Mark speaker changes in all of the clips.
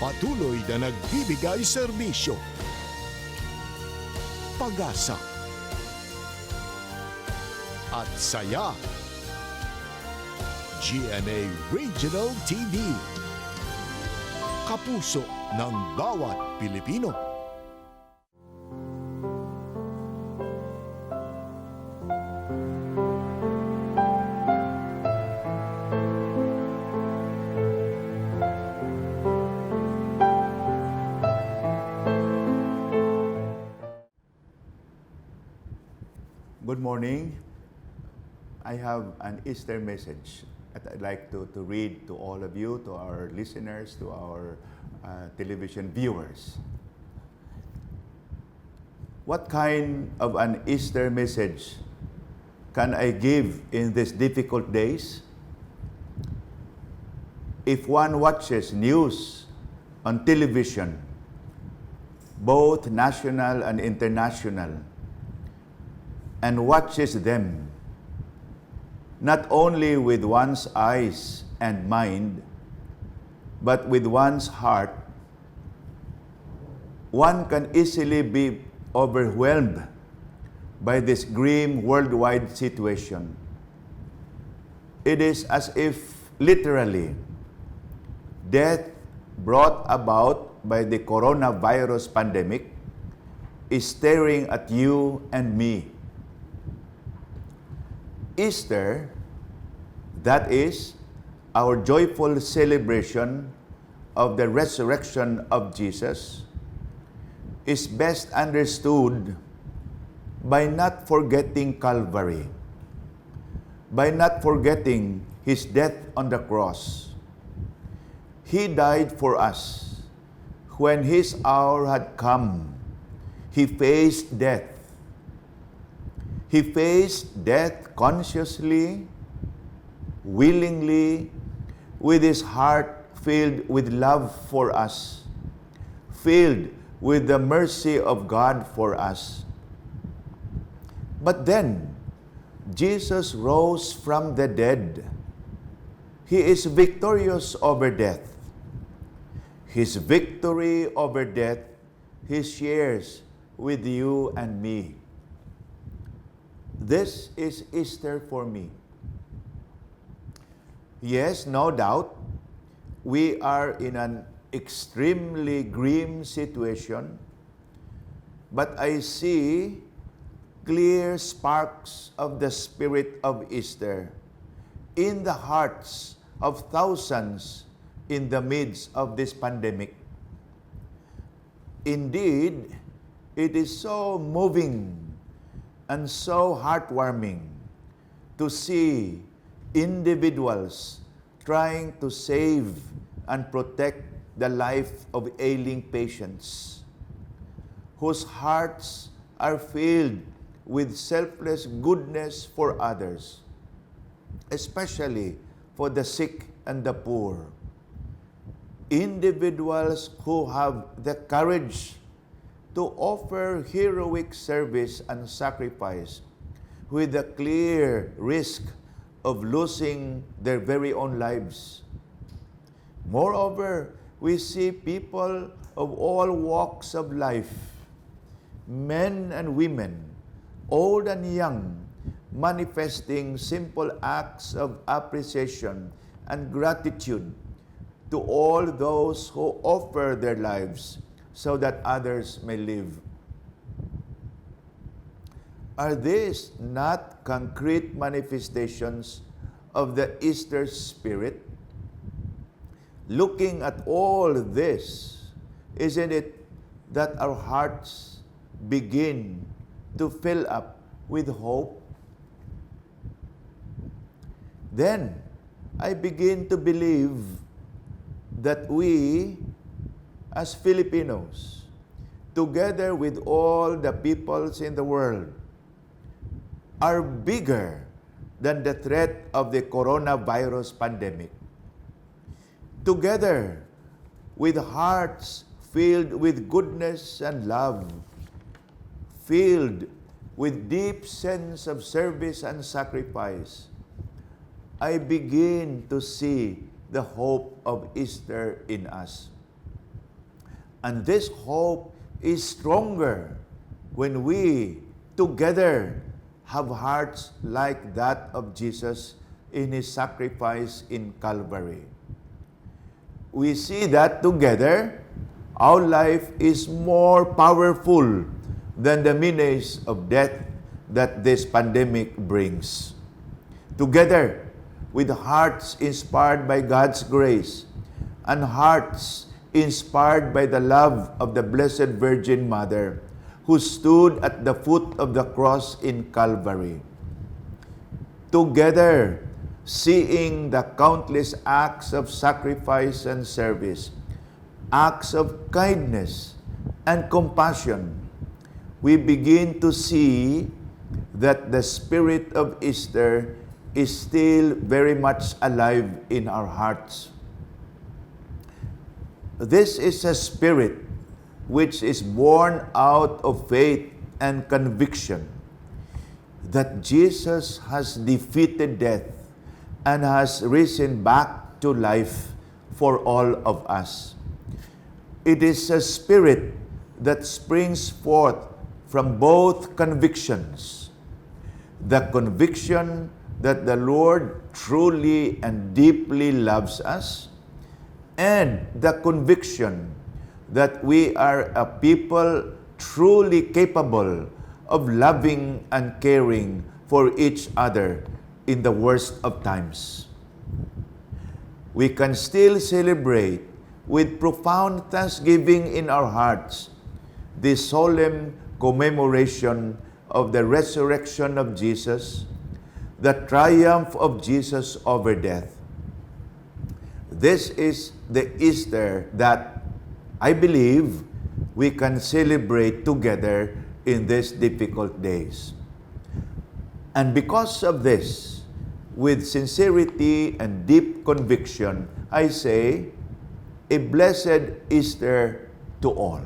Speaker 1: patuloy na nagbibigay serbisyo. Pag-asa at saya. GMA Regional TV. Kapuso ng bawat Pilipino.
Speaker 2: Good morning. I have an Easter message that I'd like to read to all of you, to our listeners, to our television viewers. What kind of an Easter message can I give in these difficult days? If one watches news on television, both national and international, and watches them not only with one's eyes and mind, but with one's heart, one can easily be overwhelmed by this grim worldwide situation. It is as if literally death brought about by the coronavirus pandemic is staring at you and me. Easter, that is, our joyful celebration of the resurrection of Jesus, is best understood by not forgetting Calvary, by not forgetting His death on the cross. He died for us. When His hour had come, He faced death. He faced death consciously, willingly, with His heart filled with love for us, filled with the mercy of God for us. But then, Jesus rose from the dead. He is victorious over death. His victory over death, He shares with you and me. This is Easter for me. Yes, no doubt, we are in an extremely grim situation, but I see clear sparks of the spirit of Easter in the hearts of thousands in the midst of this pandemic. Indeed, it is so moving and so heartwarming to see individuals trying to save and protect the life of ailing patients whose hearts are filled with selfless goodness for others, especially for the sick and the poor. Individuals who have the courage to offer heroic service and sacrifice with the clear risk of losing their very own lives. Moreover, we see people of all walks of life, men and women, old and young, manifesting simple acts of appreciation and gratitude to all those who offer their lives so that others may live. Are these not concrete manifestations of the Easter spirit? Looking at all this, isn't it that our hearts begin to fill up with hope? Then, I begin to believe that we, as Filipinos, together with all the peoples in the world, are bigger than the threat of the coronavirus pandemic. Together, with hearts filled with goodness and love, filled with deep sense of service and sacrifice, I begin to see the hope of Easter in us. And this hope is stronger when we together have hearts like that of Jesus in His sacrifice in Calvary. We see that together, our life is more powerful than the menace of death that this pandemic brings. Together, with hearts inspired by God's grace and hearts inspired by the love of the Blessed Virgin Mother, who stood at the foot of the cross in Calvary. Together, seeing the countless acts of sacrifice and service, acts of kindness and compassion, we begin to see that the spirit of Easter is still very much alive in our hearts. This is a spirit which is born out of faith and conviction that Jesus has defeated death and has risen back to life for all of us. It is a spirit that springs forth from both convictions. The conviction that the Lord truly and deeply loves us, and the conviction that we are a people truly capable of loving and caring for each other in the worst of times. We can still celebrate with profound thanksgiving in our hearts this solemn commemoration of the resurrection of Jesus, the triumph of Jesus over death. This is the Easter that I believe we can celebrate together in these difficult days. And because of this, with sincerity and deep conviction, I say, a blessed Easter to all.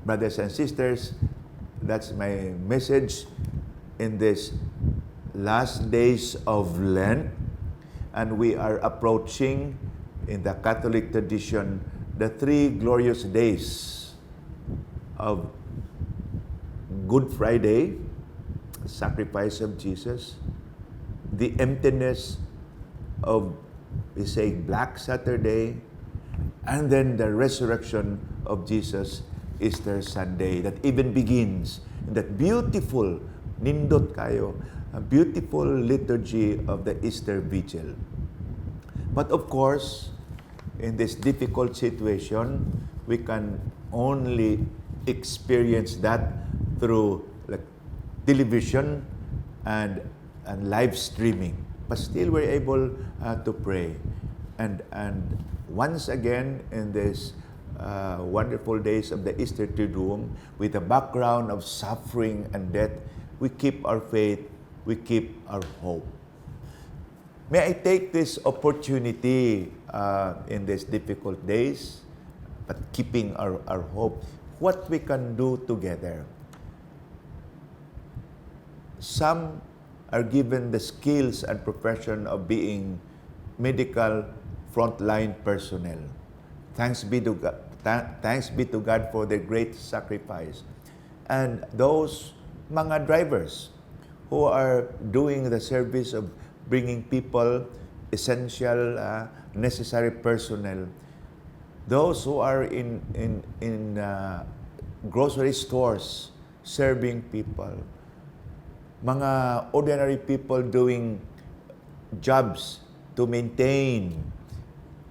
Speaker 2: Brothers and sisters, that's my message in these last days of Lent. And we are approaching, in the Catholic tradition, the 3 glorious days of Good Friday, sacrifice of Jesus, the emptiness of, we say, Black Saturday, and then the resurrection of Jesus, Easter Sunday, that even begins in that beautiful, nindot kayo, a beautiful liturgy of the Easter Vigil. But of course, in this difficult situation, we can only experience that through television and live streaming. But still we're able to pray. And once again, in this wonderful days of the Easter Triduum, with the background of suffering and death, we keep our faith, we keep our hope. May I take this opportunity in these difficult days, but keeping our hope, what we can do together. Some are given the skills and profession of being medical frontline personnel. Thanks be to God for their great sacrifice. And those mga drivers who are doing the service of bringing people essential, necessary personnel. Those who are in grocery stores serving people. Mga ordinary people doing jobs to maintain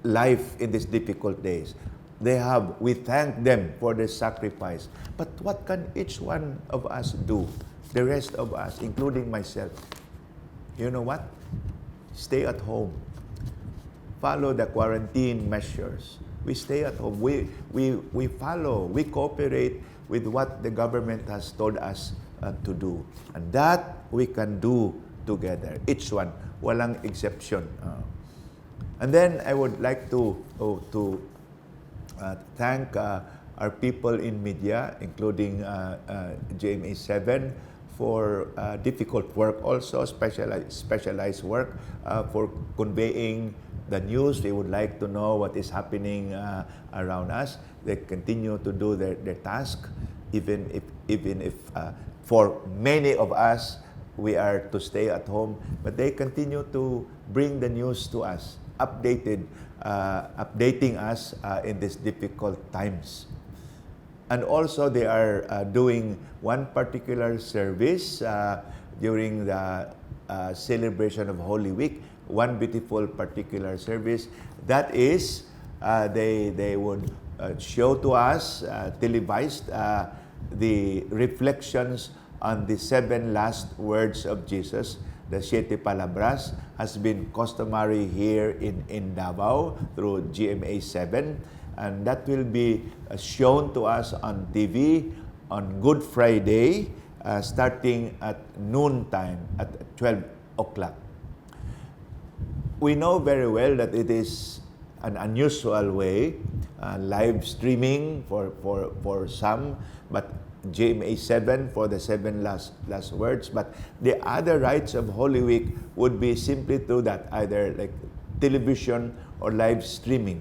Speaker 2: life in these difficult days. We thank them for their sacrifice. But what can each one of us do? The rest of us, including myself. You know what? Stay at home. Follow the quarantine measures. We stay at home. We follow, we cooperate with what the government has told us to do. And that we can do together. Each one. Walang exception. And then I would like to thank our people in media, including GMA 7, for difficult work also, specialized work for conveying the news. They would like to know what is happening around us. They continue to do their task, even if for many of us, we are to stay at home, but they continue to bring the news to us, updating us in these difficult times. And also, they are doing one particular service during the celebration of Holy Week, one beautiful particular service. That is, they would show to us, televised, the reflections on the 7 last words of Jesus. The Siete Palabras has been customary here in Davao through GMA 7, and that will be shown to us on TV on Good Friday, starting at noon time, at 12 o'clock. We know very well that it is an unusual way, live streaming for some, but GMA 7 for the 7 last words. But the other rites of Holy Week would be simply through that, either like television or live streaming.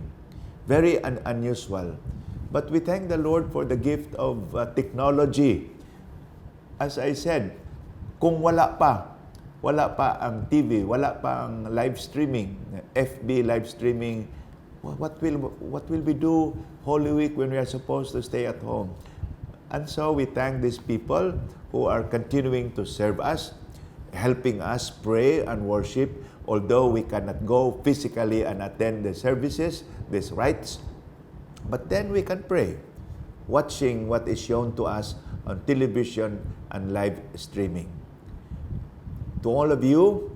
Speaker 2: Very unusual. But we thank the Lord for the gift of technology. As I said, kung wala pa ang TV, wala pa ang live streaming, FB live streaming, what will we do Holy Week when we are supposed to stay at home? And so we thank these people who are continuing to serve us, helping us pray and worship, although we cannot go physically and attend the services, these rites. But then we can pray, watching what is shown to us on television and live streaming. To all of you,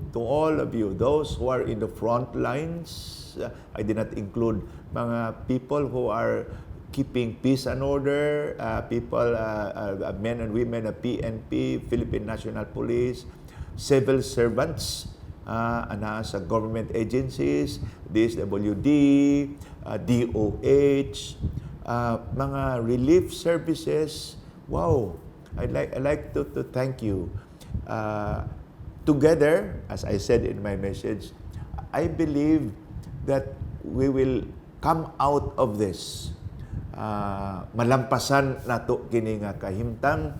Speaker 2: those who are in the front lines, I did not include mga people who are keeping peace and order, men and women of PNP, Philippine National Police, civil servants, sa government agencies, DSWD, DOH, mga relief services. Wow! I'd like to thank you. Together, as I said in my message, I believe that we will come out of this. Malampasan nato kini nga kahimtang,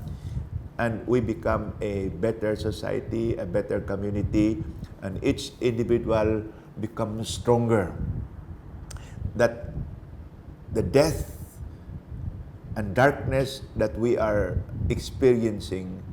Speaker 2: and we become a better society, a better community, and each individual becomes stronger. That the death and darkness that we are experiencing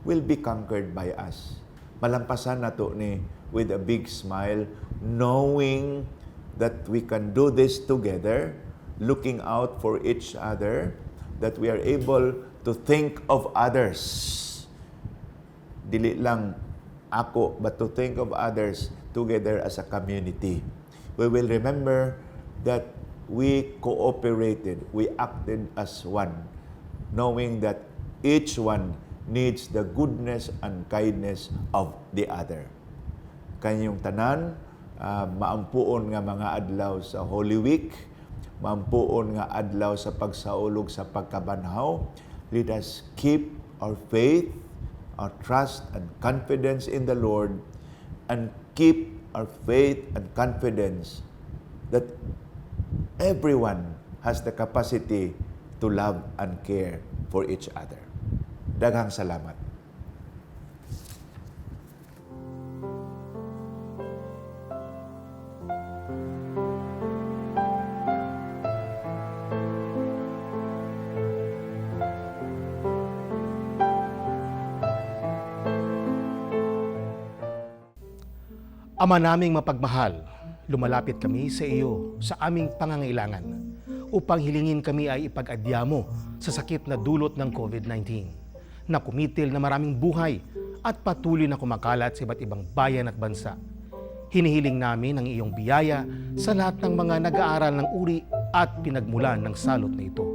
Speaker 2: will be conquered by us. Malampasan nato ni with a big smile, knowing that we can do this together, looking out for each other, that we are able to think of others. Dili lang ako, but to think of others together as a community. We will remember that we cooperated, we acted as one, knowing that each one needs the goodness and kindness of the other. Kanyong tanan, maampuon nga mga adlaw sa Holy Week, maampuon nga adlaw sa pagsaulog sa pagkabanhaw. Let us keep our faith, our trust and confidence in the Lord, and keep our faith and confidence that everyone has the capacity to love and care for each other. Daghang salamat.
Speaker 3: Ama naming mapagmahal, lumalapit kami sa iyo sa aming pangangailangan upang hilingin kami ay ipag-adya mo sa sakit na dulot ng COVID-19 na kumitil na maraming buhay at patuloy na kumakalat sa iba't ibang bayan at bansa. Hinihiling namin ang iyong biyaya sa lahat ng mga nag-aaral ng uri at pinagmulan ng salot na ito.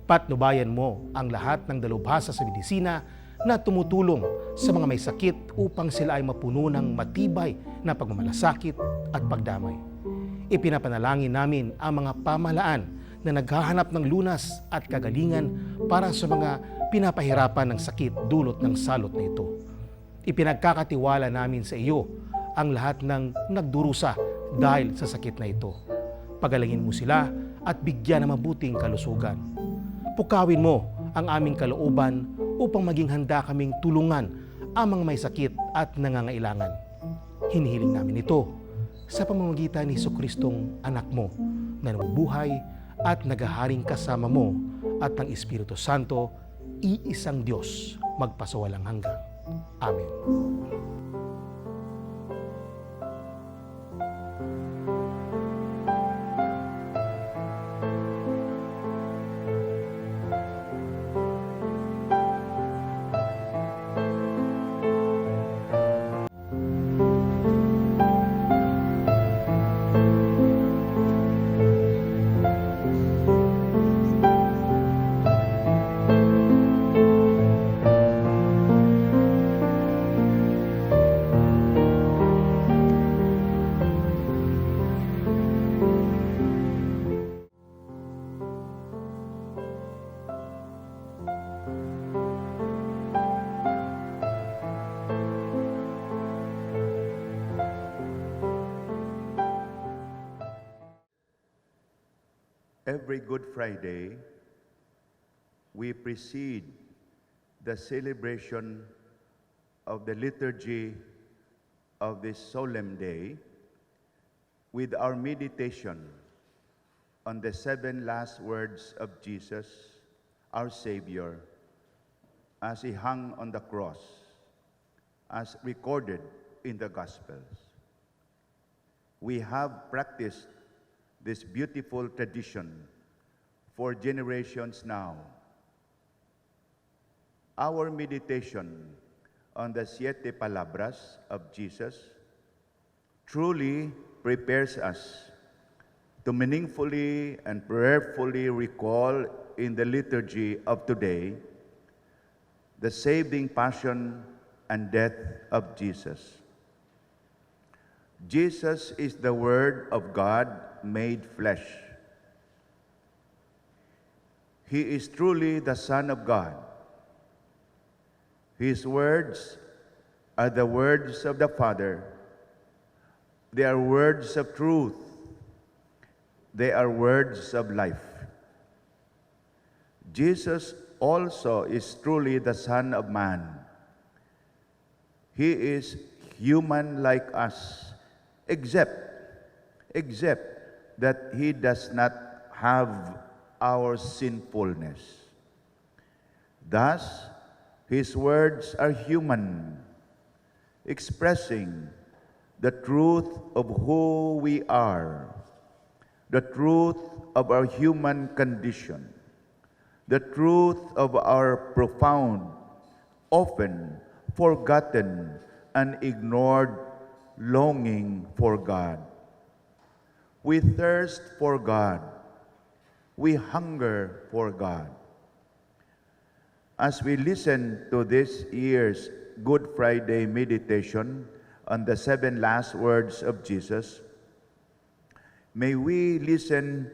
Speaker 3: Patnubayan mo ang lahat ng dalubhasa sa medisina na tumutulong sa mga may sakit upang sila ay mapuno ng matibay na pagmamalasakit at pagdamay. Ipinapanalangin namin ang mga pamahalaan na naghahanap ng lunas at kagalingan para sa mga pinapahirapan ng sakit dulot ng salot na ito. Ipinagkakatiwala namin sa iyo ang lahat ng nagdurusa dahil sa sakit na ito. Pagalangin mo sila at bigyan ng mabuting kalusugan. Pukawin mo ang aming kalooban upang maging handa kaming tulungan ang mga may sakit at nangangailangan. Hinihiling namin ito sa pamamagitan ni Jesucristong anak mo na nabubuhay at naghaharing kasama mo at ng Espiritu Santo, iisang Diyos, magpasawalang hanggan. Amen.
Speaker 2: Every Good Friday, we precede the celebration of the liturgy of this solemn day with our meditation on the 7 last words of Jesus, our Savior, as He hung on the cross, as recorded in the Gospels. We have practiced this beautiful tradition for generations now. Our meditation on the Siete Palabras of Jesus truly prepares us to meaningfully and prayerfully recall in the liturgy of today the saving passion and death of Jesus. Jesus is the Word of God made flesh. He is truly the Son of God. His words are the words of the Father. They are words of truth. They are words of life. Jesus also is truly the Son of Man. He is human like us, except that He does not have our sinfulness. Thus, His words are human, expressing the truth of who we are, the truth of our human condition, the truth of our profound, often forgotten and ignored longing for God. We thirst for God. We hunger for God. As we listen to this year's Good Friday meditation on the 7 last words of Jesus, may we listen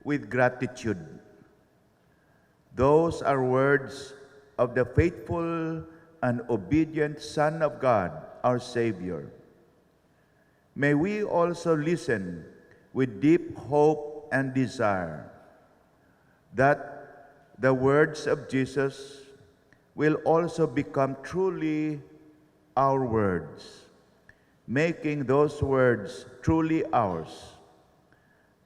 Speaker 2: with gratitude. Those are words of the faithful and obedient Son of God, our Savior. May we also listen with deep hope and desire that the words of Jesus will also become truly our words, making those words truly ours.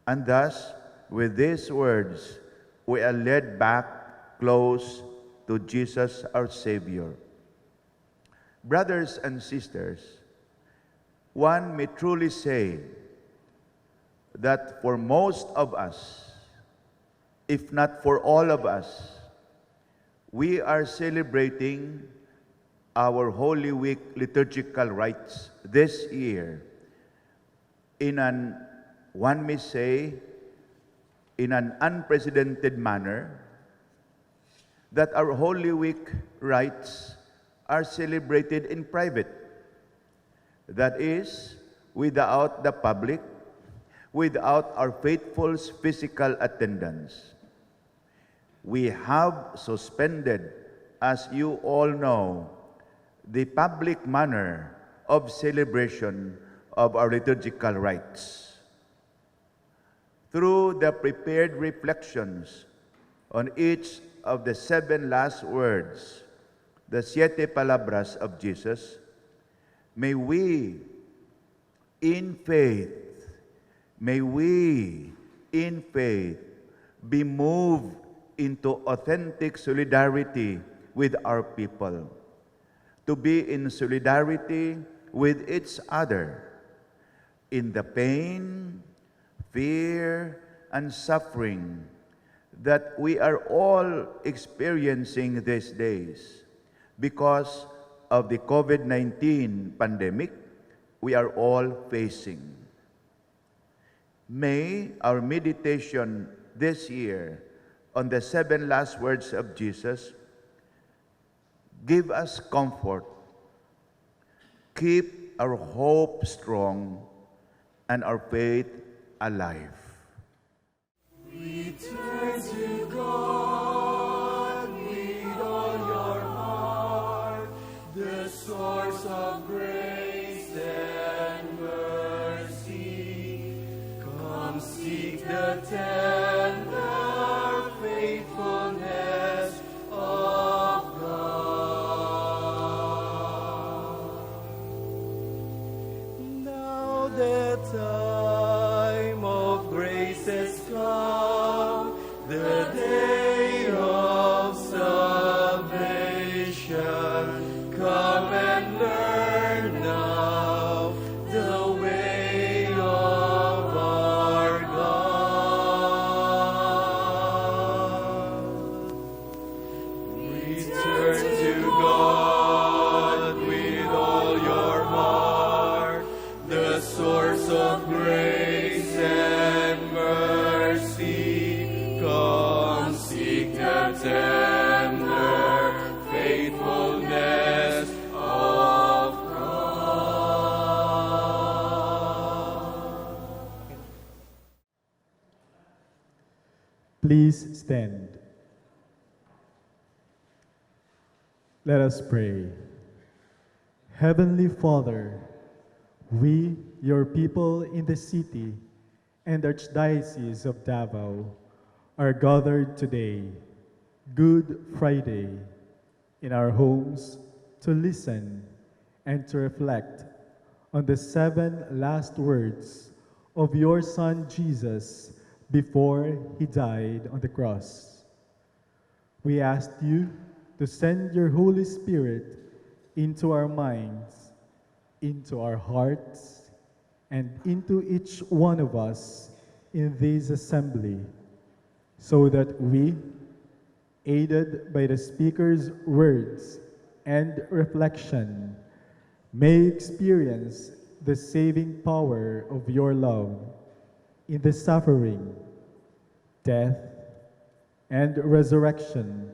Speaker 2: And thus, with these words, we are led back close to Jesus, our Savior. Brothers and sisters, one may truly say that for most of us, if not for all of us, we are celebrating our Holy Week liturgical rites this year one may say, in an unprecedented manner, that our Holy Week rites are celebrated in private. That is, without the public, without our faithful's physical attendance. We have suspended, as you all know, the public manner of celebration of our liturgical rites. Through the prepared reflections on each of the 7 last words, the Siete Palabras of Jesus, may we, in faith, be moved into authentic solidarity with our people, to be in solidarity with each other in the pain, fear, and suffering that we are all experiencing these days because of the COVID-19 pandemic we are all facing. May our meditation this year on the 7 last words of Jesus give us comfort, keep our hope strong, and our faith alive.
Speaker 4: We turn to God with all your heart, the source of grace and mercy. Come seek the tender faithfulness of God. Now that time of grace has come, the day of salvation. Come and learn now the way of our God. Return to God with all your heart, the source of grace and mercy. Come seek the tender faithfulness of God.
Speaker 5: Please stand. Let us pray. Heavenly Father, we, your people in the city and Archdiocese of Davao, are gathered today, Good Friday, in our homes to listen and to reflect on the 7 last words of your Son Jesus before he died on the cross. We ask you to send your Holy Spirit into our minds, into our hearts, and into each one of us in this assembly, so that we, aided by the speaker's words and reflection, may experience the saving power of your love in the suffering, death, and resurrection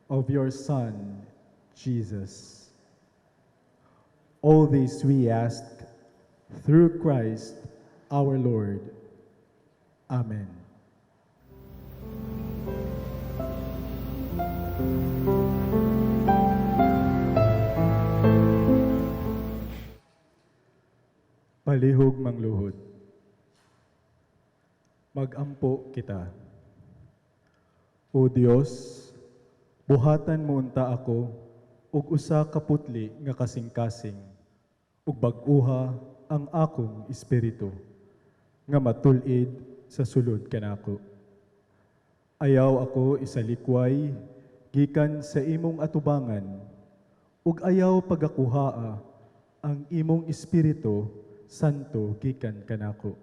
Speaker 5: of your Son, Jesus. All this we ask through Christ our Lord. Amen. Palihog mangluhod. Magampo kita. O Dios, buhatan mo unta ako ug usa ka putli nga kasing-kasing ug bag-uha ang akong espiritu nga matul-id sa sulod kanako. Ayaw ako isalikway gikan sa imong atubangan ug ayaw pagakuhaa ang imong espiritu santo gikan kanako.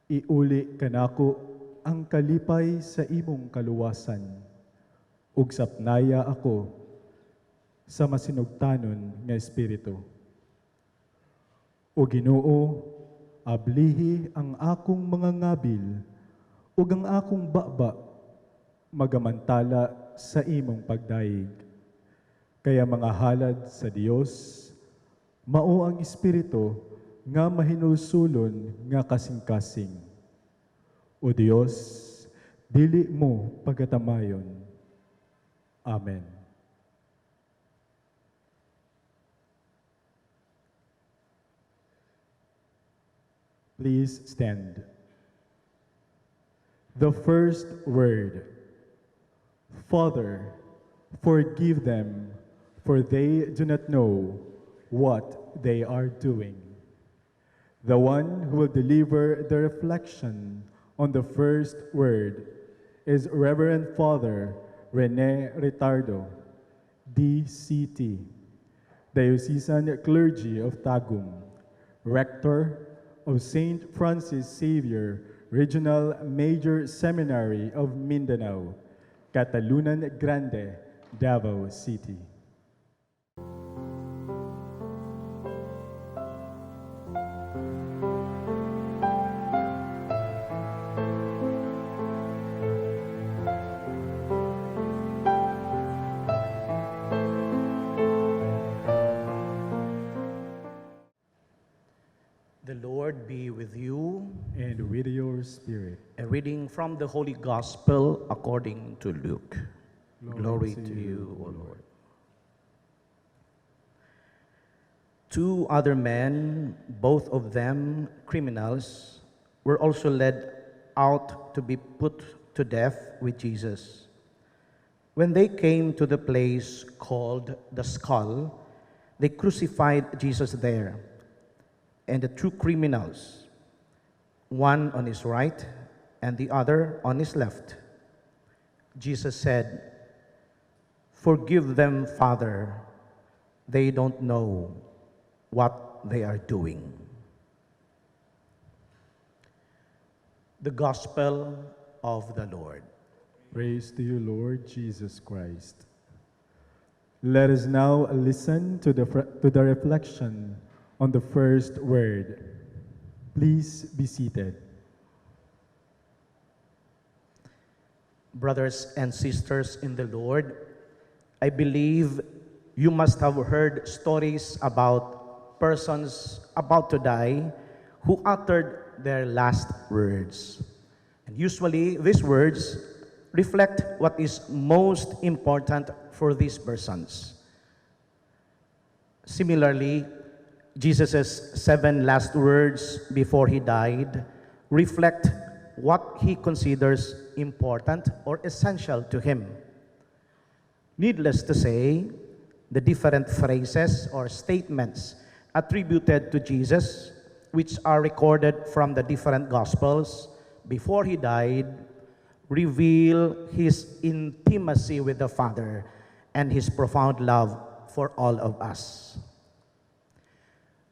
Speaker 5: Iuli kanako ang kalipay sa imong kaluwasan ug sapnaya ako sa masinugtanon nga espiritu. O Ginoo, ablihi ang akong mga ngabil ug ang akong baba magamantala sa imong pagdaig. Kaya mga halad sa Dios, mao ang espiritu nga mahinulsulon nga kasing-kasing. O Dios, dili mo pagatamayon. Amen. Please stand. The first word. Father, forgive them, for they do not know what they are doing. The one who will deliver the reflection on the first word is Reverend Father Rene Retardo, DCT, Diocesan Clergy of Tagum, Rector of St. Francis Xavier Regional Major Seminary of Mindanao, Catalunan Grande, Davao City.
Speaker 3: The Lord be with you.
Speaker 5: And with your spirit.
Speaker 3: A reading from the Holy Gospel according to Luke. Glory to you, O Lord. Two other men, both of them criminals, were also led out to be put to death with Jesus. When they came to the place called the Skull, they crucified Jesus there, and the two criminals, one on his right and the other on his left. Jesus said, "Forgive them, Father. They don't know what they are doing." The Gospel of the Lord.
Speaker 5: Praise to you, Lord Jesus Christ. Let us now listen to the reflection on the first word. Please be seated.
Speaker 3: Brothers and sisters in the Lord, I believe you must have heard stories about persons about to die who uttered their last words. And usually these words reflect what is most important for these persons. Similarly, Jesus' 7 last words before he died reflect what he considers important or essential to him. Needless to say, the different phrases or statements attributed to Jesus, which are recorded from the different Gospels before he died, reveal his intimacy with the Father and his profound love for all of us.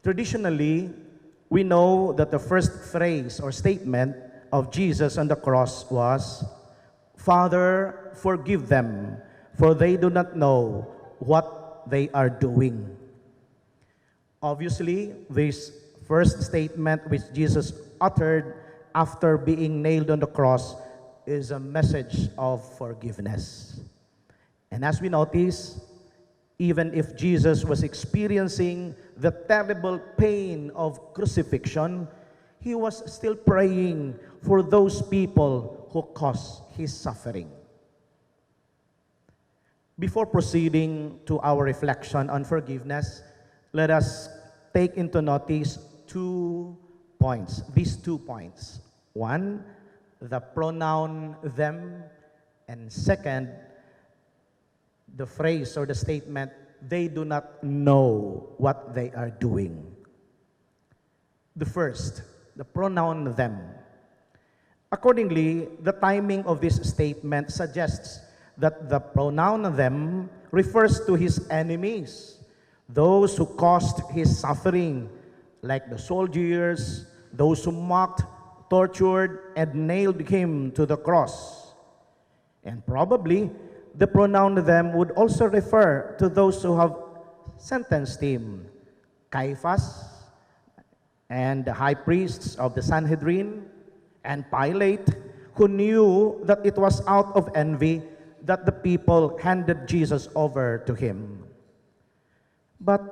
Speaker 3: Traditionally, we know that the first phrase or statement of Jesus on the cross was, "Father, forgive them, for they do not know what they are doing." Obviously, this first statement which Jesus uttered after being nailed on the cross is a message of forgiveness. And as we notice, even if Jesus was experiencing the terrible pain of crucifixion, he was still praying for those people who caused his suffering. Before proceeding to our reflection on forgiveness, let us take into notice 2 points, these 2 points. One, the pronoun them, and second, the phrase or the statement, "They do not know what they are doing." The first, the pronoun them. Accordingly, the timing of this statement suggests that the pronoun them refers to his enemies, those who caused his suffering, like the soldiers, those who mocked, tortured, and nailed him to the cross. And probably, the pronoun them would also refer to those who have sentenced him, Caiaphas, and the high priests of the Sanhedrin, and Pilate, who knew that it was out of envy that the people handed Jesus over to him. But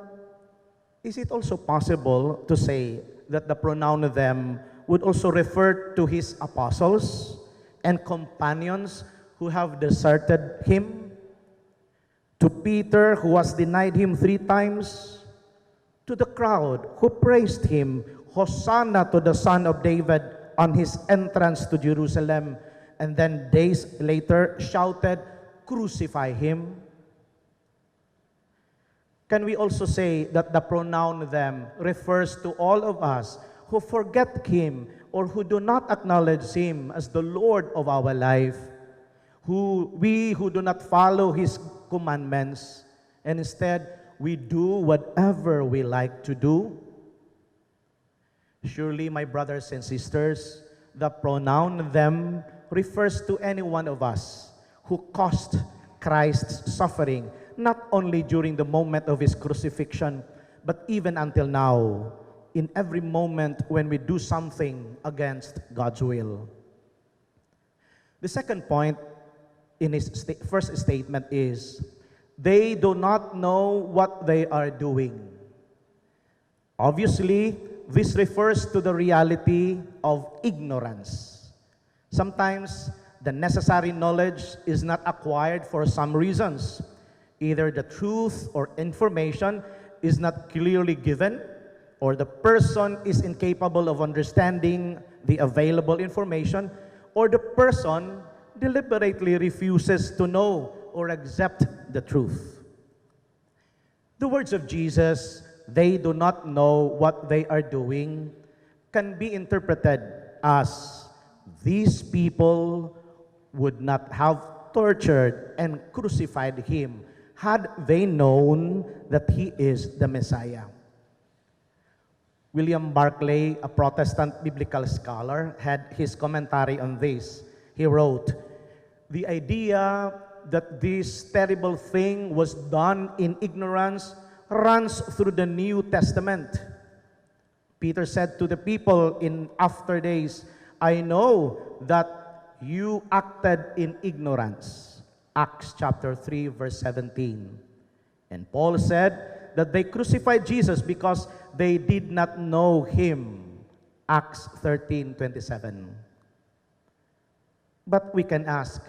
Speaker 3: is it also possible to say that the pronoun them would also refer to his apostles and companions who have deserted him, to Peter, who has denied him 3 times, to the crowd who praised him
Speaker 6: Hosanna to the Son of David on his entrance to Jerusalem, and then days later shouted, crucify him? Can we also say that the pronoun them refers to all of us who forget him or who do not acknowledge him as the Lord of our life, who do not follow his commandments, and instead we do whatever we like to do? Surely, my brothers and sisters, the pronoun them refers to any one of us who caused Christ's suffering, not only during the moment of his crucifixion, but even until now, in every moment when we do something against God's will. The second point in his first statement is, they do not know what they are doing. Obviously, this refers to the reality of ignorance. Sometimes, the necessary knowledge is not acquired for some reasons. Either the truth or information is not clearly given, or the person is incapable of understanding the available information, or the person deliberately refuses to know or accept the truth. The words of Jesus, they do not know what they are doing, can be interpreted as these people would not have tortured and crucified him had they known that he is the Messiah. William Barclay, a Protestant biblical scholar, had his commentary on this. He wrote, the idea that this terrible thing was done in ignorance runs through the New Testament. Peter said to the people in after days, I know that you acted in ignorance. Acts chapter 3, verse 17. And Paul said that they crucified Jesus because they did not know him. Acts 13:27. But we can ask,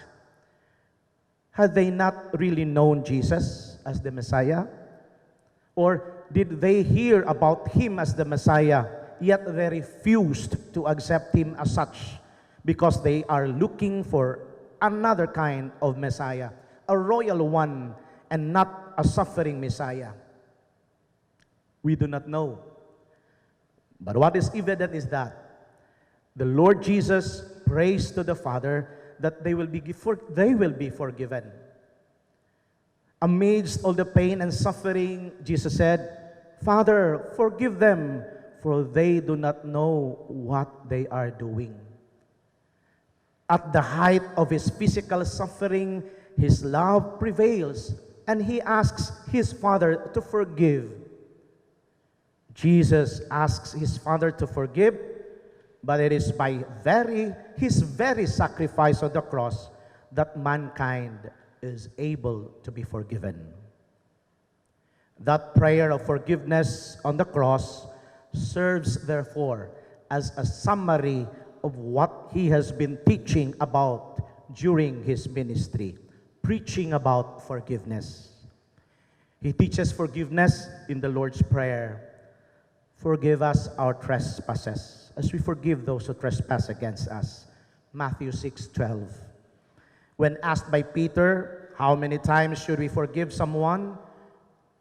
Speaker 6: had they not really known Jesus as the Messiah? Or did they hear about him as the Messiah, yet they refused to accept him as such because they are looking for another kind of Messiah, a royal one, and not a suffering Messiah? We do not know. But what is evident is that the Lord Jesus prays to the Father that they will be forgiven. Amidst all the pain and suffering, Jesus said, Father, forgive them, for they do not know what they are doing. At the height of his physical suffering, his love prevails, and he asks his Father to forgive. Jesus asks his Father to forgive, but it is by his very sacrifice on the cross that mankind is able to be forgiven. That prayer of forgiveness on the cross serves, therefore, as a summary of what he has been teaching about during his ministry, preaching about forgiveness. He teaches forgiveness in the Lord's Prayer. Forgive us our trespasses, as we forgive those who trespass against us. Matthew 6:12. When asked by Peter, how many times should we forgive someone?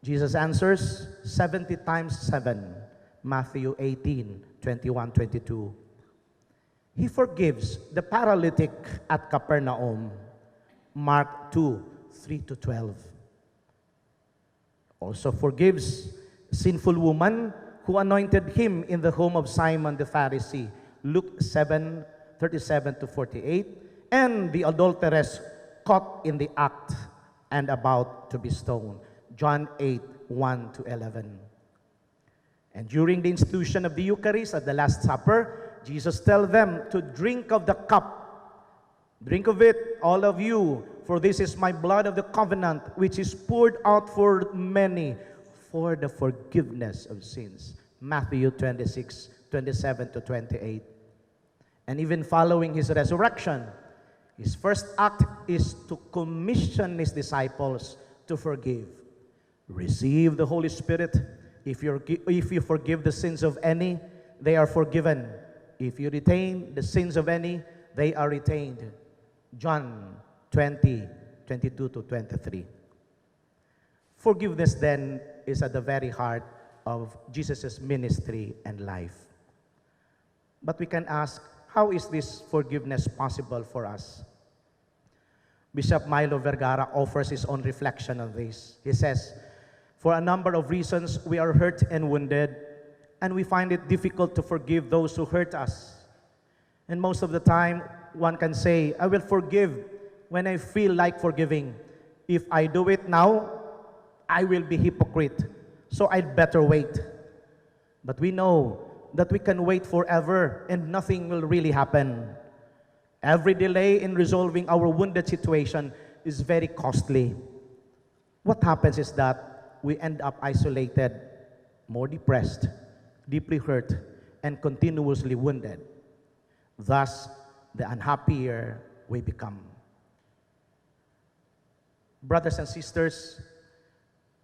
Speaker 6: Jesus answers, 70 times 7. Matthew 18:21-22. He forgives the paralytic at Capernaum. Mark 2:3-12. Also forgives sinful woman who anointed him in the home of Simon the Pharisee. Luke 7:37-48. And the adulteress caught in the act and about to be stoned. John 8:1-11. And during the institution of the Eucharist at the Last Supper, Jesus tells them to drink of the cup. Drink of it, all of you, for this is my blood of the covenant, which is poured out for many for the forgiveness of sins. Matthew 26:27-28. And even following his resurrection, his first act is to commission his disciples to forgive. Receive the Holy Spirit. If you forgive the sins of any, they are forgiven. If you retain the sins of any, they are retained. John 20:22 to 23. Forgiveness then is at the very heart of Jesus' ministry and life. But we can ask, how is this forgiveness possible for us? Bishop Milo Vergara offers his own reflection on this. He says, for a number of reasons, we are hurt and wounded, and we find it difficult to forgive those who hurt us. And most of the time, one can say, I will forgive when I feel like forgiving. If I do it now, I will be hypocrite, so I'd better wait. But we know that we can wait forever and nothing will really happen. Every delay in resolving our wounded situation is very costly. What happens is that we end up isolated, more depressed, deeply hurt, and continuously wounded. Thus, the unhappier we become. Brothers and sisters,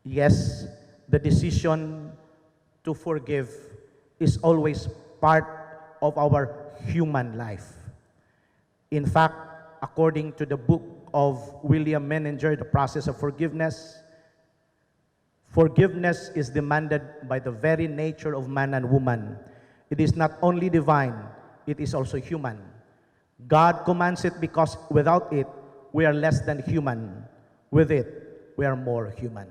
Speaker 6: yes, the decision to forgive is always part of our human life. In fact, according to the book of William Menninger, The Process of Forgiveness, forgiveness is demanded by the very nature of man and woman. It is not only divine, it is also human. God commands it because without it, we are less than human. With it, we are more human.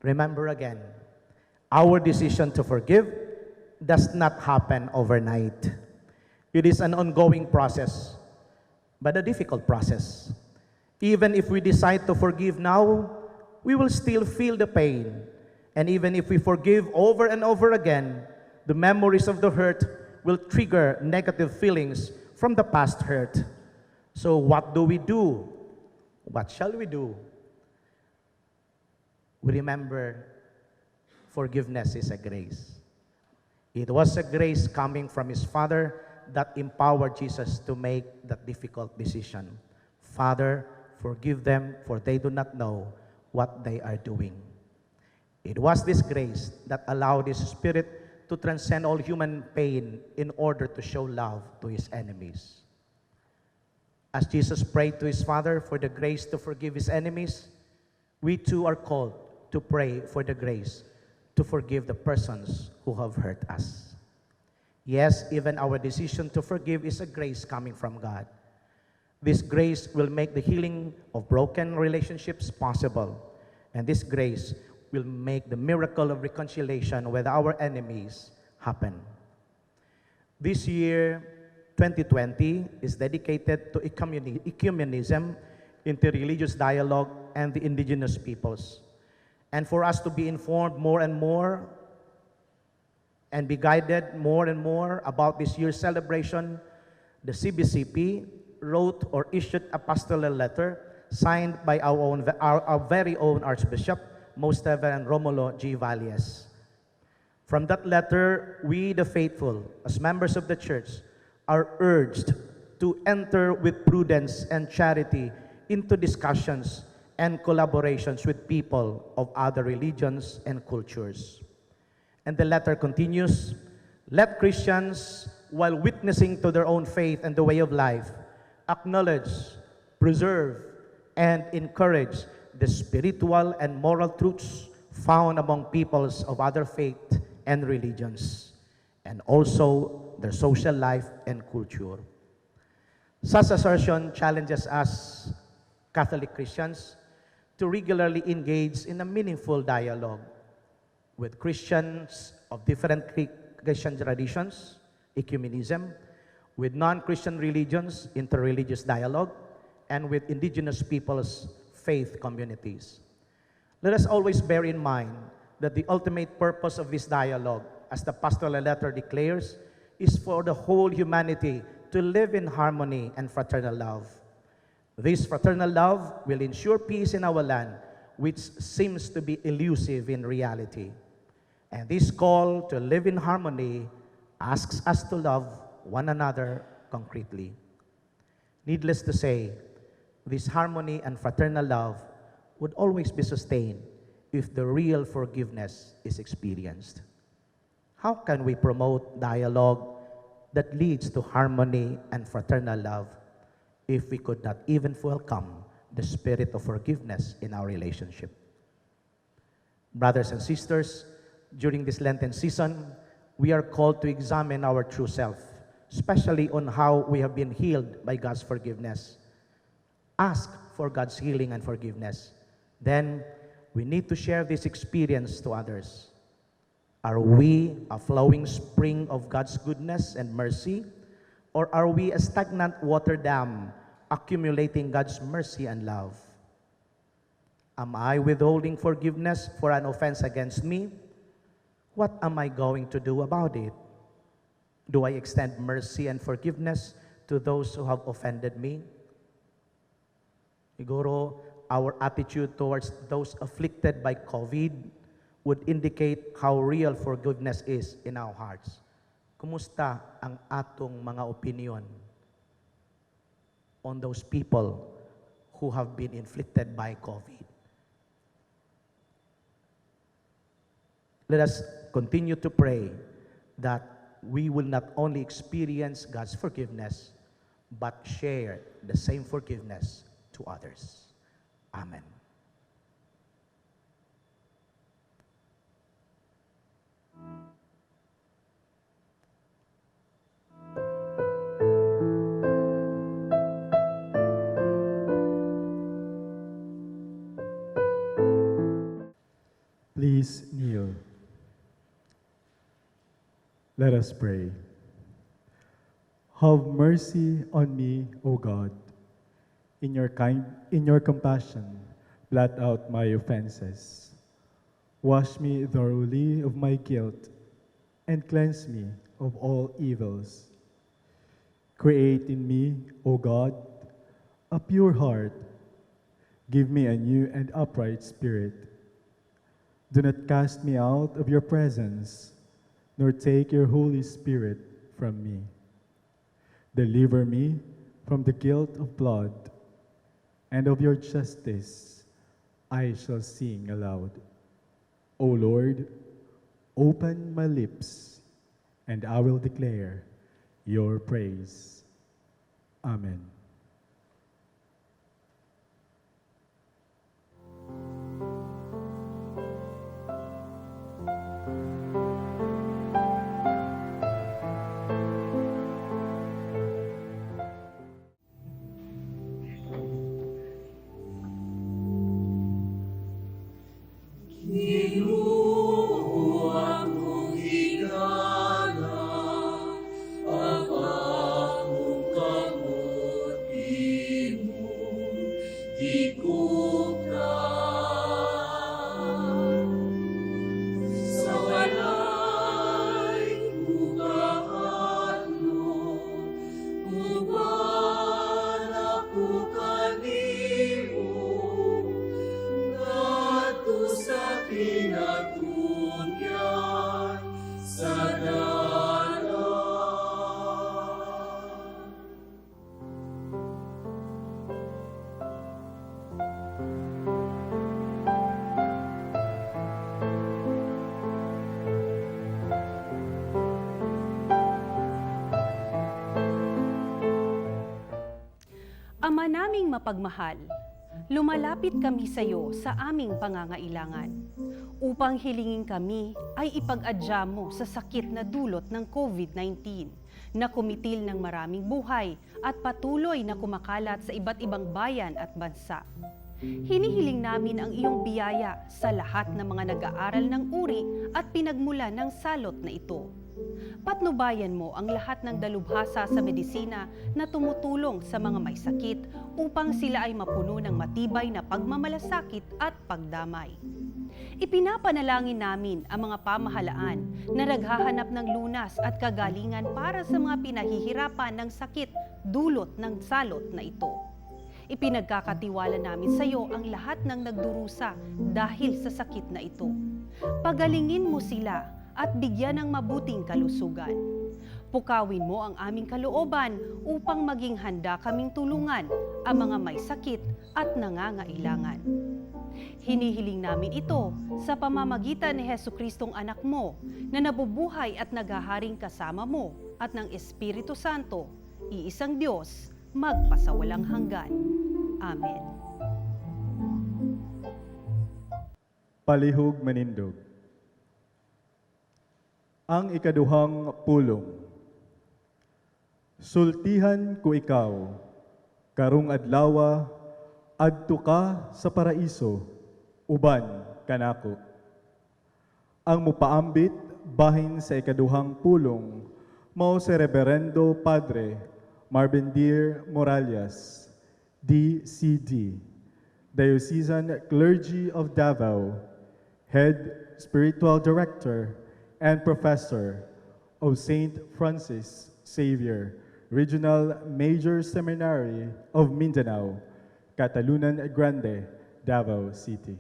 Speaker 6: Remember again, our decision to forgive does not happen overnight. It is an ongoing process, but a difficult process. Even if we decide to forgive now, we will still feel the pain. And even if we forgive over and over again, the memories of the hurt will trigger negative feelings from the past hurt. So what do we do? What shall we do? We remember forgiveness is a grace. It was a grace coming from his Father that empowered Jesus to make that difficult decision. Father, forgive them, for they do not know what they are doing. It was this grace that allowed his Spirit to transcend all human pain in order to show love to his enemies. As Jesus prayed to his Father for the grace to forgive his enemies, we too are called to pray for the grace to forgive the persons who have hurt us. Yes, even our decision to forgive is a grace coming from God. This grace will make the healing of broken relationships possible, and this grace will make the miracle of reconciliation with our enemies happen. This year, 2020, is dedicated to ecumenism, interreligious dialogue, and the indigenous peoples. And for us to be informed more and more and be guided more and more about this year's celebration, the CBCP wrote or issued a pastoral letter signed by our very own Archbishop, Most Reverend Romulo G. Valles. From that letter, we, the faithful, as members of the Church, are urged to enter with prudence and charity into discussions and collaborations with people of other religions and cultures. And the letter continues, let Christians, while witnessing to their own faith and the way of life, acknowledge, preserve, and encourage the spiritual and moral truths found among peoples of other faith and religions, and also their social life and culture. Such assertion challenges us, Catholic Christians, to regularly engage in a meaningful dialogue with Christians of different Christian traditions, ecumenism, with non-Christian religions, interreligious dialogue, and with indigenous peoples' faith communities. Let us always bear in mind that the ultimate purpose of this dialogue, as the pastoral letter declares, is for the whole humanity to live in harmony and fraternal love. This fraternal love will ensure peace in our land, which seems to be elusive in reality. And this call to live in harmony asks us to love one another concretely. Needless to say, this harmony and fraternal love would always be sustained if the real forgiveness is experienced? How can we promote dialogue that leads to harmony and fraternal love if we could not even welcome the spirit of forgiveness in our relationship? Brothers and sisters, during this Lenten season, we are called to examine our true self, especially on how we have been healed by God's forgiveness. Ask for God's healing and forgiveness. Then, we need to share this experience to others. Are we a flowing spring of God's goodness and mercy? Or are we a stagnant water dam accumulating God's mercy and love? Am I withholding forgiveness for an offense against me? What am I going to do about it? Do I extend mercy and forgiveness to those who have offended me? Siguro, our attitude towards those afflicted by COVID would indicate how real forgiveness is in our hearts. Kumusta ang atong mga opinion on those people who have been inflicted by COVID? Let us continue to pray that we will not only experience God's forgiveness, but share the same forgiveness to others. Amen.
Speaker 5: Please kneel. Let us pray. Have mercy on me, O God. In your compassion, blot out my offenses. Wash me thoroughly of my guilt and cleanse me of all evils. Create in me, O God, a pure heart. Give me a new and upright spirit. Do not cast me out of your presence, nor take your Holy Spirit from me. Deliver me from the guilt of blood, and of your justice I shall sing aloud. O Lord, open my lips, and I will declare your praise. Amen.
Speaker 7: Ama naming mapagmahal, lumalapit kami sa iyo sa aming pangangailangan upang hilingin kami ay ipag-adya mo sa sakit na dulot ng COVID-19 na kumitil ng maraming buhay at patuloy na kumakalat sa iba't ibang bayan at bansa. Hinihiling namin ang iyong biyaya sa lahat ng mga nag-aaral ng uri at pinagmula ng salot na ito. Patnubayan mo ang lahat ng dalubhasa sa medisina na tumutulong sa mga may sakit upang sila ay mapuno ng matibay na pagmamalasakit at pagdamay. Ipinapanalangin namin ang mga pamahalaan na naghahanap ng lunas at kagalingan para sa mga pinahihirapan ng sakit dulot ng salot na ito. Ipinagkakatiwala namin sa iyo ang lahat ng nagdurusa dahil sa sakit na ito. Pagalingin mo sila at bigyan ng mabuting kalusugan. Pukawin mo ang aming kalooban upang maging handa kaming tulungan ang mga may sakit at nangangailangan. Hinihiling namin ito sa pamamagitan ni Jesukristong anak mo na nabubuhay at naghaharing kasama mo at ng Espiritu Santo, iisang Diyos, magpasawalang hanggan. Amen.
Speaker 5: Palihog manindog. Ang ikaduhang pulong. Sultihan ko ikaw, karong adlawa, adto ka sa paraiso, uban kanako. Ang mupaambit bahin sa ikaduhang pulong mao si Reverendo Padre Marvin Dear Morales, DCD, Diocesan Clergy of Davao, Head Spiritual Director and Professor of St. Francis Xavier Regional Major Seminary of Mindanao, Catalunan Grande, Davao City.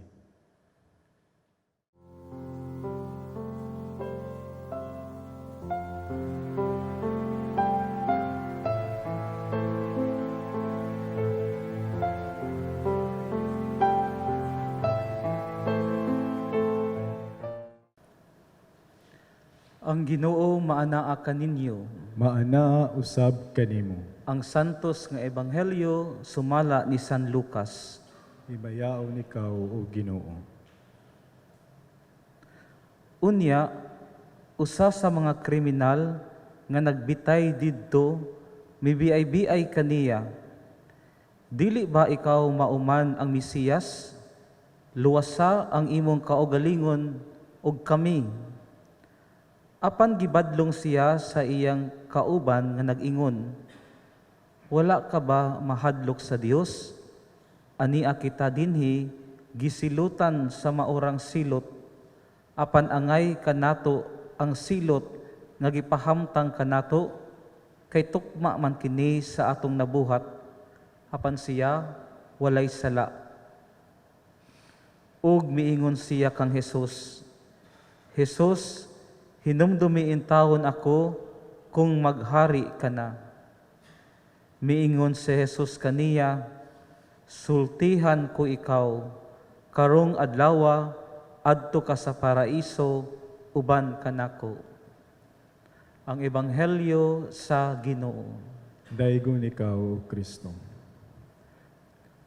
Speaker 8: Ang Ginoo maanaa kaninyo.
Speaker 5: Maana usab kanimo.
Speaker 8: Ang santos nga ebanghelyo sumala ni San Lucas.
Speaker 5: Ibayaw nikaw o Ginoo.
Speaker 8: Unya, usa sa mga kriminal nga nagbitay didto, mibiay-biay kaniya. Dili ba ikaw mauman ang Mesiyas? Luwasa ang imong kaugalingon ug kami. Apan gibadlong siya sa iyang kauban nga nag-ingon, wala ka ba mahadlok sa Dios? Ania kita dinhi gisilutan sa maurang silot, apan angay kanato ang silot nga gipahamtang kanato, kay tukma man kini sa atong nabuhat, apan siya walay sala. Ug miingon siya kang Jesus, Jesus, hinumdumiin taon ako kung maghari ka na. Miingon si Jesus kaniya, sultihan ko ikaw, karong adlawa, adto ka sa paraiso, uban kanako. Ang Ebanghelyo sa Ginoo.
Speaker 5: Daigon ikaw, Kristo.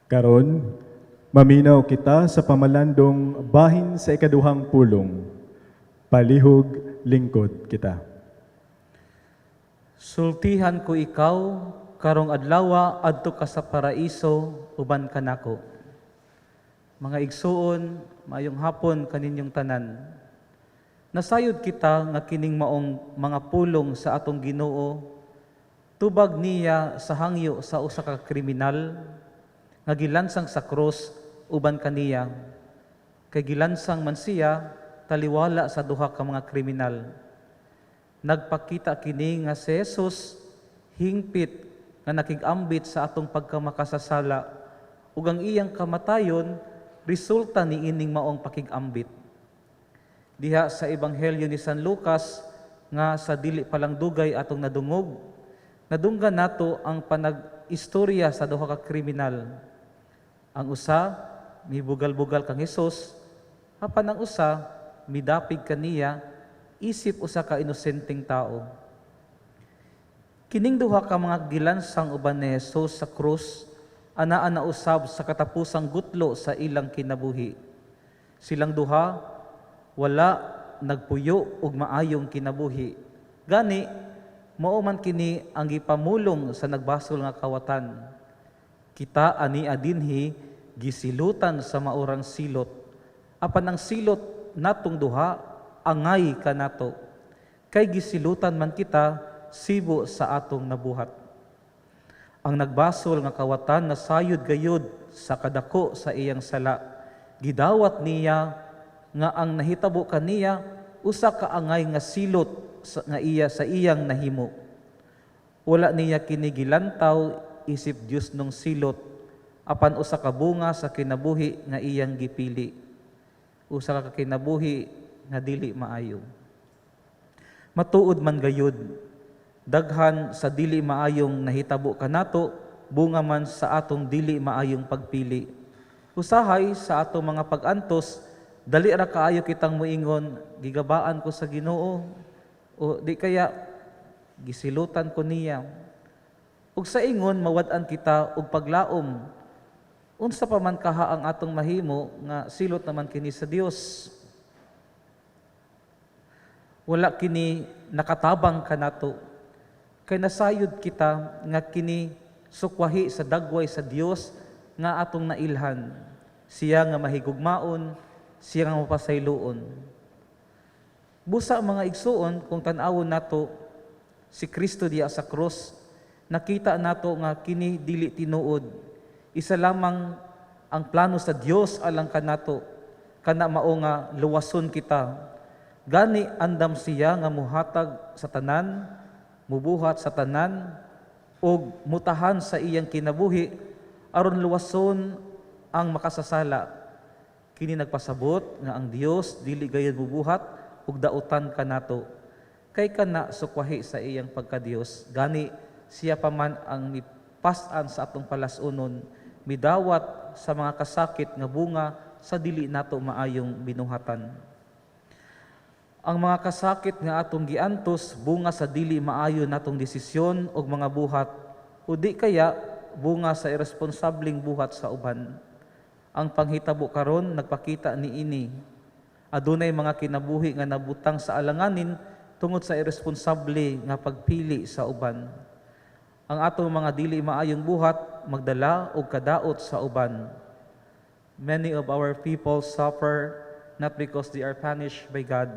Speaker 5: Karon, maminaw kita sa pamalandong bahin sa ikaduhang pulong. Palihog lingkod kita.
Speaker 8: Sultihan ko ikaw, karong adlawa, adto ka sa paraiso, uban kanako. Mga igsuon, mayong hapon kaninyong tanan. Nasayod kita nga kining maong mga pulong sa atong Ginoo, tubag niya sa hangyo sa usa ka kriminal, nga gilansang sa krus, uban kaniya. Kay gilansang man siya, taliwala sa duha ka mga kriminal. Nagpakita kini nga si Jesus hingpit nga nakig-ambit sa atong pagkamakasasala ug ang iyang kamatayon resulta ni ining maong pakig-ambit. Diha sa Ebanghelyo ni San Lucas nga sa dili palang dugay atong nadungog, nadunggan nato ang panag-istorya sa duha ka kriminal. Ang usa mibugal-bugal kang Jesus, apan ang usa midapig kaniya, isip usa ka inosenteng tao. Kining duha ka mga gilansang uban ni Jesus sa krus, anaa na usab sa katapusang gutlo sa ilang kinabuhi. Silang duha, wala nagpuyo og maayong kinabuhi. Gani, mao man kini ang gipamulong sa nagbasol nga kawatan. Kita ani adinhi gisilutan sa maurang silot. Apan ang silot natong duha, angay kanato. Kay gisilutan man kita, sibo sa atong nabuhat. Ang nagbasol nga kawatan nasayod gayud sa kadako sa iyang sala. Gidawat niya nga ang nahitabo kaniya, usa ka angay nga silot nga iya sa iyang nahimo. Wala niya kinigilantaw isip Dios nung silot, apan usa ka bunga sa kinabuhi nga iyang gipili. Usa ka kinabuhi nga dili maayo. Matuod man gayud, daghan sa dili maayong nahitabo kanato, bunga man sa atong dili maayong pagpili. Usahay sa atong mga pag-antos, dali ra kaayo kitang moingon, gigabaan ko sa Ginoo, o di kaya gisilutan ko niya. Ug sa ingon mawad-an kita og paglaom. Unsa pa man kaha ang atong mahimo nga silot naman kini sa Dios. Wala kini nakatabang kanato. Kay nasayod kita nga kini sukwahi sa dagway sa Dios nga atong nailhan. Siya nga mahigugmaon, siya nga mapasayloon. Busa mga igsuon kung tan-awon nato si Kristo diya sa krus, nakita nato nga kini dili tinuod. Isa lamang ang plano sa Dios alang kanato, kana mao nga luwason kita. Gani andam siya nga muhatag sa tanan, mubuhat sa tanan, ug mutahan sa iyang kinabuhi aron luwason ang makasasala. Kini nagpasabot nga ang Dios dili gayud mubuhat ug dautan kanato. Kay kana sukwahi sa iyang pagka-Dios. Gani siya pa man ang mipas-an sa atong palasunon, midawat sa mga kasakit nga bunga sa dili nato maayong binuhatan. Ang mga kasakit nga atong giantos bunga sa dili maayo natong desisyon og mga buhat, o di kaya bunga sa irresponsableng buhat sa uban. Ang panghitabo karon nagpakita niini. Adunay mga kinabuhi nga nabutang sa alanganin tungod sa irresponsable nga pagpili sa uban. Ang atong mga dili maayong buhat magdala og kadaot sa uban. Many of our people suffer not because they are punished by God,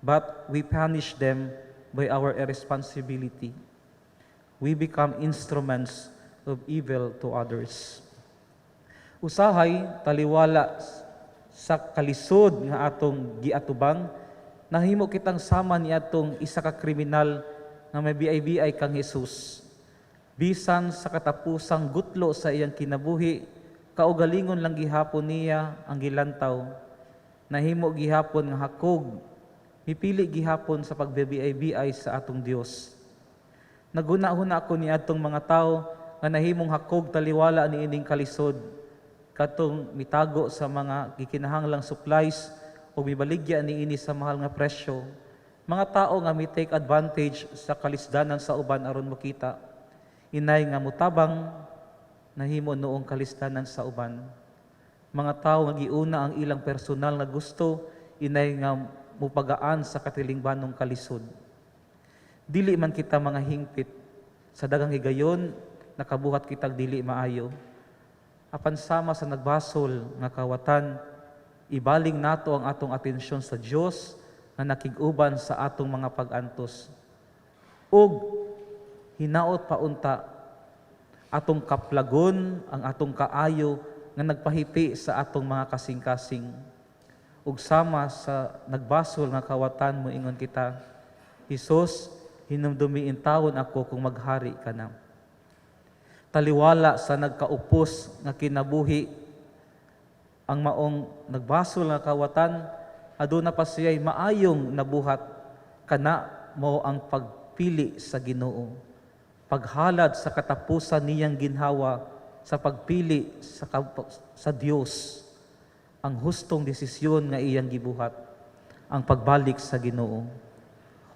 Speaker 8: but we punish them by our irresponsibility. We become instruments of evil to others. Usahay taliwala sa kalisod nga atong giatubang, nahimo kitang sama ni atong isa ka kriminal nga may biay kang Jesus. Bisan sa katapusang gutlo sa iyang kinabuhi, kaugalingon lang gihapon niya ang gilantaw. Nahimo gihapon nga hakog, mipili gihapon sa pagbibiay sa atong Dios. Naguna-huna ako ni atong mga tao nga nahimong hakog taliwala ni ining kalisod, katong mitago sa mga gikinahanglang supplies o mibaligya ni ini sa mahal nga presyo. Mga tao nga mi take advantage sa kalisdanan sa uban aron makita. Inay nga mutabang nahimo noong kalisdanan sa uban. Mga tao nga giuna ang ilang personal nga gusto, inay nga mupagaan sa katilingbanong kalisod. Dili man kita mga hingpit sa dagang higayon nakabuhat kitag dili maayo. Apan sama sa nagbasol nga kawatan, ibaling nato ang atong atensyon sa Dios nga nakig-uban sa atong mga pag-antos. Ug hinaot paunta atong kaplagon ang atong kaayo nga nagpahipi sa atong mga kasing-kasing. Ug sama sa nagbasol nga kawatan moingon kita, Hesus, hinumdumiin tawon ako kung maghari ka na. Taliwala sa nagkaupos nga kinabuhi, ang maong nagbasol nga kawatan, aduna pa siya'y maayong nabuhat, kana mo ang pagpili sa Ginoo. Paghalad sa katapusan niyang ginhawa sa pagpili sa Dios, ang hustong desisyon nga iyang gibuhat, ang pagbalik sa Ginoo.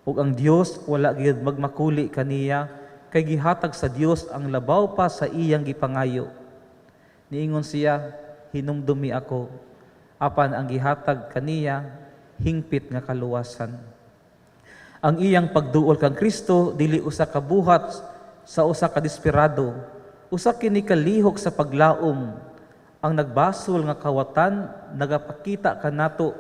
Speaker 8: Ug ang Dios wala gyud magmakuli kaniya, kay gihatag sa Dios ang labaw pa sa iyang gipangayo. Niingon siya, hinumdumi ako, apan ang gihatag kaniya, hingpit nga kaluwasan. Ang iyang pagduol kang Kristo, dili usa ka buhat sa usa ka desperado, usa kini kalihok sa paglaom. Ang nagbasol nga kawatan, nagapakita kanato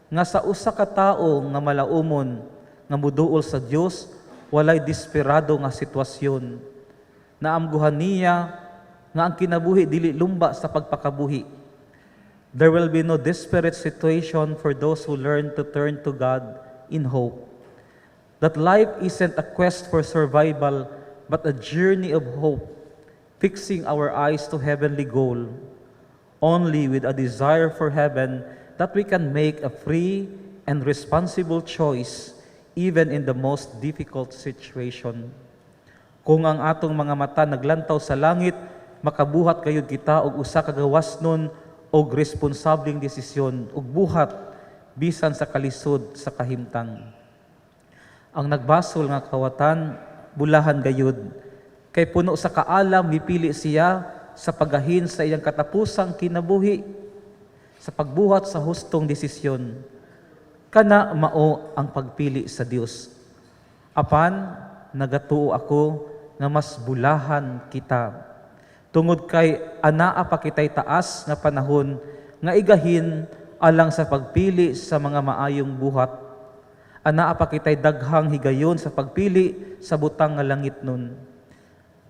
Speaker 8: nga sa usa ka tao nga malaumon, nga muduol sa Dios, walay desperado nga sitwasyon. Naamguhan niya nga ang kinabuhi dili lumba sa pagpakabuhi. There will be no desperate situation for those who learn to turn to God in hope. That life isn't a quest for survival, but a journey of hope, fixing our eyes to heavenly goal. Only with a desire for heaven that we can make a free and responsible choice even in the most difficult situation. Kung ang atong mga mata naglantaw sa langit, makabuhat kayud kita og usa ka gawasnon og responsabling desisyon ug buhat bisan sa kalisod sa kahimtang. Ang nagbasol nga kawatan bulahan gayud kay puno sa kaalam mipili siya sa pagahin sa iyang katapusang kinabuhi sa pagbuhat sa hustong desisyon. Kana mao ang pagpili sa Dios. Apan nagatuo ako nga mas bulahan kita. Tungod kay anaa pa kitay taas nga panahon nga igahin alang sa pagpili sa mga maayong buhat. Anaa pa kitay daghang higayon sa pagpili sa butang nga langit nun.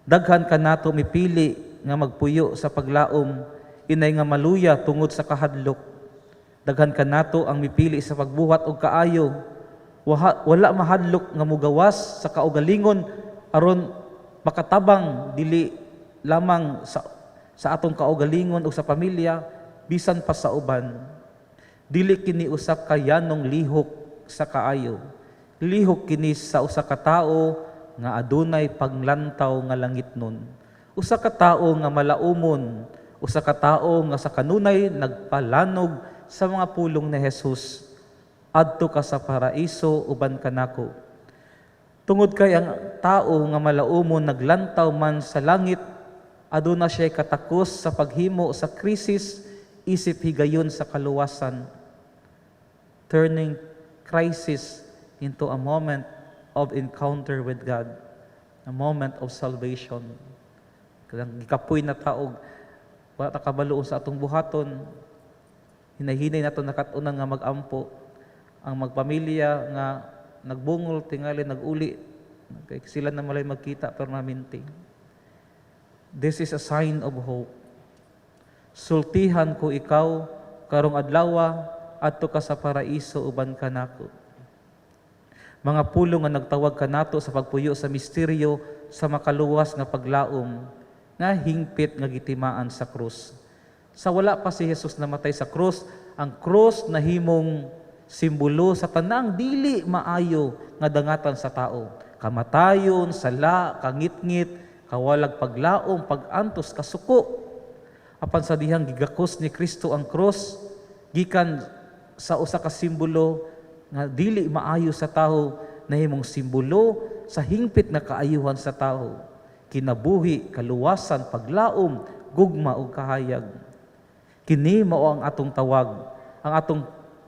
Speaker 8: Daghan ka nato mipili nga magpuyo sa paglaom, inay nga maluya tungod sa kahadlok. Daghan ka nato ang mipili sa pagbuhat og kaayo. Wala mahadlok nga mugawas sa kaugalingon aron makatabang dili lamang sa atong kaugalingon o sa pamilya bisan pa sa uban. Dili kini usa ka yanong lihok sa kaayo. Lihok kini sa usa ka tawo nga adunay paglantaw nga langit nun. Usa ka tawo nga malaumon, usa ka tawo nga sa kanunay nagpalanog sa mga pulong ni Jesus. Adto ka sa paraiso uban kanako. Tungod kay ang tao nga malaumon naglantaw man sa langit, aduna siya katakos sa paghimo sa krisis, isip higayon sa kaluwasan. Turning crisis into a moment of encounter with God, a moment of salvation. Kang gikapoy na taog, wala ta kabaloon sa atong buhaton, hinahinay nato nakatunan nga magampo, ang magpamilya nga nagbungol, tingali, naguli, kay sila na malay magkita permanente. This is a sign of hope. Sultihan ko ikaw, karong adlawa, adto ka sa paraiso uban kanako. Mga pulong nga nagtawag ka nato sa pagpuyo sa misteryo sa makaluwas nga paglaom nga hingpit nga gitimaan sa krus. Sa wala pa si Jesus namatay sa krus, ang krus nahimong simbolo sa tanang dili maayo nga dangatan sa tao. Kamatayon, sala, kangitngit, kawalag paglaom, pagantos, kasuko. Apan sa dihang gigakos ni Kristo ang krus, gikan sa usa ka simbolo nga dili maayo sa tao, nahimong simbolo sa hingpit na kaayuhan sa tao. Kinabuhi, kaluwasan, paglaom, gugma ug kahayag. Kini mao ang atong tawag, ang atong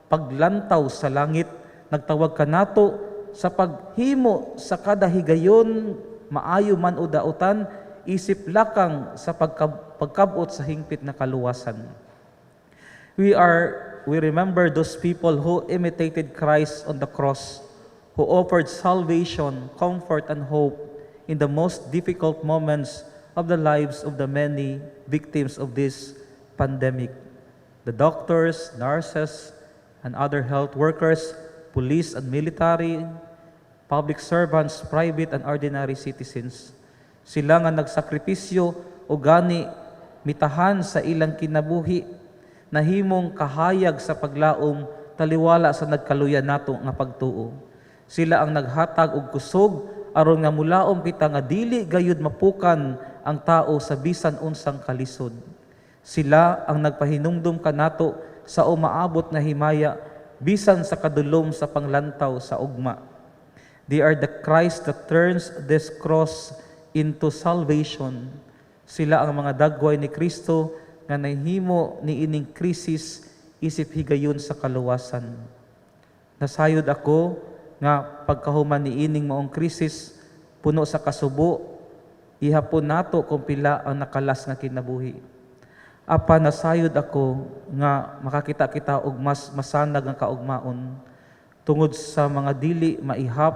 Speaker 8: paglantaw sa langit. Nagtawag ka nato sa paghimo sa kada higayon, maayo man o dautan, isip lakang sa pagkabot sa hingpit na kaluwasan. We remember those people who imitated Christ on the cross, who offered salvation, comfort, and hope in the most difficult moments of the lives of the many victims of this pandemic. The doctors, nurses, and other health workers, police and military, public servants, private and ordinary citizens. Sila nga nagsakripisyo o gani mitahan sa ilang kinabuhi, nahimong kahayag sa paglaom taliwala sa nagkaluya nato nga pagtuo. Sila ang naghatag og kusog aron nga mulaom kita nga dili gayud mapukan ang tao sa bisan unsang kalisod. Sila ang nagpahinumdum kanato sa umaabot na himaya bisan sa kadulom sa panglantaw sa ugma. They are the Christ that turns this cross into salvation. Sila ang mga dagway ni Kristo nga nahimo ni ining krisis isip higayon sa kaluwasan. Nasayod ako nga pagkahuman ni ining maong krisis puno sa kasubo, ihapon nato kung pila ang nakalas nga kinabuhi. Apa nasayod ako nga makakita kita og mas masanag nga kaugmaon tungod sa mga dili maihap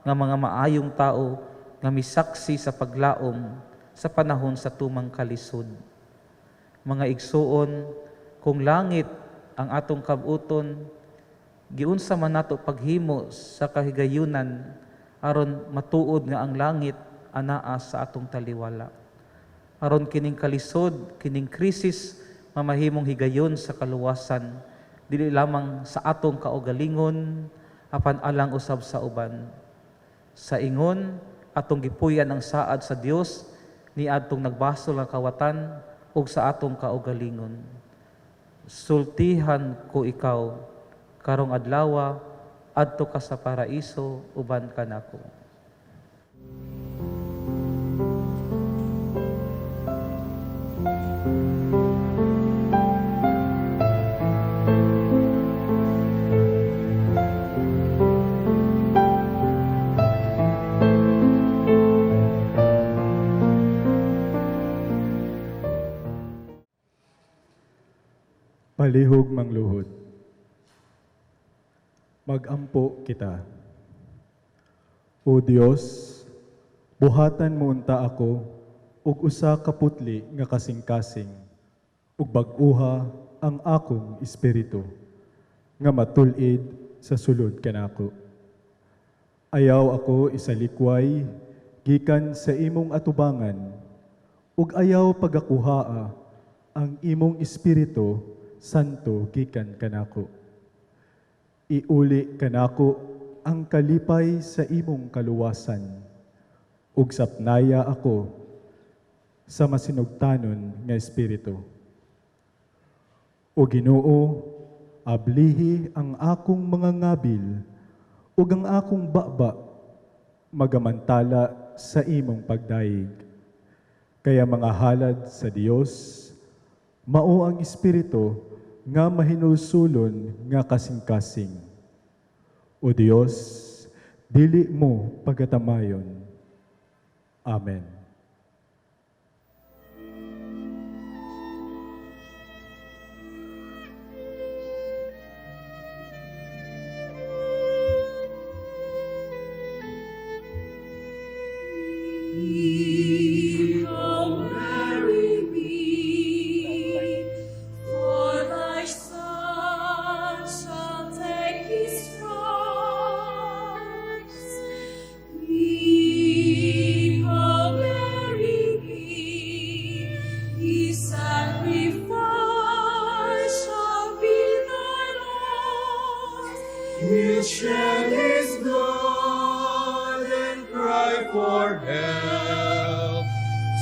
Speaker 8: nga mga maayong tao nga misaksi sa paglaom sa panahon sa tumang kalisod. Mga igsuon, kung langit ang atong kabuton, giunsa man nato paghimo sa kahigayunan aron matuod nga ang langit anaa sa atong taliwala. Aron kining kalisod, kining krisis, mamahimong higayon sa kaluwasan, dili lamang sa atong kaugalingon, apan alang usab sa uban. Sa ingon, atong gipuyan ang saad sa Dios, ni adtong nagbasol nga kawatan ug sa atong kaugalingon. Sultihan ko ikaw karong adlaw adto ka sa paraiso uban kanako.
Speaker 5: Palihog mangluhod. Magampo kita. O Dios, buhatan mo unta ako ug usa ka putli nga kasing-kasing ug bag-uha ang akong espiritu nga matulid sa sulod kanako. Ayaw ako isalikway gikan sa imong atubangan ug ayaw pagakuhaa ang imong espiritu santo gikan kanako. Iuli kanako ang kalipay sa imong kaluwasan ug sapnaya ako sa masinugtanon nga espiritu. O Ginoo, ablihi ang akong mga ngabil ug ang akong baba magamantala sa imong pagdaig. Kaya mga halad sa Dios, mao ang espiritu nga mahinulsulon nga kasing-kasing. O Dios, dili mo pagatamayon. Amen.
Speaker 4: Shed his blood and cry for help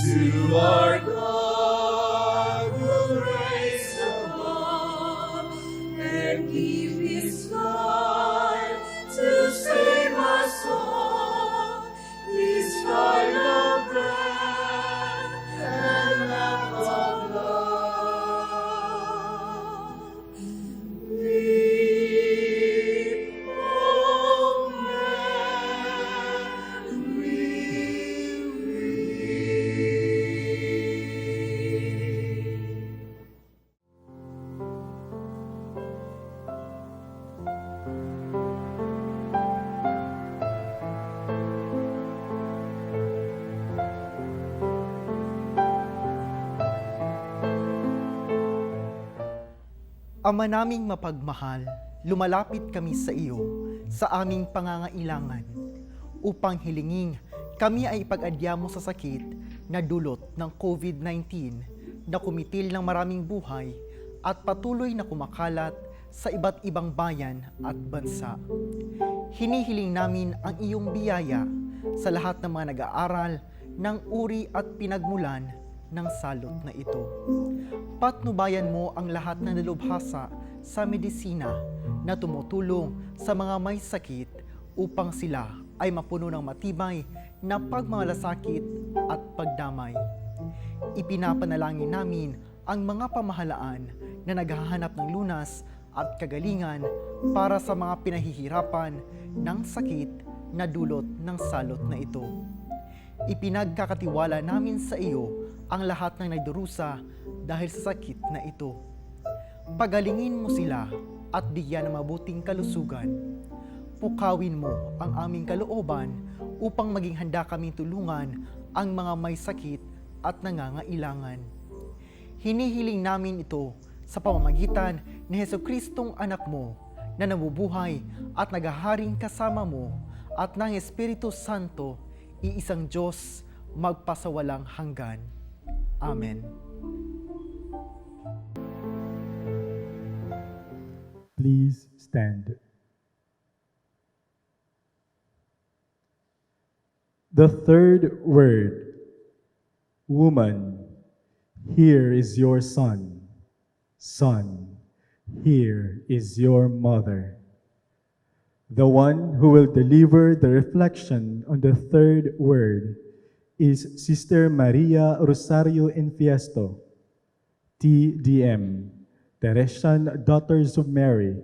Speaker 4: to our God who reigns above and give his life to save us all. His final breath and act of love.
Speaker 9: Ama naming mapagmahal, lumalapit kami sa iyo sa aming pangangailangan upang hilingin kami ay ipag-adya mo sa sakit na dulot ng COVID-19 na kumitil ng maraming buhay at patuloy na kumakalat sa iba't ibang bayan at bansa. Hinihiling namin ang iyong biyaya sa lahat ng mga nag-aaral ng uri at pinagmulan ng salot na ito. Patnubayan mo ang lahat ng nalubhasa sa medisina na tumutulong sa mga may sakit upang sila ay mapuno ng matibay na pagmamalasakit at pagdamay. Ipinapanalangin namin ang mga pamahalaan na naghahanap ng lunas at kagalingan para sa mga pinahihirapan ng sakit na dulot ng salot na ito. Ipinagkakatiwala namin sa iyo ang lahat ng nagdurusa dahil sa sakit na ito. Pagalingin mo sila at bigyan ng mabuting kalusugan. Pukawin mo ang aming kalooban upang maging handa kaming tulungan ang mga may sakit at nangangailangan. Hinihiling namin ito sa pamamagitan ni Jesucristong anak mo na nabubuhay at naghaharing kasama mo at ng Espiritu Santo, iisang Diyos, magpasawalang hanggan. Amen.
Speaker 5: Please stand. The third word, Woman, here is your son. Son, here is your mother. The one who will deliver the reflection on the third word is Sister Maria Rosario Infiesto, TDM, Teresian Daughters of Mary,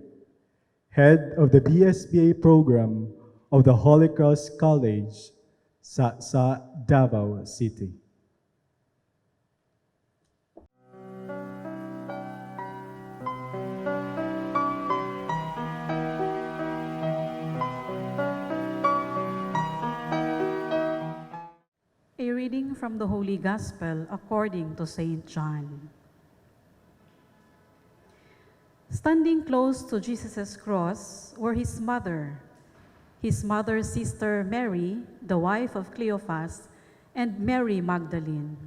Speaker 5: head of the BSBA program of the Holy Cross College sa Davao City.
Speaker 10: A reading from the Holy Gospel according to St. John. Standing close to Jesus' cross were his mother's sister Mary, the wife of Cleophas, and Mary Magdalene.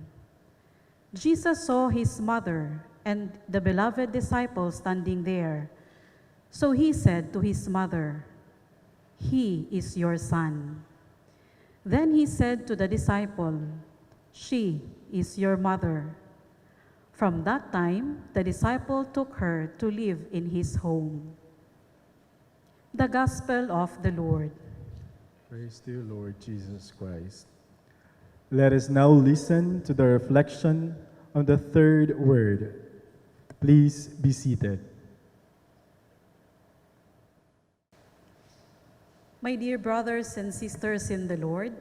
Speaker 10: Jesus saw his mother and the beloved disciple standing there. So he said to his mother, "He is your son." Then he said to the disciple, "She is your mother." From that time, the disciple took her to live in his home. The Gospel of the Lord.
Speaker 5: Praise to you, Lord Jesus Christ. Let us now listen to the reflection on the third word. Please be seated.
Speaker 10: My dear brothers and sisters in the Lord,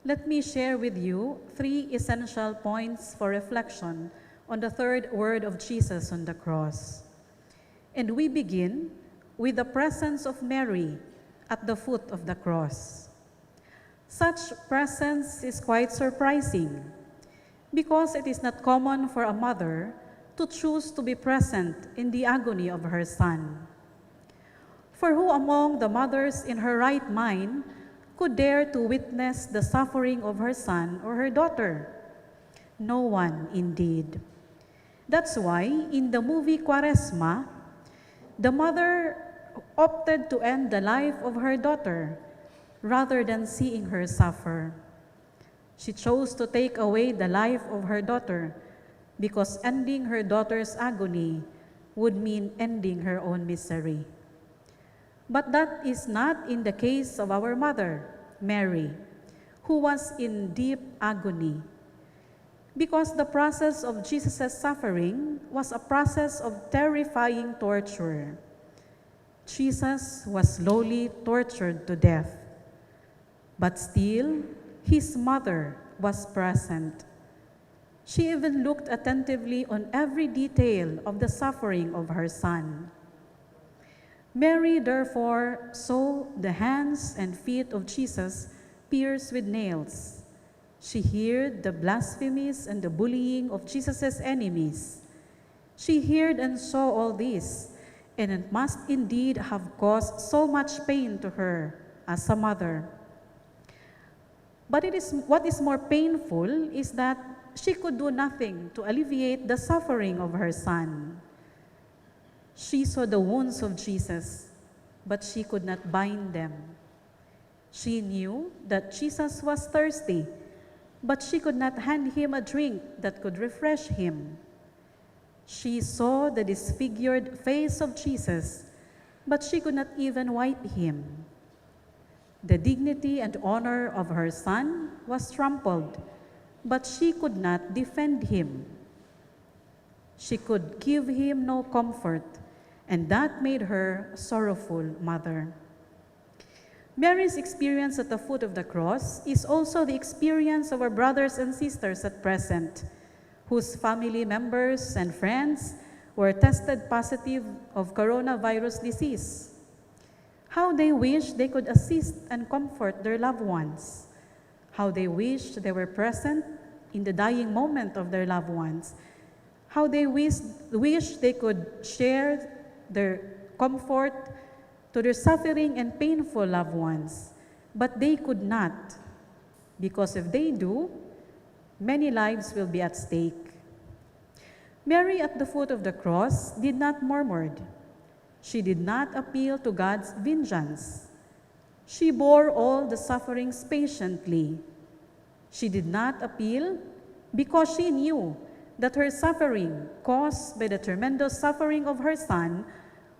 Speaker 10: let me share with you 3 essential points for reflection on the third word of Jesus on the cross. And we begin with the presence of Mary at the foot of the cross. Such presence is quite surprising because it is not common for a mother to choose to be present in the agony of her son. For who among the mothers in her right mind could dare to witness the suffering of her son or her daughter? No one, indeed. That's why in the movie Quaresma, the mother opted to end the life of her daughter rather than seeing her suffer. She chose to take away the life of her daughter because ending her daughter's agony would mean ending her own misery. But that is not in the case of our mother, Mary, who was in deep agony. Because the process of Jesus' suffering was a process of terrifying torture. Jesus was slowly tortured to death. But still, his mother was present. She even looked attentively on every detail of the suffering of her son. Mary therefore saw the hands and feet of Jesus pierced with nails. She heard the blasphemies and the bullying of Jesus' enemies. She heard and saw all this, and it must indeed have caused so much pain to her as a mother. But what is more painful is that she could do nothing to alleviate the suffering of her son. She saw the wounds of Jesus, but she could not bind them. She knew that Jesus was thirsty, but she could not hand him a drink that could refresh him. She saw the disfigured face of Jesus, but she could not even wipe him. The dignity and honor of her son was trampled, but she could not defend him. She could give him no comfort, and that made her a sorrowful mother. Mary's experience at the foot of the cross is also the experience of our brothers and sisters at present, whose family members and friends were tested positive of coronavirus disease. How they wish they could assist and comfort their loved ones. How they wish they were present in the dying moment of their loved ones. How they wish they could share their comfort to their suffering and painful loved ones. But they could not, because if they do, many lives will be at stake. Mary at the foot of the cross did not murmur. She did not appeal to God's vengeance. She bore all the sufferings patiently. She did not appeal because she knew that her suffering, caused by the tremendous suffering of her Son,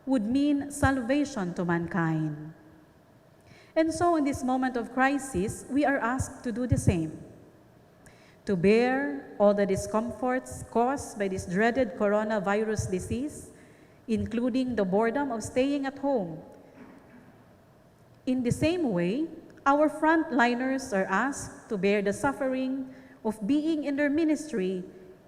Speaker 10: would mean salvation to mankind. And so in this moment of crisis, we are asked to do the same, to bear all the discomforts caused by this dreaded coronavirus disease, including the boredom of staying at home. In the same way, our frontliners are asked to bear the suffering of being in their ministry,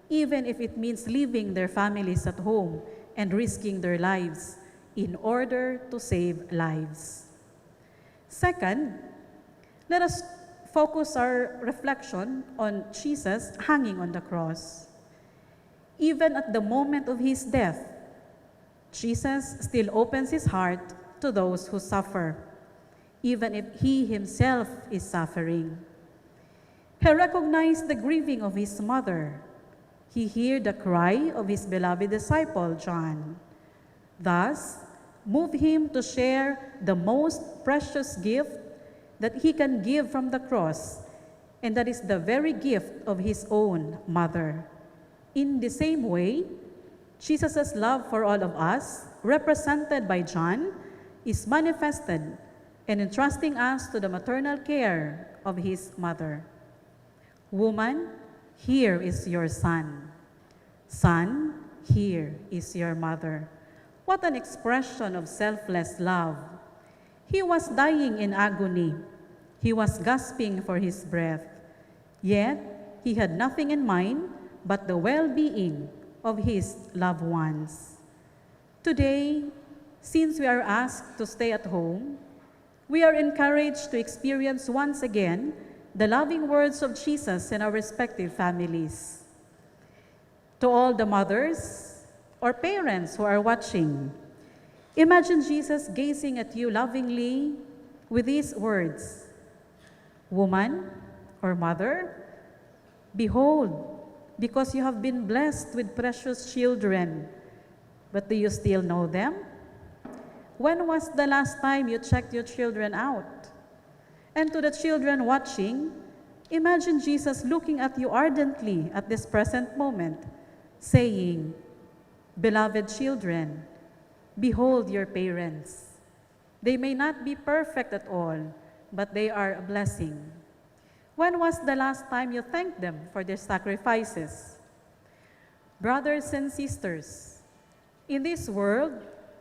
Speaker 10: even if it means leaving their families at home and risking their lives in order to save lives. Second, let us focus our reflection on Jesus hanging on the cross. Even at the moment of his death, Jesus still opens his heart to those who suffer, even if he himself is suffering. He recognized the grieving of his mother. He heard the cry of his beloved disciple, John. Thus, move him to share the most precious gift that he can give from the cross, and that is the very gift of his own mother. In the same way, Jesus' love for all of us, represented by John, is manifested in entrusting us to the maternal care of his mother. Woman, here is your son. Son, here is your mother. What an expression of selfless love. He was dying in agony. He was gasping for his breath. Yet, he had nothing in mind but the well-being of his loved ones. Today, since we are asked to stay at home, we are encouraged to experience once again the loving words of Jesus in our respective families. To all the mothers or parents who are watching, imagine Jesus gazing at you lovingly with these words, "Woman or mother, behold, because you have been blessed with precious children, but do you still know them? When was the last time you checked your children out?" And to the children watching, imagine Jesus looking at you ardently at this present moment, saying, "Beloved children, behold your parents. They may not be perfect at all, but they are a blessing. When was the last time you thanked them for their sacrifices?" Brothers and sisters, in this world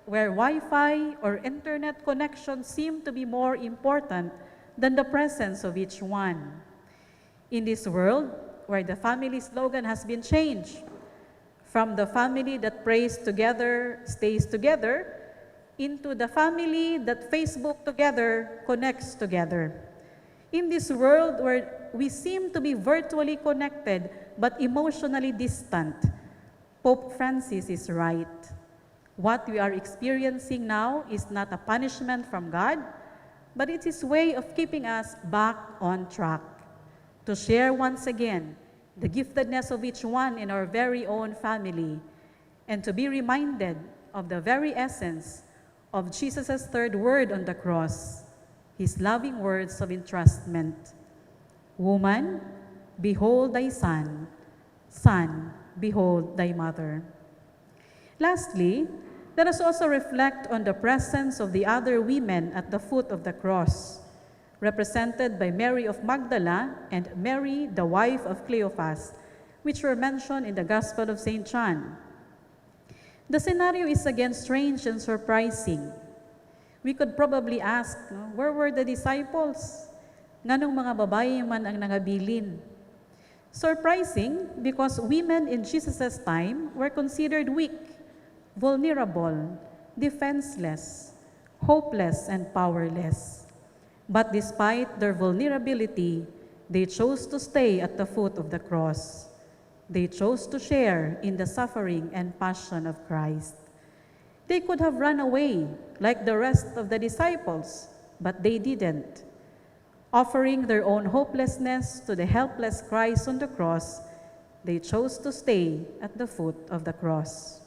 Speaker 10: where Wi-Fi or internet connection seem to be more important than the presence of each one, in this world where the family slogan has been changed from the family that prays together, stays together, into the family that Facebook together connects together. In this world where we seem to be virtually connected but emotionally distant, Pope Francis is right. What we are experiencing now is not a punishment from God, but it's His way of keeping us back on track, to share once again the giftedness of each one in our very own family, and to be reminded of the very essence of Jesus' third word on the cross, His loving words of entrustment. "Woman, behold thy son. Son, behold thy mother." Lastly, let us also reflect on the presence of the other women at the foot of the cross, represented by Mary of Magdala and Mary, the wife of Cleophas, which were mentioned in the Gospel of St. John. The scenario is again strange and surprising. We could probably ask, where were the disciples? Nganong mga babae man ang nangabilin? Surprising because women in Jesus' time were considered weak, vulnerable, defenseless, hopeless, and powerless. But despite their vulnerability, they chose to stay at the foot of the cross. They chose to share in the suffering and passion of Christ. They could have run away like the rest of the disciples, but they didn't. Offering their own hopelessness to the helpless Christ on the cross, they chose to stay at the foot of the cross.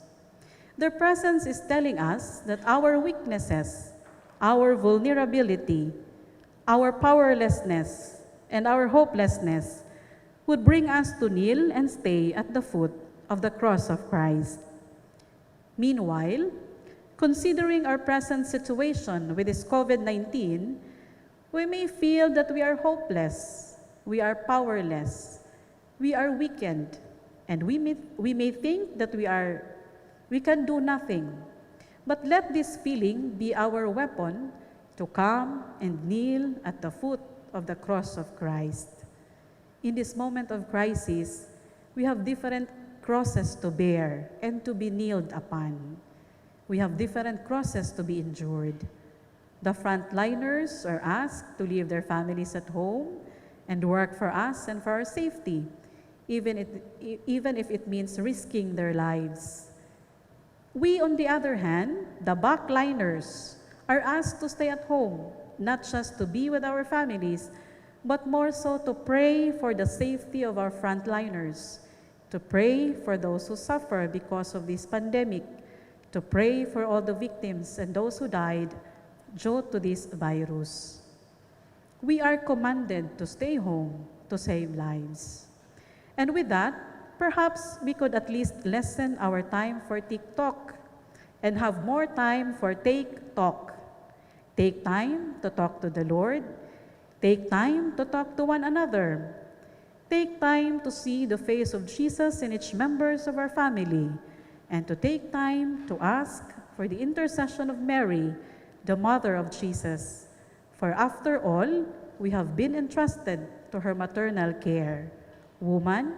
Speaker 10: Their presence is telling us that our weaknesses, our vulnerability, our powerlessness, and our hopelessness would bring us to kneel and stay at the foot of the cross of Christ. Meanwhile, considering our present situation with this COVID-19, we may feel that we are hopeless, we are powerless, we are weakened, and we may think that we can do nothing. But let this feeling be our weapon to come and kneel at the foot of the cross of Christ. In this moment of crisis, we have different crosses to bear and to be kneeled upon. We have different crosses to be endured. The frontliners are asked to leave their families at home and work for us and for our safety, even if it means risking their lives. We, on the other hand, the backliners, are asked to stay at home, not just to be with our families, but more so to pray for the safety of our frontliners, to pray for those who suffer because of this pandemic, to pray for all the victims and those who died due to this virus. We are commanded to stay home to save lives. And with that, perhaps we could at least lessen our time for TikTok and have more time for Take Talk. Take time to talk to the Lord. Take time to talk to one another. Take time to see the face of Jesus in each members of our family, and to take time to ask for the intercession of Mary, the mother of Jesus. For after all, we have been entrusted to her maternal care. Woman,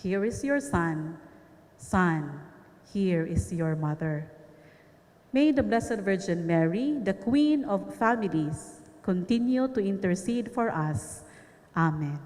Speaker 10: here is your son. Son, here is your mother. May the Blessed Virgin Mary, the Queen of Families, continue to intercede for us. Amen.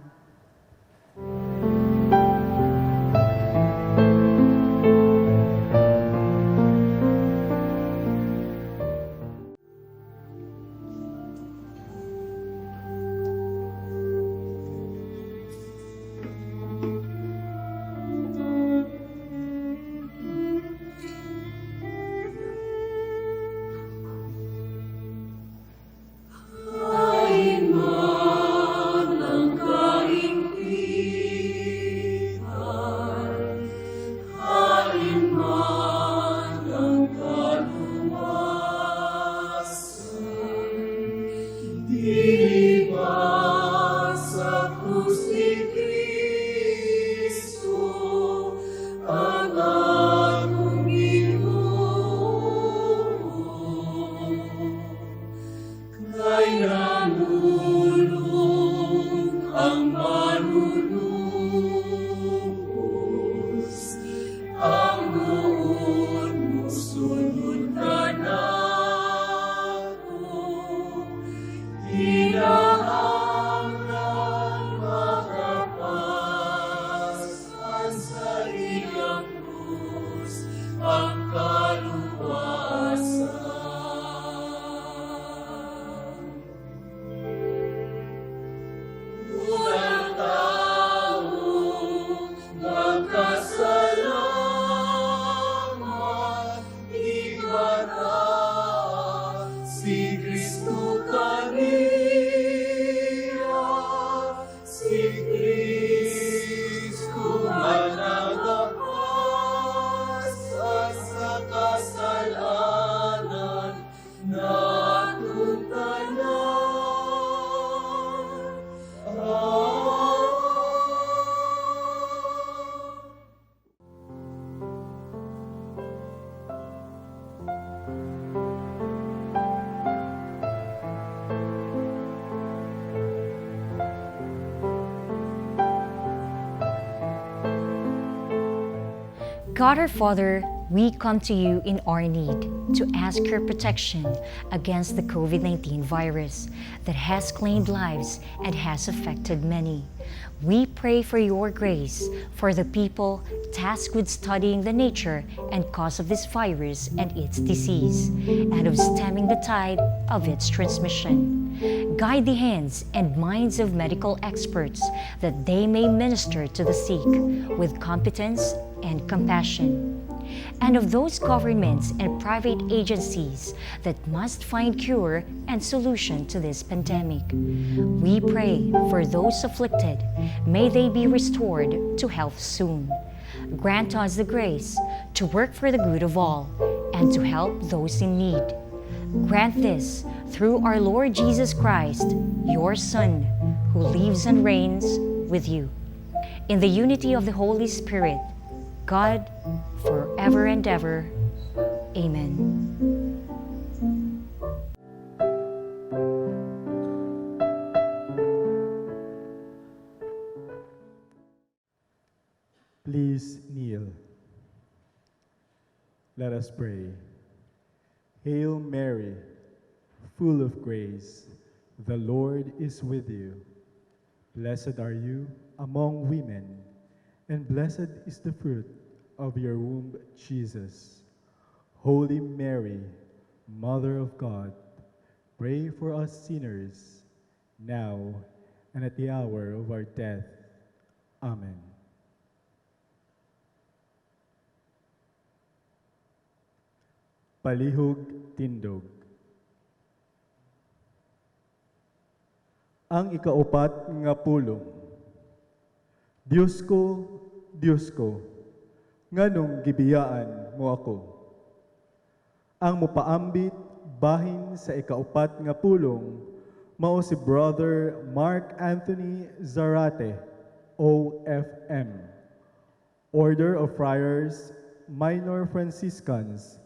Speaker 11: God our Father, we come to you in our need to ask your protection against the COVID-19 virus that has claimed lives and has affected many. We pray for your grace for the people tasked with studying the nature and cause of this virus and its disease, and of stemming the tide of its transmission. Guide the hands and minds of medical experts that they may minister to the sick with competence and compassion. and of those governments and private agencies that must find cure and solution to this pandemic. We pray for those afflicted. May they be restored to health soon. Grant us the grace to work for the good of all and to help those in need. Grant this through our Lord Jesus Christ, your Son, who lives and reigns with you. In the unity of the Holy Spirit, God, forever and ever. Amen.
Speaker 5: Please kneel. Let us pray. Hail Mary, full of grace, the Lord is with you. Blessed are you among women, and blessed is the fruit of your womb, Jesus. Holy Mary, Mother of God, pray for us sinners, now and at the hour of our death. Amen. Palihog Tindog. Ang ikaupat nga pulong. Diyos ko, nganong gibiyaan mo ako. Ang mupaambit bahin sa ikaupat nga pulong, mao si Brother Mark Anthony Zarate, OFM, Order of Friars, Minor Franciscans,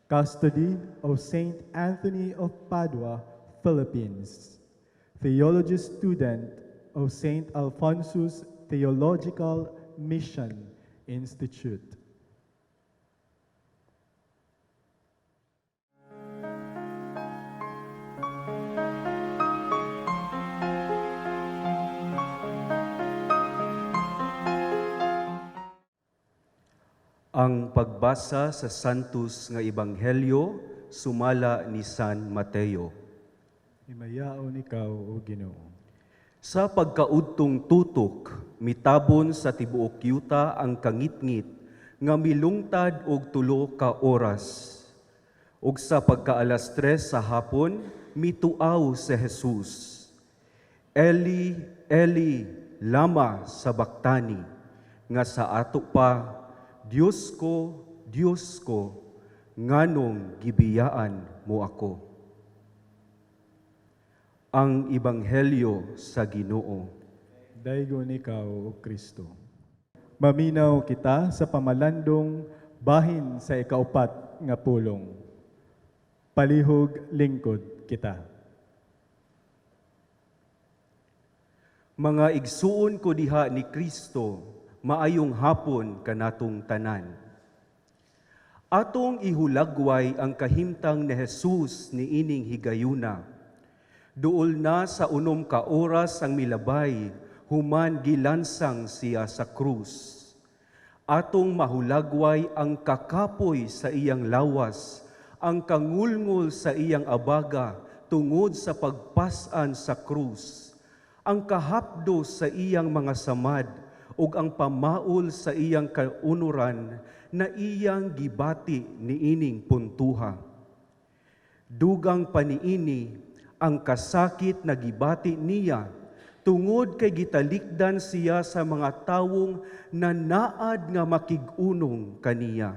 Speaker 5: Custody of St. Anthony of Padua, Philippines, Theology Student of St. Alphonsus Theological Mission Institute.
Speaker 12: Ang pagbasa sa Santos nga Ebanghelyo sumala ni San Mateo.
Speaker 5: Himayaon ikaw, O Ginoo.
Speaker 12: Sa pagkaudtong tutok, mitabon sa tibuok yuta ang kangitngit nga milungtad og 3 ka oras. Ug sa pagkaalas 3 sa hapon, mituaw si Jesus. Eli, Eli, lama sabachthani, nga sa ato pa, Diyos ko, nganong gibiyaan mo ako. Ang Ebanghelyo sa Ginoo.
Speaker 5: Daygon ikaw, O Kristo. Maminaw kita sa pamalandong bahin sa ikaupat nga pulong. Palihog lingkod kita.
Speaker 12: Mga igsuon ko diha ni Kristo, maayong hapon kanatong tanan. Atong ihulagway ang kahimtang ni Jesus ni ining higayuna. Duol na sa 6 ka oras ang milabay, human gilansang siya sa krus. Atong mahulagway ang kakapoy sa iyang lawas, ang kangulngol sa iyang abaga tungod sa pagpasan sa krus, ang kahapdo sa iyang mga samad, ug ang pamaol sa iyang kaunuran na iyang gibati niining puntuha. Dugang paniini ang kasakit na gibati niya tungod kay gitalikdan siya sa mga tawong nanaad nga makig-unong kaniya.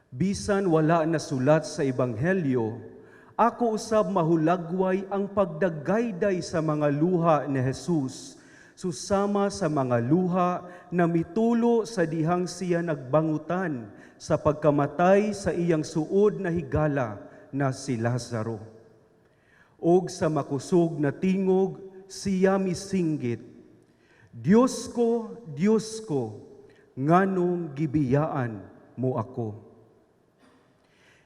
Speaker 12: Bisan wala na sulat sa Ebanghelyo, ako usab mahulagway ang pagdagayday sa mga luha ni Jesus, susama sa mga luha na mitulo sa dihang siya nagbangutan sa pagkamatay sa iyang suod na higala na si Lazaro. Og sa makusog na tingog, siya misinggit, Diyos ko, nganong gibiyaan mo ako.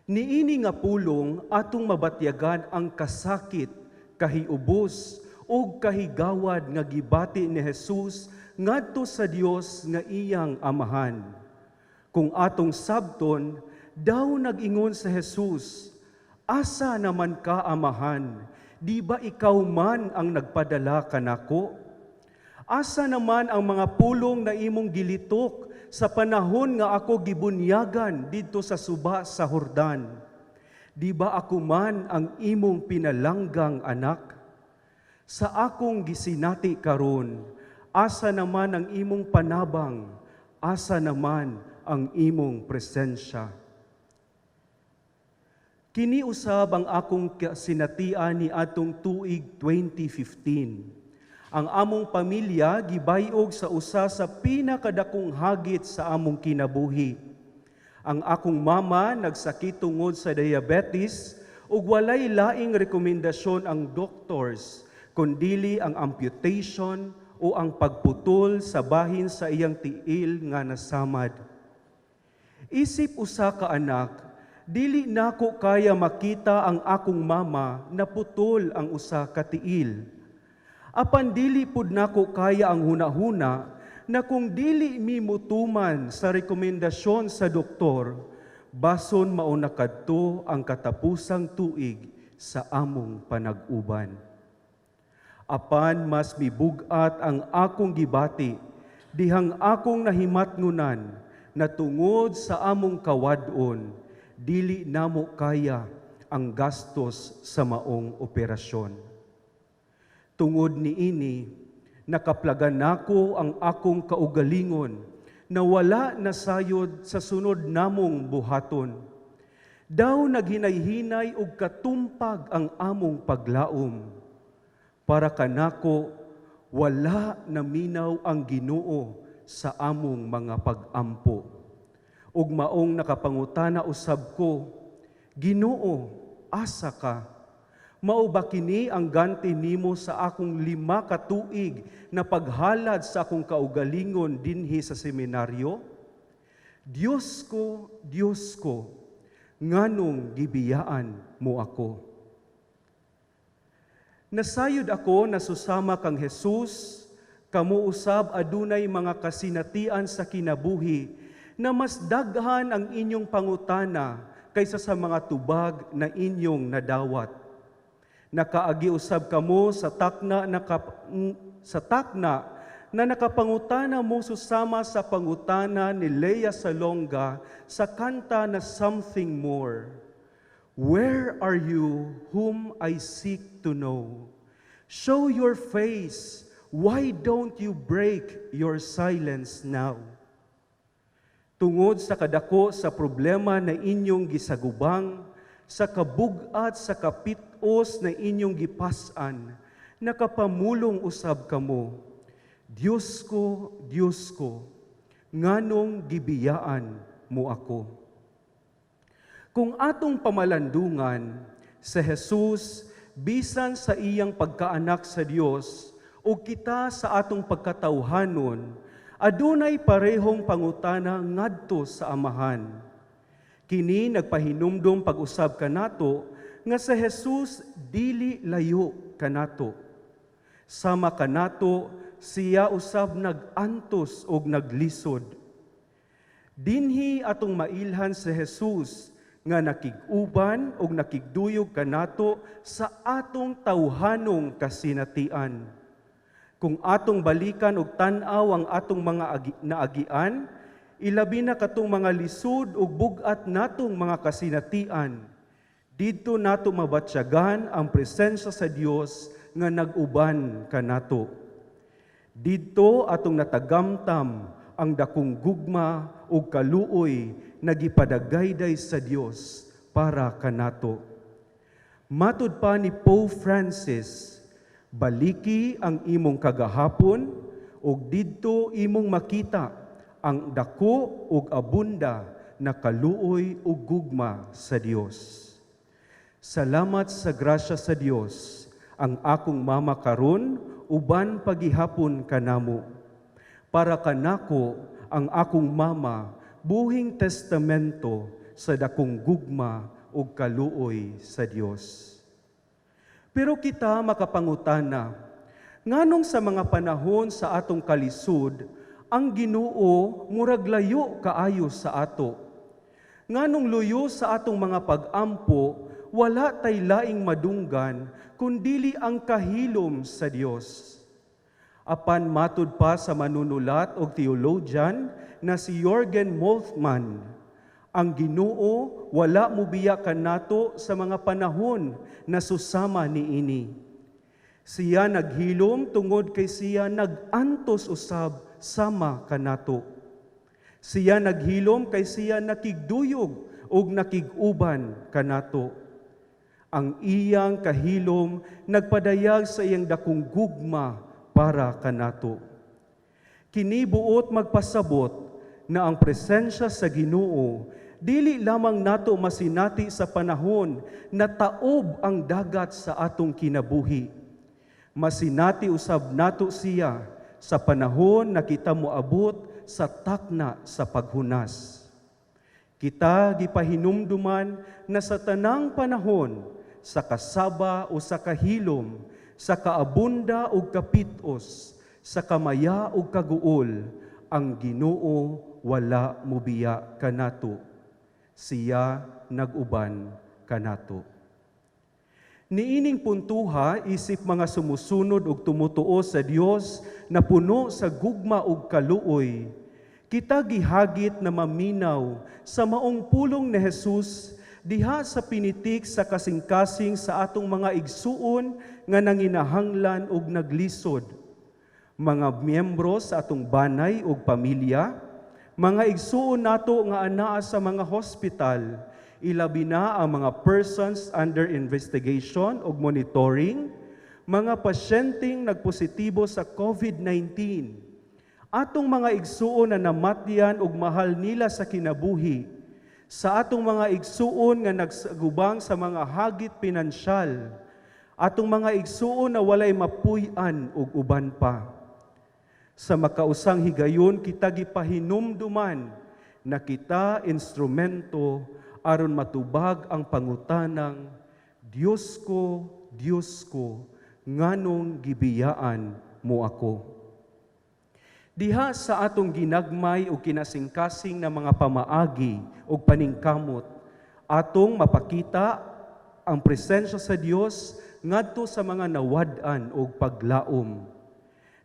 Speaker 12: Niini nga pulong atong mabatyagan ang kasakit, kahiubos, o kahigawad nga gibati ni Jesus ngadto sa Dios nga iyang amahan. Kung atong sabton, daw nag-ingon sa Jesus, asa naman ka amahan, di ba ikaw man ang nagpadala kanako? Asa naman ang mga pulong na imong gilitok sa panahon nga ako gibunyagan dito sa suba sa Hordan. Di ba ako man ang imong pinalanggang anak? Sa akong gisinati karon, asa naman ang imong panabang, asa naman ang imong presensya. Kini usab ang akong sinatian ni atong tuig 2015. Ang among pamilya gibayog sa usa sa pinakadakong hagit sa among kinabuhi. Ang akong mama nagsakit tungod sa diabetes ug walay laing rekomendasyon ang doctors kundili ang amputation o ang pagputol sa bahin sa iyang tiil nga nasamad. Isip usa ka anak, dili nako kaya makita ang akong mama na putol ang usa ka tiil. Apan dili pud nako kaya ang hunahuna na kung dili mi mutuman sa rekomendasyon sa doktor, bason mao na kadto ang katapusang tuig sa among panag-uban. Apan mas mibugat ang akong gibati, dihang akong nahimatngunan na tungod sa among kawadon, dili namo kaya ang gastos sa maong operasyon. Tungod niini, nakaplagan nako ang akong kaugalingon na wala nasayod sa sunod namong buhaton. Daw naghinay-hinay og katumpag ang among paglaom. Para kanako, wala naminaw ang Ginoo sa among mga pag-ampo. Ug maong nakapangutana usab ko, Ginoo, asa ka? Mao ba kini ang ganti nimo sa akong 5 ka tuig na paghalad sa akong kaugalingon dinhi sa seminaryo? Diyos ko, nganong gibiyaan mo ako? Nasayod ako na susama kang Jesus, kamo usab adunay mga kasinatian sa kinabuhi na mas daghan ang inyong pangutana kaysa sa mga tubag na inyong nadawat. Nakaagi usab kamo sa takna na nakapangutana mo susama sa pangutana ni Lea Salonga sa kanta na Something More. Where are you whom I seek to know? Show your face. Why don't you break your silence now? Tungod sa kadako sa problema na inyong gisagubang, sa kabugat sa kapitos na inyong gipasan, nakapamulong usab kamo. Diyos ko, nganong gibiyaan mo ako? Kung atong pamalandungan, sa Jesus, bisan sa iyang pagkaanak sa Dios, o kita sa atong pagkatawhanon, adunay parehong pangutana ngadto sa Amahan. Kini nagpahinumdom pag-usab kanato nga sa Jesus dili layo kanato. Sama kanato siya usab nagantos og naglisod. Dinhi atong mailhan sa Jesus nga nakig-uban og nakigduyog kanato sa atong tawhanong kasinatian. Kung atong balikan og tan-aw ang atong mga naagian, ilabi na katong mga lisod ug bugat natong mga kasinatian, didto nato mabatsyagan ang presensya sa Dios nga nag-uban kanato. Didto atong natagamtam ang dakong gugma ug kaluoy na gipadagayday sa Dios para kanato. Matud pa ni Pope Francis, baliki ang imong kagahapon ug didto imong makita ang dako ug abunda na kaluoy ug gugma sa Dios. Salamat sa grasya sa Dios, ang akong mama karon uban pagihapon kanamo. Para kanako ang akong mama buhing testamento sa dakong gugma ug kaluoy sa Dios. Pero kita makapangutana, nganong sa mga panahon sa atong kalisod, ang Ginoo murag layo kaayo sa ato. Nganong luyo sa atong mga pag-ampo, wala tay laing madunggan, kundili ang kahilom sa Dios. Apan matud pa sa manunulat o theologian na si Jürgen Moltmann, ang Ginoo wala mubiya kanato sa mga panahon na susama niini. Siya naghilom tungod kay siya nagantos usab sama kanato. Siya naghilom kay siya nakigduyog ug nakiguban kanato. Ang iyang kahilom nagpadayag sa iyang dakong gugma para kanato. Kini buot magpasabot na ang presensya sa Ginoo dili lamang nato masinati sa panahon na taob ang dagat sa atong kinabuhi. Masinati usab nato siya sa panahon na kita moabot sa takna sa paghunas. Kita gipahinumduman na sa tanang panahon, sa kasaba o sa kahilom, sa kaabunda o kapitos, sa kamaya o kaguol, ang Ginoo wala mubiya kanato. Siya naguban kanato. Niining puntuha isip mga sumusunod ug tumutuo sa Dios na puno sa gugma ug kaluoy, kita gihagit na maminaw sa maong pulong ni Jesus diha sa pinitik sa kasing-kasing sa atong mga igsuon nga nanginahanglan ug naglisod, mga miyembro sa atong banay ug pamilya, mga igsuon nato nga anaa sa mga hospital, ilabi na ang mga persons under investigation ug monitoring, mga pasyenteng nagpositibo sa COVID-19, atong mga igsuon na namatyan ug mahal nila sa kinabuhi, sa atong mga igsuon nga nagsagubang sa mga hagit pinansyal, atong mga igsuon na walay mapuy-an ug uban pa. Sa makausang higayon kita gipahinumduman na kita instrumento aron matubag ang pangutanang, Diyos ko, nganong gibiyaan mo ako. Diha sa atong ginagmay o kinasingkasing na mga pamaagi o paningkamot, atong mapakita ang presensya sa Dios ngadto sa mga nawad-an o paglaom.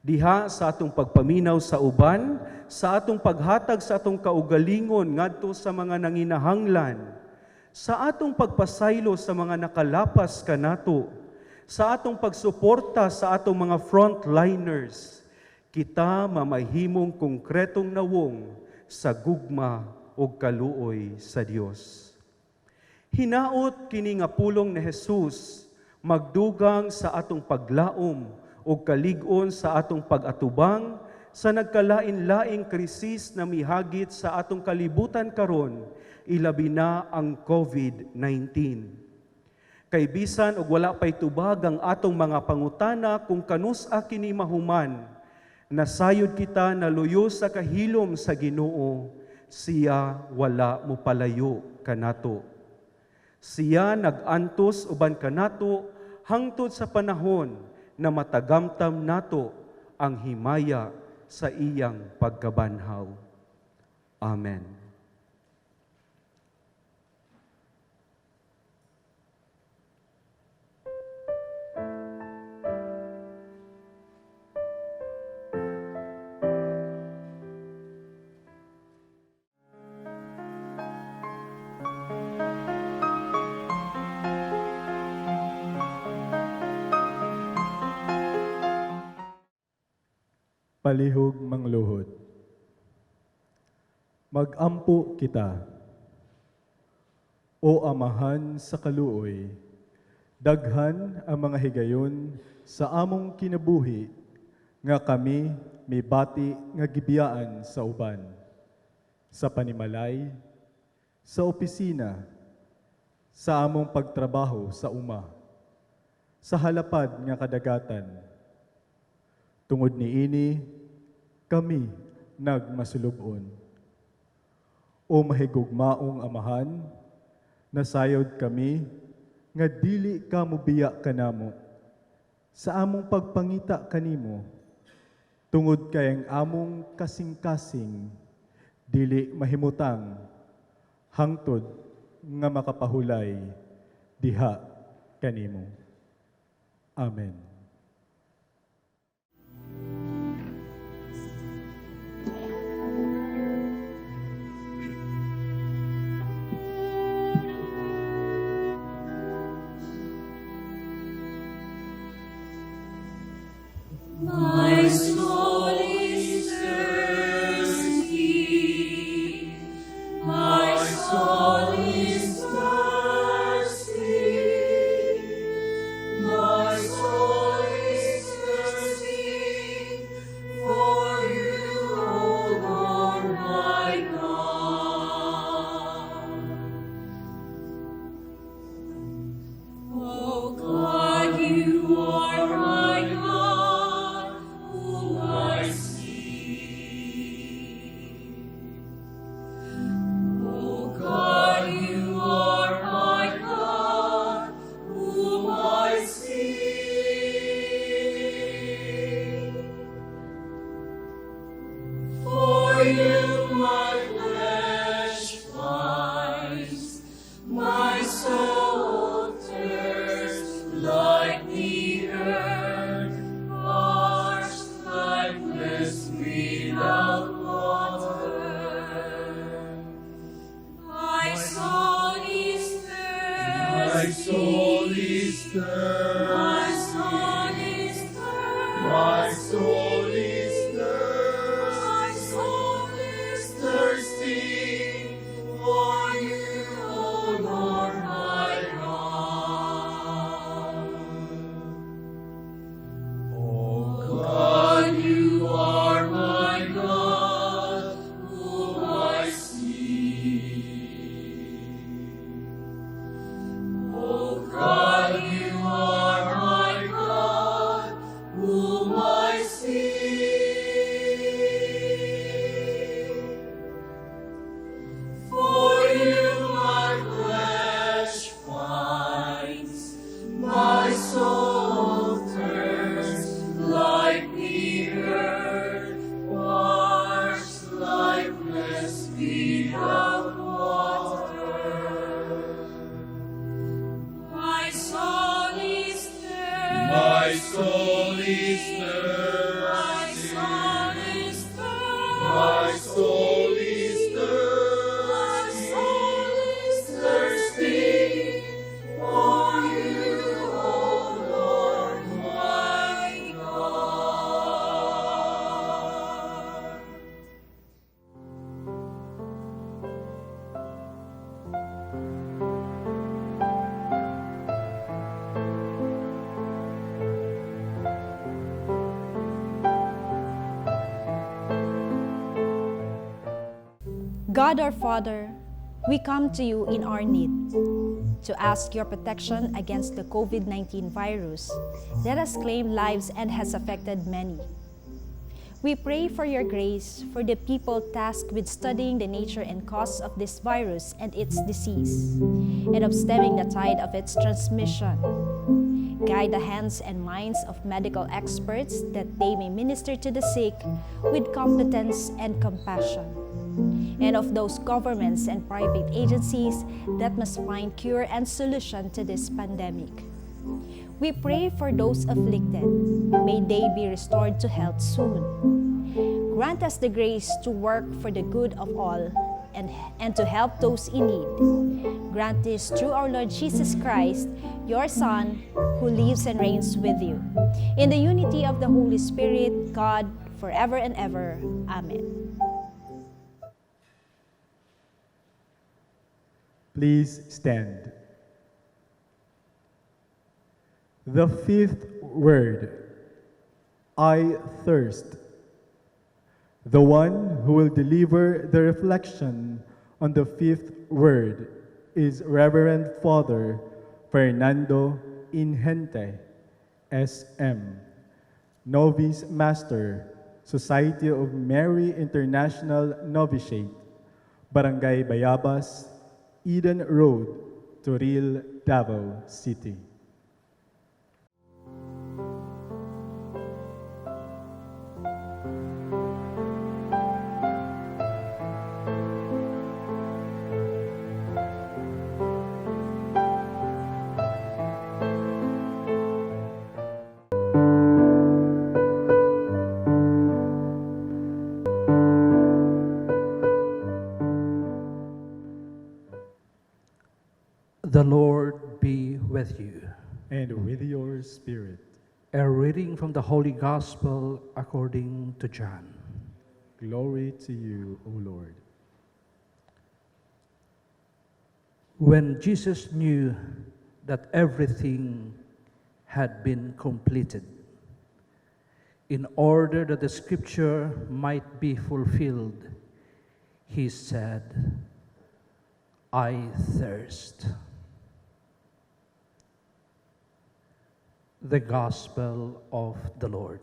Speaker 12: Diha sa atong pagpaminaw sa uban, sa atong paghatag sa atong kaugalingon ngadto sa mga nanginahanglan, sa atong pagpasaylo sa mga nakalapas kanato, sa atong pagsuporta sa atong mga frontliners, kita mamahimong konkretong nawong sa gugma o kaluoy sa Dios. Hinaot kini nga pulong ni Jesus magdugang sa atong paglaom o kalig-on sa atong pag-atubang sa nagkalain-laing krisis na mihagit sa atong kalibutan karon, ilabi na ang COVID-19. Kay bisan og wala pay tubag ang atong mga pangutana kung kanus-a kini mahuman, nasayod kita na luyo sa kahilom sa Ginoo, siya wala mo palayo kanato. Siya nagantos uban kanato hangtod sa panahon na matagamtam nato ang himaya sa iyang pagkabanhaw. Amen.
Speaker 5: Palihog mangluhod. Magampo kita, O Amahan sa kaluoy, daghan ang mga higayon sa among kinabuhi, nga kami may bati nga gibiyaan sa uban, sa panimalay, sa opisina, sa among pagtrabaho sa uma, sa halapad nga kadagatan. Tungod niini, kami nagmasulubon. O mahigugmaong Amahan, nasayod kami nga dili ka mubiya kanamo sa among pagpangita kanimo, tungod kay ang among kasing-kasing dili mahimutang hangtod nga makapahulay diha kanimo. Amen.
Speaker 4: thirst. My soul is thirst. My soul is thirst. My soul is thirsty for you, O Lord my God. O God, you are my God, whom I see. O God, you are my God, whom I see. For you my flesh finds, my soul thirsts like the earth, parched lifeless without water. My soul is thirsty. My soul is thirsty. My soul is thirsty. My soul is thirsty. My soul is thirsty for you, O Lord my God.
Speaker 13: God our Father, we come to you in our need to ask your protection against the COVID-19 virus that has claimed lives and has affected many. We pray for your grace for the people tasked with studying the nature and cause of this virus and its disease, and of stemming the tide of its transmission. Guide the hands and minds of medical experts that they may minister to the sick with competence and compassion, and of those governments and private agencies that must find cure and solution to this pandemic. We pray for those afflicted. May they be restored to health soon. Grant us the grace to work for the good of all and to help those in need. Grant this through our Lord Jesus Christ, your Son, who lives and reigns with you, in the unity of the Holy Spirit, God, forever and ever. Amen.
Speaker 5: Please stand. The fifth word, I thirst. The one who will deliver the reflection on the fifth word is Reverend Father Fernando Inhente, SM, Novice Master, Society of Mary International Novitiate, Barangay Bayabas, Eden Road, Toril, Davao City.
Speaker 8: The Lord be with you.
Speaker 5: And with your spirit.
Speaker 8: A reading from the Holy Gospel according to John.
Speaker 5: Glory to you, O Lord.
Speaker 8: When Jesus knew that everything had been completed, in order that the scripture might be fulfilled, he said, I thirst. The Gospel of the Lord.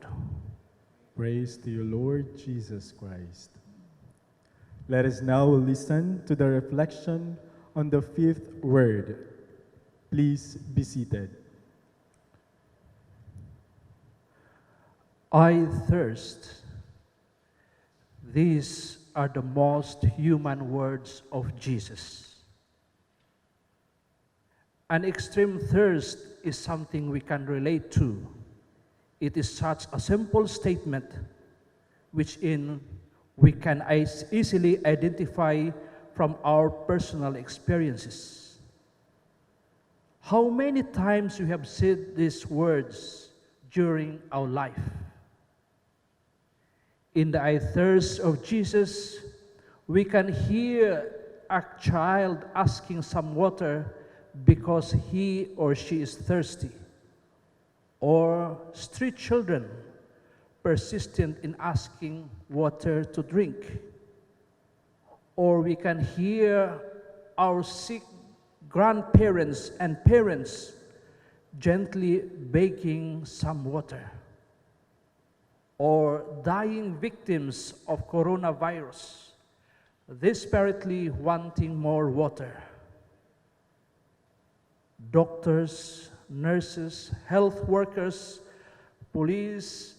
Speaker 5: Praise to you, Lord Jesus Christ. Let us now listen to the reflection on the fifth word. Please be seated.
Speaker 8: I thirst. These are the most human words of Jesus. An extreme thirst is something we can relate to. It is such a simple statement which we can easily identify from our personal experiences.
Speaker 14: How many times we have said these words during our life? In the I thirst of Jesus, we can hear a child asking some water because he or she is thirsty, or street children persistent in asking water to drink, or we can hear our sick grandparents and parents gently begging some water, or dying victims of coronavirus desperately wanting more water. Doctors, nurses, health workers, police,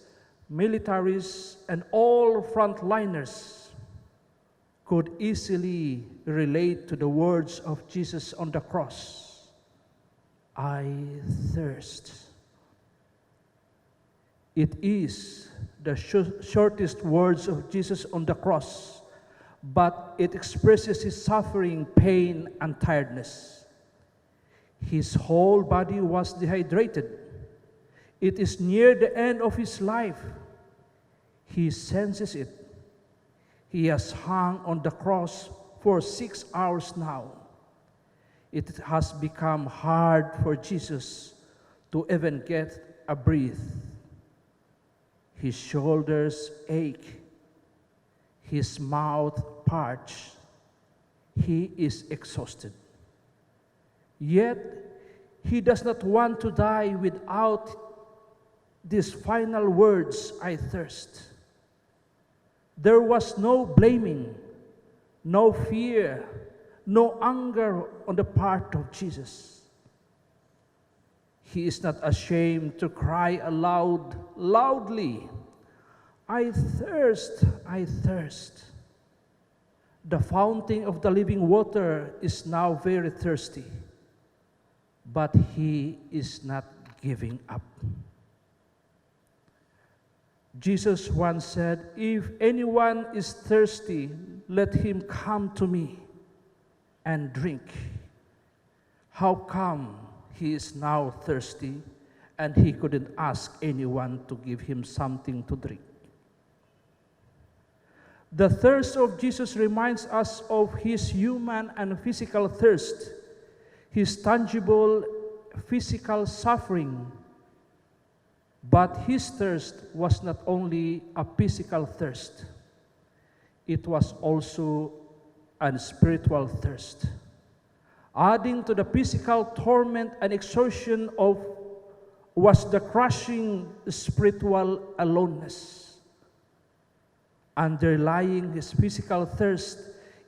Speaker 14: militaries, and all frontliners could easily relate to the words of Jesus on the cross. I thirst. It is the shortest words of Jesus on the cross, but it expresses his suffering, pain, and tiredness. His whole body was dehydrated. It is near the end of his life. He senses it. He has hung on the cross for 6 hours now. It has become hard for Jesus to even get a breath. His shoulders ache. His mouth parched. He is exhausted. Yet, he does not want to die without these final words, I thirst. There was no blaming, no fear, no anger on the part of Jesus. He is not ashamed to cry aloud, loudly, I thirst, I thirst. The fountain of the living water is now very thirsty, but he is not giving up. Jesus once said, if anyone is thirsty, let him come to me and drink. How come he is now thirsty and he couldn't ask anyone to give him something to drink? The thirst of Jesus reminds us of his human and physical thirst, his tangible physical suffering. But his thirst was not only a physical thirst, it was also a spiritual thirst. Adding to the physical torment and exhaustion was the crushing spiritual aloneness. Underlying his physical thirst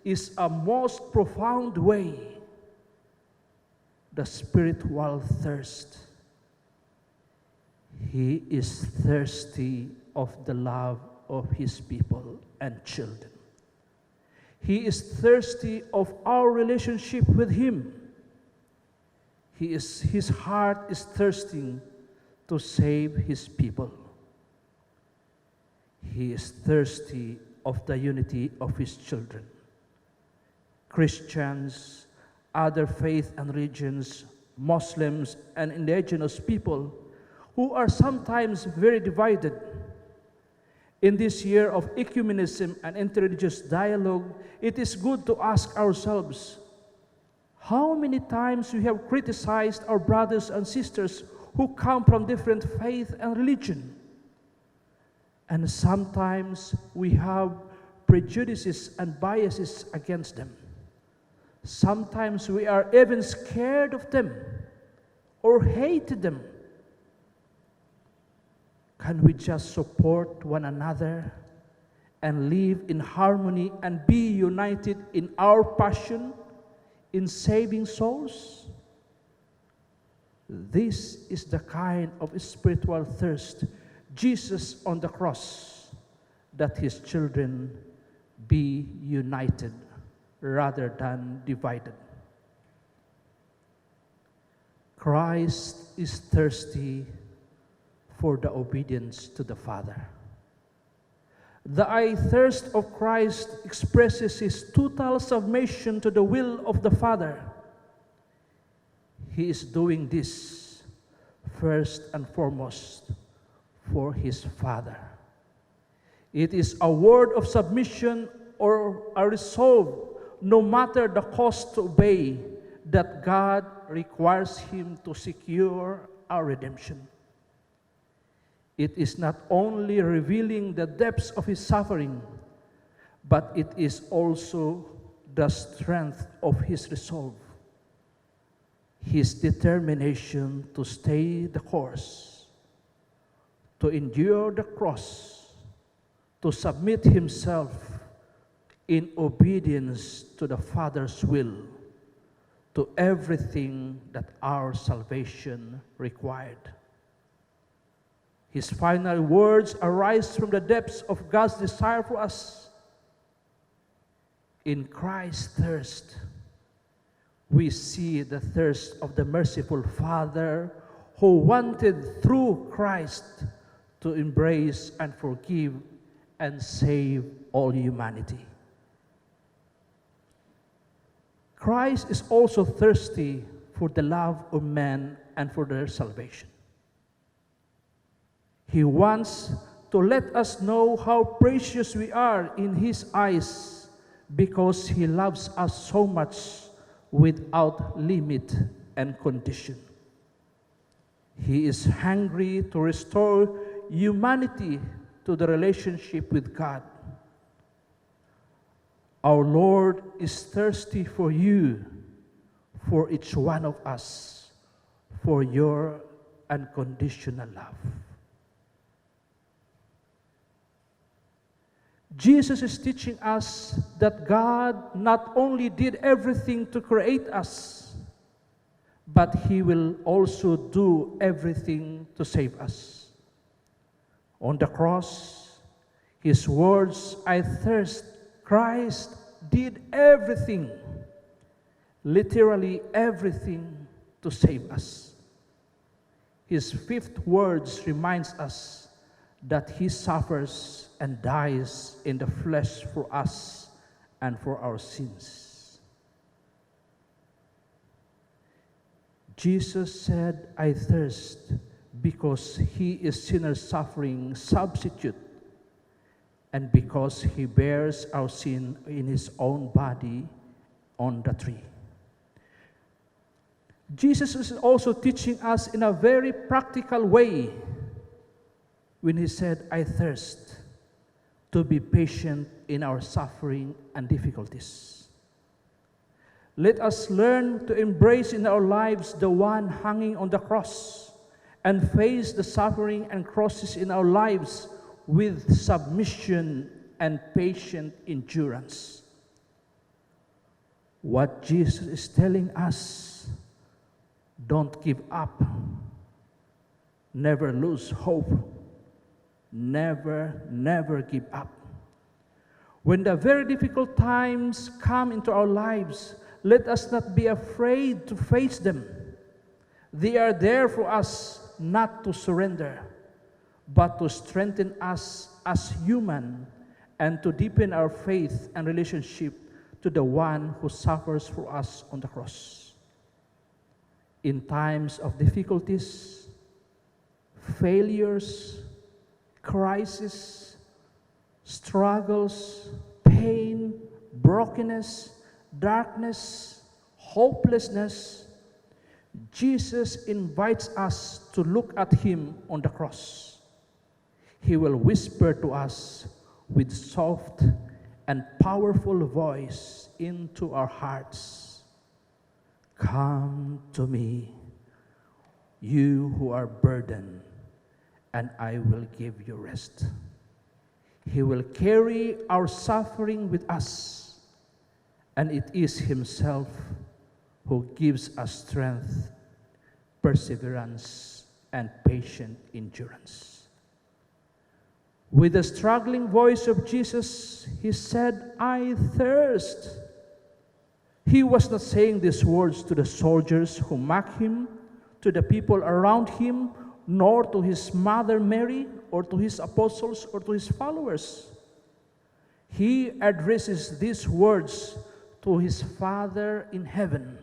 Speaker 14: is a most profound way, the spiritual thirst. He is thirsty of the love of his people and children. He is thirsty of our relationship with him. His heart is thirsting to save his people. He is thirsty of the unity of his children. Christians, other faith and religions, Muslims, and indigenous people who are sometimes very divided. In this year of ecumenism and interreligious dialogue, it is good to ask ourselves, how many times we have criticized our brothers and sisters who come from different faith and religion? And sometimes we have prejudices and biases against them. Sometimes we are even scared of them or hate them. Can we just support one another and live in harmony and be united in our passion in saving souls? This is the kind of spiritual thirst Jesus on the cross, that his children be united rather than divided. Christ is thirsty for the obedience to the Father. The I thirst of Christ expresses his total submission to the will of the Father. he is doing this first and foremost for his Father. It is a word of submission or a resolve, no matter the cost to obey, that God requires him to secure our redemption. It is not only revealing the depths of his suffering, but it is also the strength of his resolve, his determination to stay the course, to endure the cross, to submit himself in obedience to the Father's will, to everything that our salvation required. His final words arise from the depths of God's desire for us. In Christ's thirst, we see the thirst of the merciful Father who wanted through Christ to embrace and forgive and save all humanity. Christ is also thirsty for the love of men and for their salvation. He wants to let us know how precious we are in his eyes because he loves us so much without limit and condition. He is hungry to restore humanity to the relationship with God. Our Lord is thirsty for you, for each one of us, for your unconditional love. Jesus is teaching us that God not only did everything to create us, but he will also do everything to save us. On the cross, his words, "I thirst," Christ did everything, literally everything, to save us. His fifth words reminds us that he suffers and dies in the flesh for us and for our sins. Jesus said, "I thirst," because he is sinner's suffering substitute and because he bears our sin in his own body on the tree. Jesus is also teaching us in a very practical way when he said, "I thirst," to be patient in our suffering and difficulties. Let us learn to embrace in our lives the one hanging on the cross and face the suffering and crosses in our lives with submission and patient endurance. What Jesus is telling us, don't give up, never lose hope, never give up. When the very difficult times come into our lives, let us not be afraid to face them. They are there for us not to surrender, but to strengthen us as human and to deepen our faith and relationship to the one who suffers for us on the cross. In times of difficulties, failures, crisis, struggles, pain, brokenness, darkness, hopelessness, Jesus invites us to look at him on the cross. He will whisper to us with soft and powerful voice into our hearts, "Come to me, you who are burdened, and I will give you rest." He will carry our suffering with us, and it is himself who gives us strength, perseverance, and patient endurance. With the struggling voice of Jesus, he said, "I thirst." He was not saying these words to the soldiers who mocked him, to the people around him, nor to his mother Mary, or to his apostles, or to his followers. He addresses these words to his Father in heaven.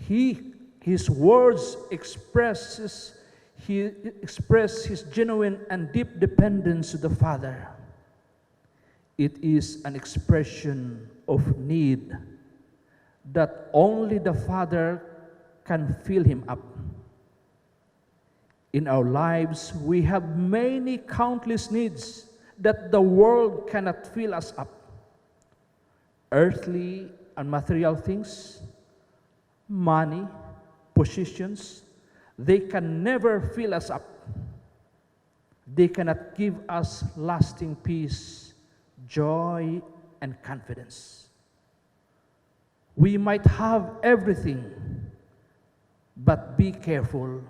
Speaker 14: He His words express his genuine and deep dependence to the Father. It is an expression of need that only the Father can fill him up. In our lives, we have many countless needs that the world cannot fill us up. Earthly and material things, money, positions, they can never fill us up. They cannot give us lasting peace, joy, and confidence. We might have everything, but be careful,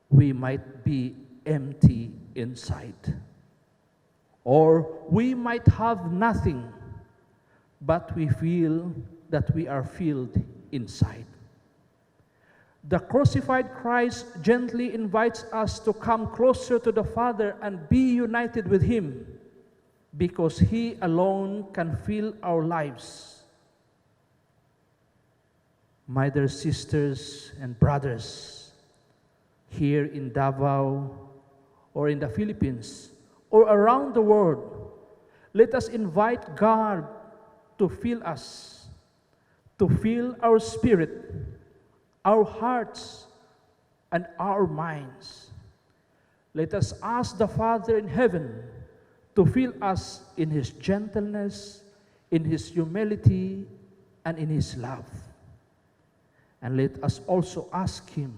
Speaker 14: we might be empty inside. Or we might have nothing, but we feel that we are filled inside. The crucified Christ gently invites us to come closer to the Father and be united with Him, because He alone can fill our lives. My dear sisters and brothers, here in Davao or in the Philippines or around the world, let us invite God to fill us, to fill our spirit, our hearts, and our minds. Let us ask the Father in heaven to fill us in His gentleness, in His humility, and in His love. And let us also ask Him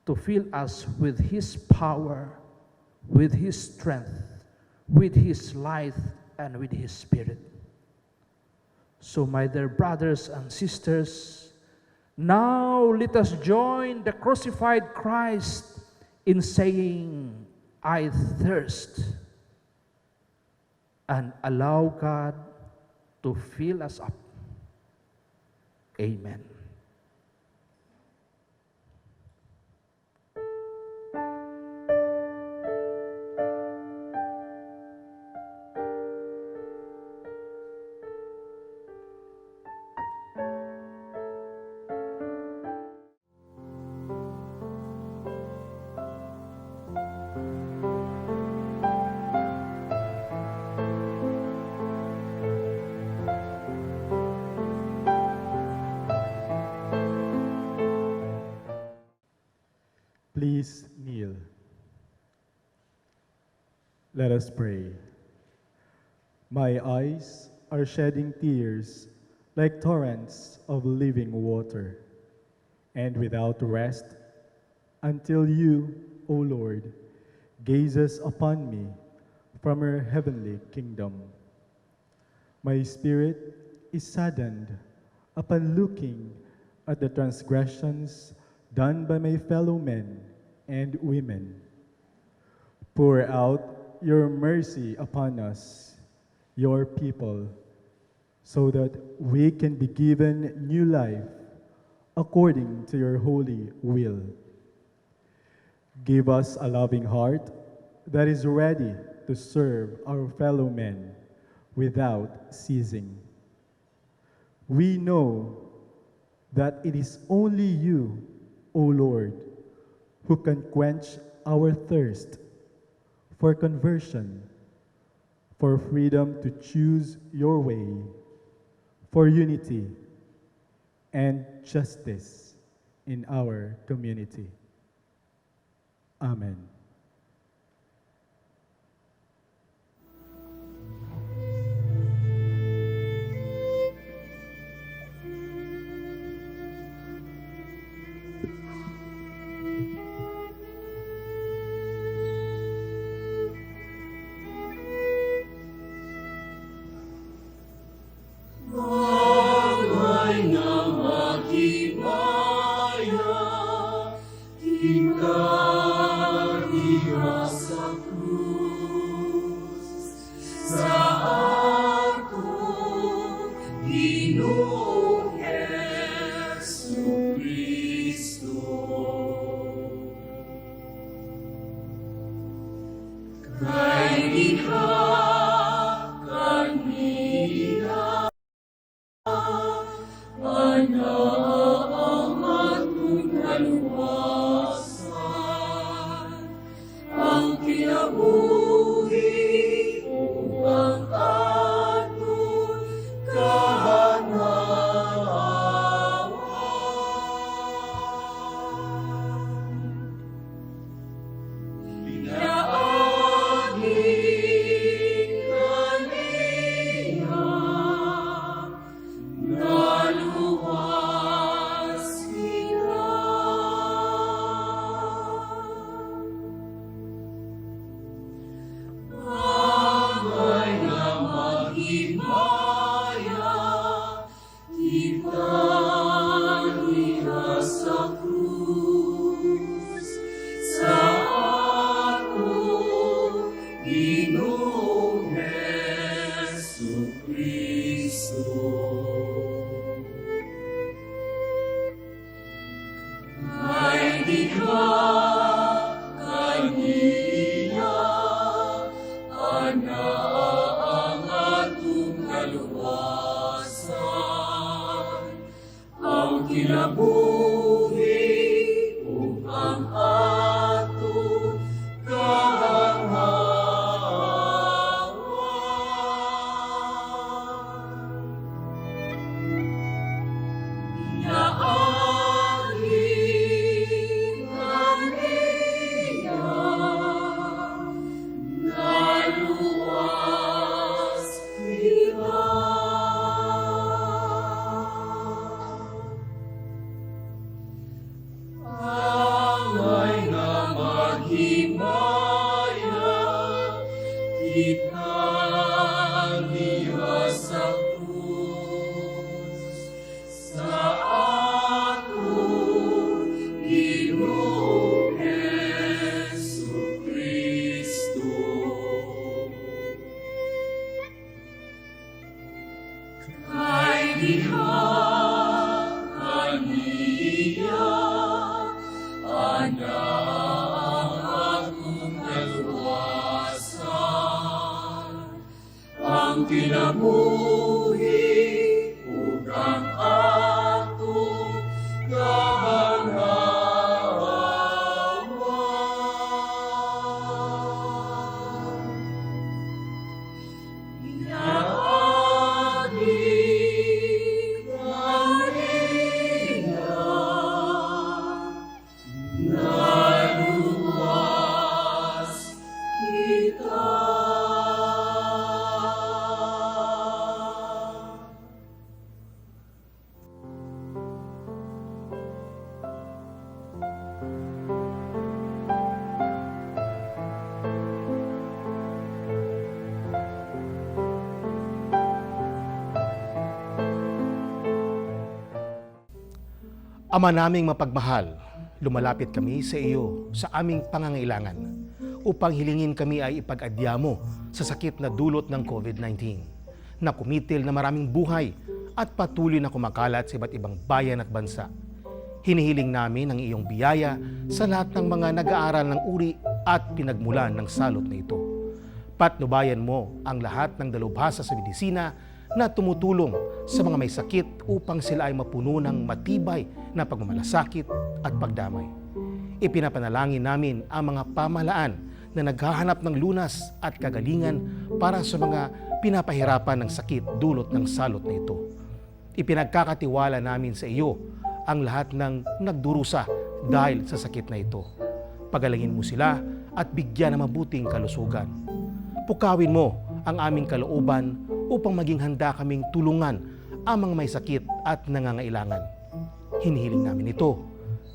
Speaker 14: to fill us with His power, with His strength, with His light, and with His Spirit. So, my dear brothers and sisters, now let us join the crucified Christ in saying, I thirst, and allow God to fill us up. Amen.
Speaker 5: Please kneel. Let us pray. My eyes are shedding tears like torrents of living water, and without rest, until you, O Lord, gazes upon me from your heavenly kingdom. My spirit is saddened upon looking at the transgressions done by my fellow men and women. Pour out your mercy upon us, your people, so that we can be given new life according to your holy will. Give us a loving heart that is ready to serve our fellow men without ceasing. We know that it is only you, O Lord, who can quench our thirst for conversion, for freedom to choose your way, for unity and justice in our community. Amen.
Speaker 4: Anak kinabuhi ug ang aton
Speaker 3: Ama naming mapagmahal, lumalapit kami sa iyo sa aming pangangailangan upang hilingin kami ay ipag-adya mo sa sakit na dulot ng COVID-19 na kumitil na maraming buhay at patuloy na kumakalat sa iba't ibang bayan at bansa. Hinihiling namin ang iyong biyaya sa lahat ng mga nag-aaral ng uri at pinagmulan ng salot na ito. Patnubayan mo ang lahat ng dalubhasa sa medisina na tumutulong sa mga may sakit upang sila ay mapuno ng matibay na pagmamalasakit at pagdamay. Ipinapanalangin namin ang mga pamahalaan na naghahanap ng lunas at kagalingan para sa mga pinapahirapan ng sakit dulot ng salot na ito. Ipinagkakatiwala namin sa iyo ang lahat ng nagdurusa dahil sa sakit na ito. Pagalangin mo sila at bigyan ng mabuting kalusugan. Pukawin mo ang aming kalooban upang maging handa kaming tulungan ang mga may sakit at nangangailangan. Hinihiling namin ito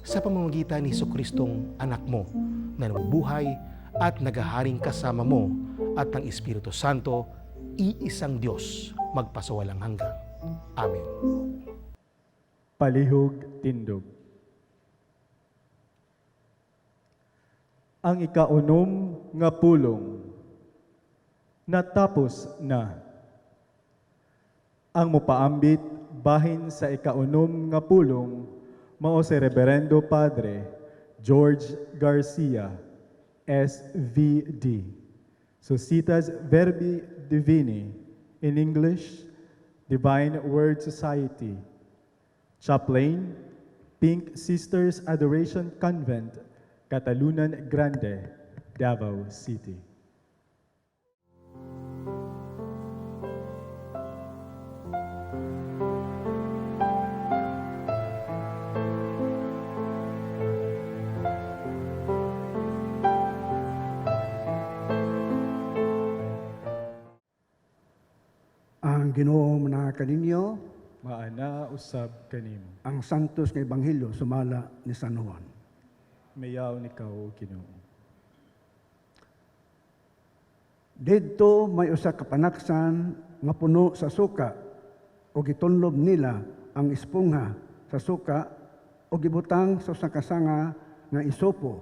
Speaker 3: sa pamamagitan ni Jesucristong anak mo na nabubuhay at naghaharing kasama mo at ng Espiritu Santo, iisang Diyos, magpasawalang hanggan. Amen.
Speaker 5: Palihog tindog. Ang ikaunom nga pulong natapos na. Ang mopaambit bahin sa ikaunom nga pulong mao si Reverendo Padre George Garcia, SVD. Societas Verbi Divini, in English, Divine Word Society. Chaplain, Pink Sisters Adoration Convent, Catalunan Grande, Davao City.
Speaker 15: Ang Ginoo na kaninyo,
Speaker 5: maana usab kanimo.
Speaker 15: ang santos nga ebanghelyo sumala ni San Juan.
Speaker 5: Mayaw ni kao Ginoo.
Speaker 15: Didto may usa ka panaksan nga puno sa suka o gitunlob nila ang espongha sa suka o gibutang sa usa ka sanga nga isopo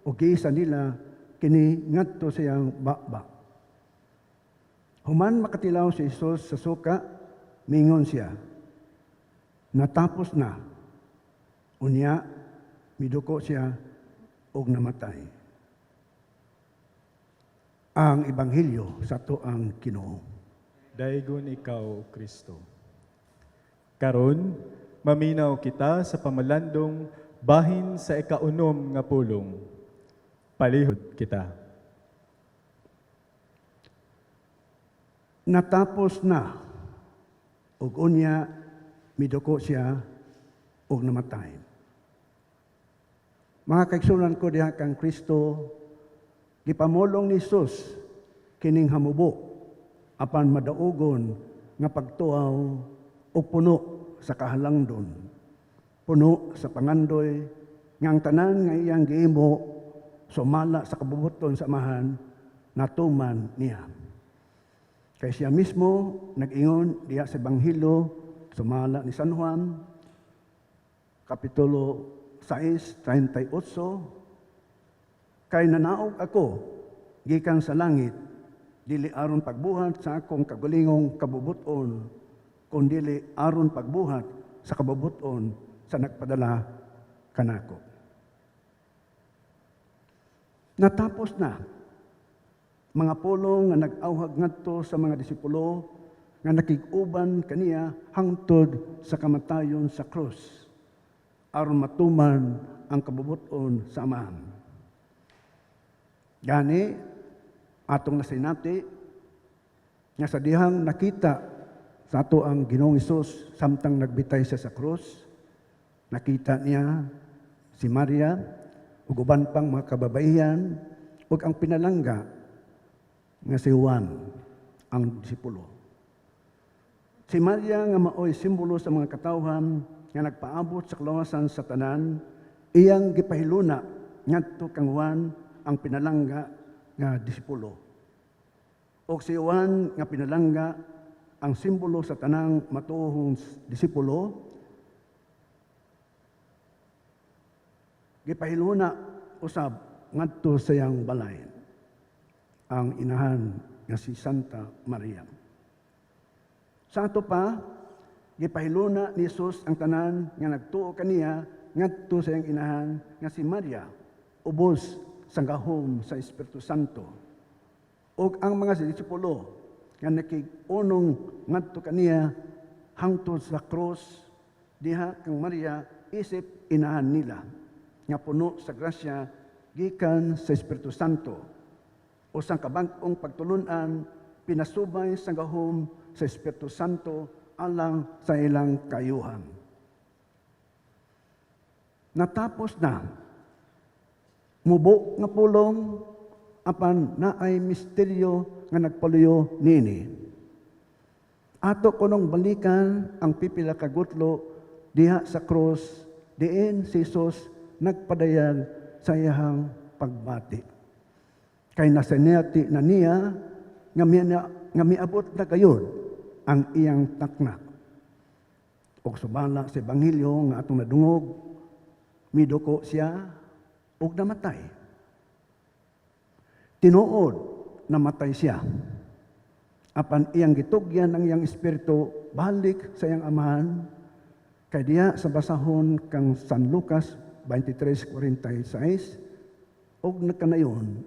Speaker 15: o giisa nila kini ngadto sa iyang bakbak. Human makatilaw si Jesus sa suka, mingon siya, natapos na. Unya, miduko siya og namatay. Ang ebanghelyo sa tuang Ginoo.
Speaker 5: Daigon ikaw, Kristo. Karon, maminaw kita sa pamalandong bahin sa ikaunom nga pulong. Palihod kita.
Speaker 15: Natapos na, ug unya miduko siya ug namatay. Mga kaigsunan ko diha kang Kristo, gipamulong ni Jesus kining hamubo apan madaugon nga pagtuaw ug puno sa kahalangdon, puno sa pangandoy nga ang tanan nga iyang giimo sumala sa kabubuton sa amahan natuman niya. Kay siya mismo nag-ingon diha sa Ebanghelyo sumala ni San Juan, Kapitulo 6:38, kay nanaog ako gikan sa langit, dili aron pagbuhat sa akong kagulingong kabubuton, kundi aron pagbuhat sa kabubuton sa nagpadala kanako. Natapos na, mga pulong nga nag-awhag ngadto sa mga disipulo nga nakig-uban kaniya hangtod sa kamatayon sa krus aron matuman ang kabubuton sa amahan. Gani atong nasinati nga sa dihang nakita sa ato ang Ginoong Hesus samtang nagbitay siya sa krus, nakita niya si Maria ug uban pang mga kababaihan ug ang pinalangga nga si Juan ang disipulo. Si Maria nga maoy simbolo sa mga katawhan nga nagpaabot sa kalawasan sa tanan, iyang gipahiluna ngadto kang Juan ang pinalangga nga disipulo. O si Juan nga pinalangga ang simbolo sa tanang matuhong disipulo, gipahiluna usab ngadto sa iyang balay ang inahan nga si Santa Maria. Sa ato pa, gipahiluna ni Jesus ang tanan nga nagtuo kaniya ngadto sa iyang inahan nga si Maria, ubos sa gahom sa Espiritu Santo. Ug ang mga disipulo nga nakig-unong ngadto kaniya hangtod sa krus, diha kang Maria isip inahan nila nga puno sa grasya gikan sa Espiritu Santo. O sang kabag-ong pagtulunan pinasubay sa gahom sa Espiritu Santo alang sa ilang kayuhan. Natapos na, mubo nga pulong apan naay misteryo nga nagpaluyo nini. Ato kunong balikan ang pipila ka gutlo diha sa krus, diin si Jesus nagpadayag sa iyang pagbati. Kay nasanati na niya nga miabot na gayon ang iyang taknak. O subala sa Ebanghelyo nga atong nadungog, miduko siya o namatay. Tinuod, namatay siya. Apan iyang gitugyan ang iyang espiritu balik sa iyang amahan, kay diya sa basahon kang San Lucas 23:46, og nagkanayon,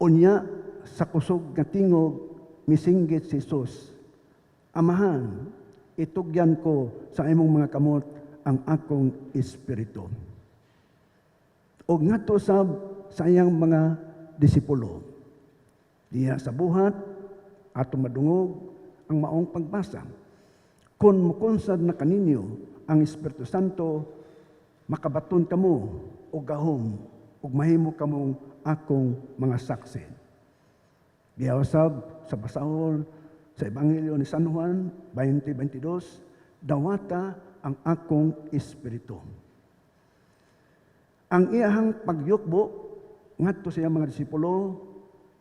Speaker 15: unya sa kusog nga tingog misinggit si Jesus, Amahan, itugyan ko sa imong mga kamot ang akong espiritu. Og ngadto sa iyang mga disipulo, diya sa buhat atong madungog ang maong pagbasa. Kung mukunsad na kaninyo ang Espiritu Santo, makabaton kamo og gahom ug mahimo kamong akong mga saksi. Giyausab sa basahon sa Ebanghelyo ni San Juan 20:22, dawata ang akong espiritu. Ang iyahang pagyukbo ngadto sa iyang mga disipulo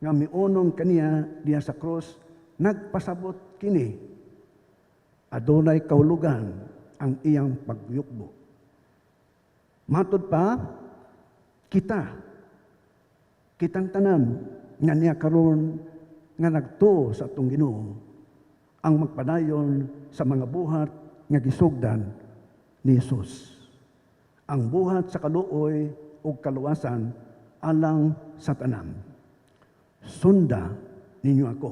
Speaker 15: nga miunong kaniya diya sa krus, nagpasabot kini adunay kahulugan ang iyang pagyukbo. Matud pa, kitang tanan nga niya karon nga nagtuo sa atong Ginoo ang magpadayon sa mga buhat nga gisugdan ni Jesus. Ang buhat sa kaluoy o kaluwasan alang sa tanan. Sunda ninyo ako.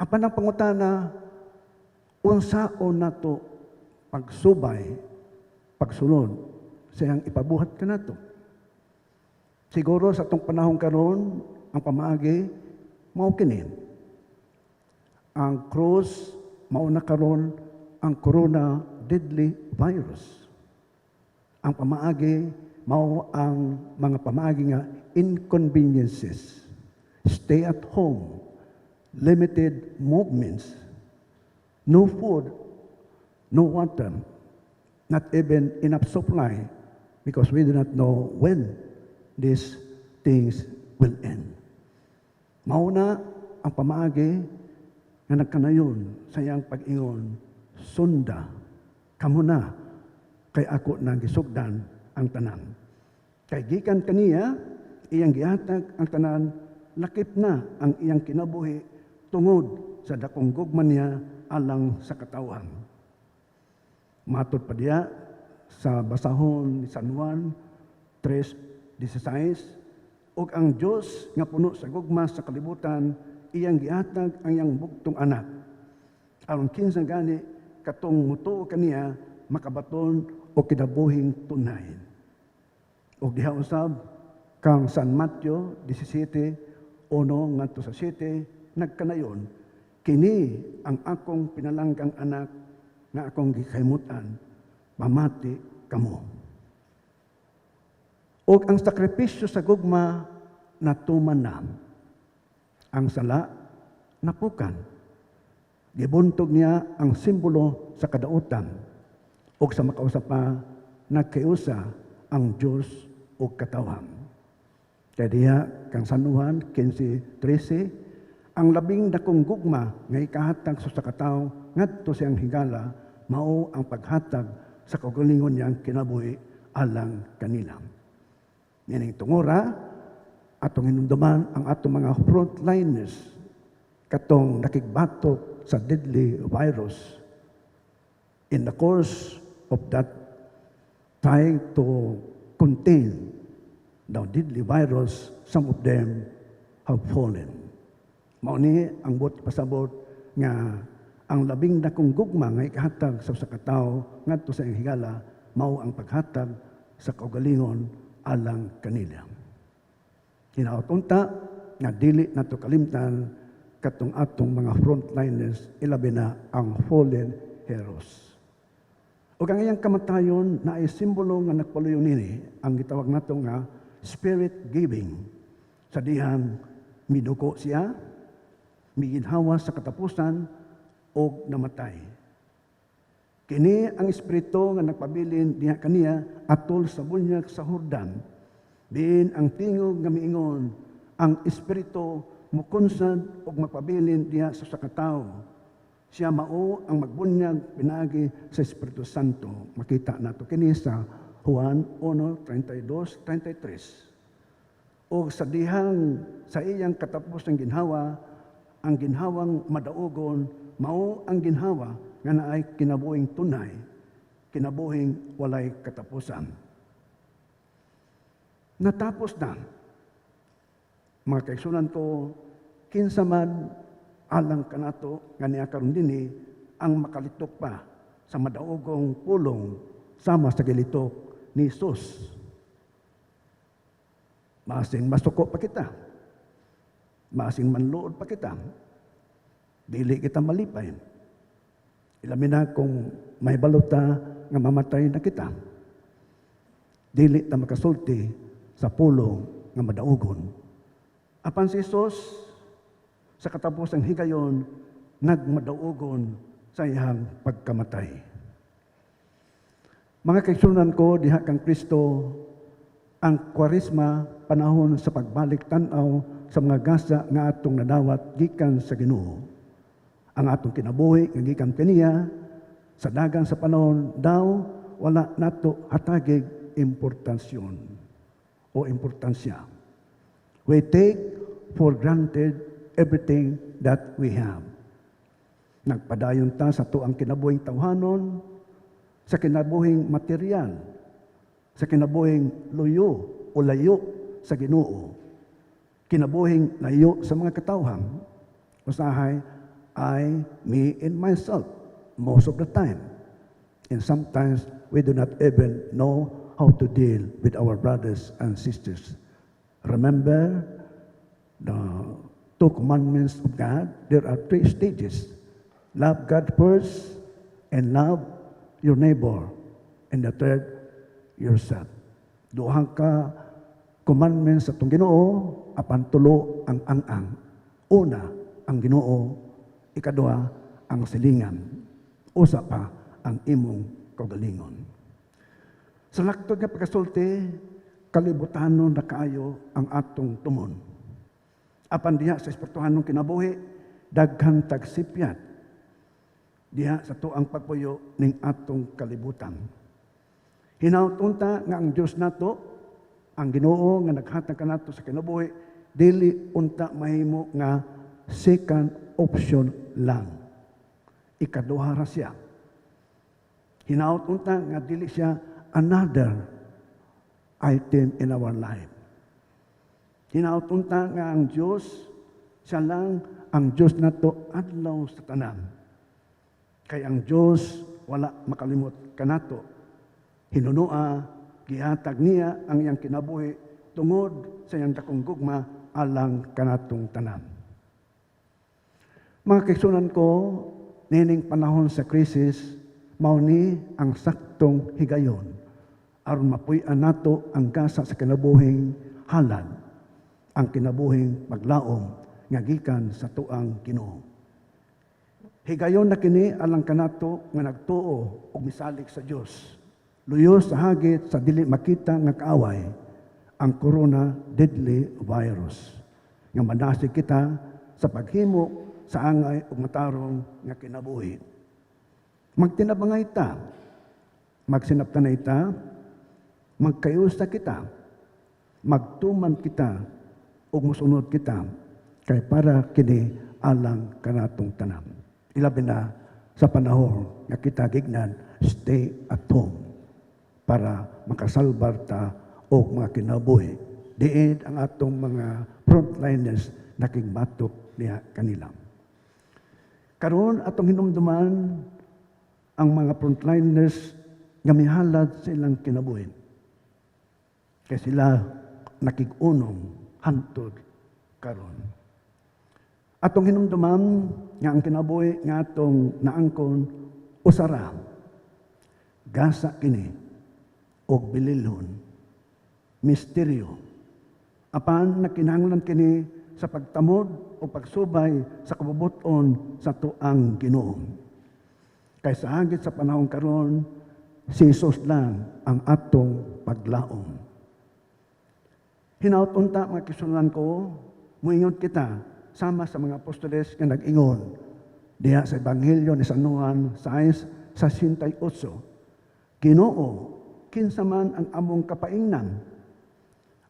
Speaker 15: Apan ang pangutana, unsaon nato pagsubay, pagsunod sa iyang ipabuhat kanato. Siguro sa itong panahon karon, ang pamaagi, mao kini. Ang cross, mao na karon ang corona deadly virus. Ang pamaagi, mao ang mga pamaagi nga inconveniences. Stay at home, limited movements, no food, no water, not even enough supply, because we do not know when these things will end. Mauna ang pamaagi nga nagkanayon sa iyang pag-ingon, sunda, kamo na, kay ako nang gisugdan ang tanan. Kay gikan kaniya, iyang gihatag ang tanan, lakip na ang iyang kinabuhi tungod sa dakong gugma niya alang sa katawan. Matod pa diya sa basahon ni San Juan 3:16, og ang Dios nga puno sa gugma sa kalibutan iyang gihatag ang iyang bugtong anak. Aron kinsa gani katong mutuo kaniya makabaton o kinabuhing tunay. Og diha usab kang San Mateo 17:1 ngadto sa 7 nagkanayon, kini ang akong pinalanggang anak nga akong gikaymutan, mamati kamo. Og ang sakripisyo sa gugma natuman na. Ang sala napukan. Gibuntog niya ang simbolo sa kadautan. Og sa makausap pa, nagkaiusa ang Diyos o katawan. Kaya diya, kang San Juan 15:13, ang labing dakong gugma nga ikahatag sa kataw ngadto siyang higala, mao ang paghatag sa kaugalingon niyang kinabuhi alang kanila. Yaning tungora, atong hinumduman ang atong mga frontliners katong nakigbatok sa deadly virus. In the course of that trying to contain the deadly virus, some of them have fallen. Mao ni ang buot pasabot nga ang labing dakong gugma nga ikahatag sa katawo ngadto sa iyang higala, mao ang paghatag sa kaugalingon alang kanila. Kinautunta nga dili nato kalimtan katong atong mga frontliners, ilabi na ang fallen heroes. O ang iyang kamatayon na ay simbolo nga nagpaluyon nini ang gitawag nato nga spirit giving. Sa dihang miduko siya, miginhawa sa katapusan o namatay. Kini ang espiritu nga nagpabilin diha kaniya atol sa bunyag sa Jordan. Diin ang tingog nga miingon, ang espiritu mukunsad og magpabilin diha sa katawo. Siya mao ang magbunyag pinagi sa Espiritu Santo. Makita nato kini sa Juan 1:32-33. O sa dihang sa iyang katapos ng ginhawa, ang ginhawang madaugon, mao ang ginhawa nga naay kinabuhing tunay, kinabuhing walay katapusan. Natapos na. Mga kaigsunan ko, kinsa man alang kanato nga niya karon dinhi ang makalitok pa sa madaugong pulong sama sa gilitok ni Jesus. Masin masuko pa kita. Masin manluod pa kita. Dili kita malipay. Ilamin na kung may balota nga mamatay na kita. Dili ta makasulti sa pulong nga madaugon. Apan si Jesus, sa katapusang higayon, nagmadaugon sa iyang pagkamatay. Mga kaigsunan ko, diha kang Kristo, ang kwarisma, panahon sa pagbalik tanaw sa mga gasa nga atong nadawat gikan sa Ginoo. Ang atong kinabuhi nga gikan kaniya, sa dagan sa panahon daw, wala nato hatagig importansyon o importansya. We take for granted everything that we have. Nagpadayon ta sa tuang kinabuhing tawhanon, sa kinabuhing material, sa kinabuhing luyo o layo sa Ginoo, kinabuhing layo sa mga katawhan. Usahay, I, me, and myself, most of the time. And sometimes we do not even know how to deal with our brothers and sisters. Remember the two commandments of God? There are 3 stages. Love God first, and love your neighbor. And the third, yourself. Duhang ka commandments sa itong Ginoo, apan tulo ang ang-ang. Una, ang Ginoo. Ikaduha, ang silingan. Usa pa, ang imong kaugalingon. Sa laktod nga pagkasulti, kalibutanon na kaayo ang atong tumon. Apan diha sa espirituhanong kinabuhi, daghan tagsipyat. Diha sa tuang pagpuyo ning atong kalibutan. Hinaut-unta nga ang Dios nato, ang Ginoo nga naghatag kanato sa kinabuhi, dili unta mahimo nga second option lang. Ikaduha ra siya. Hinaut-unta nga dili siya another item in our life. Hinaut-unta nga ang Diyos, siya lang ang Diyos nato adlaw sa tanan. Kay ang Diyos wala makalimot kanato. Hinunua, gihatag niya ang iyang kinabuhi tungod sa iyang dakong gugma alang kanatong tanan. Mga kaigsunan ko, nining panahon sa krisis, mao ni ang saktong higayon aron mapuy-an nato ang gasa sa kinabuhing halad, ang kinabuhing paglaom nga gikan sa tuang Ginoo. Higayon na kini alang kanato nga nagtuo og misalik sa Dios. Luyos sa hagit sa dili makita nga kaaway, ang corona deadly virus nga manasig kita sa paghimo sa angay ug matarong nga kinabuhi. Magtinabangay ta, magsinaptanay ta, magkayusta kita, magtuman kita, ug mosunod kita, kay para kini alang kanatong tanan. Ilabi na sa panahon nga kita gignan, stay at home, para makasalbar ta o mga kinabuhi. Diin ang atong mga frontliners nakigbatok niya kanila. Karon atong hinumduman ang mga frontliners nga mihalad sa ilang kinabuhi. Kaya sila nakigunong hantod karon. Atong hinumduman nga ang kinabuhi nga atong naangkon usara, gasa kini og bililhon, misteryo. Apan nakinahanglan kini sa pagtamod o pagsubay sa kabubuton sa tuang Ginoo. Kay sa hagit sa panahon karon, si Jesus lang ang atong paglaom. Hinaut-unta mga kisunan ko, muingon kita sama sa mga apostoles nga nag-ingon diha sa Ebanghelyo ni San Juan 6:68. Ginoo, kinsa man ang among kapaingnan,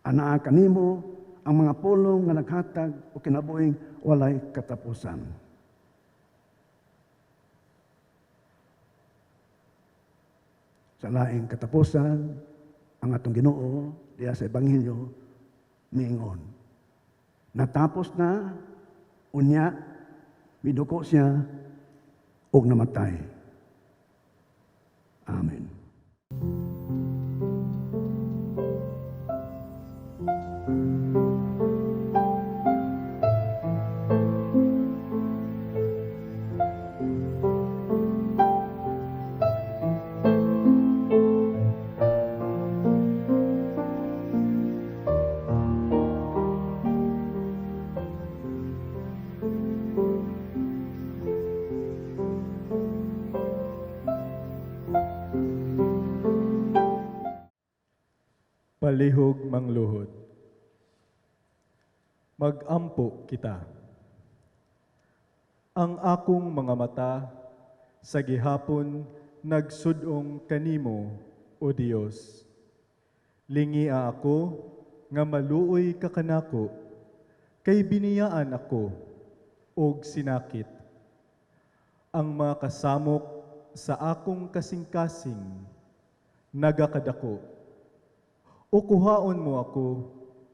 Speaker 15: anaa kanimo ang mga pulong nga naghatag o kinabuhing walay katapusan. Sa laing katapusan, ang atong Ginoo diha sa Ebanghelyo miingon, natapos na, unya, miduko siya, og namatay. Amen.
Speaker 5: Palihog mangluhod. Magampo kita. Ang akong mga mata sa gihapon nagsudong kanimo, O Dios. Lingia ako nga maluoy ka kanako, kay biniyaan ako og sinakit. Ang mga kasamok sa akong kasing-kasing nagakadako. O kuhaon mo ako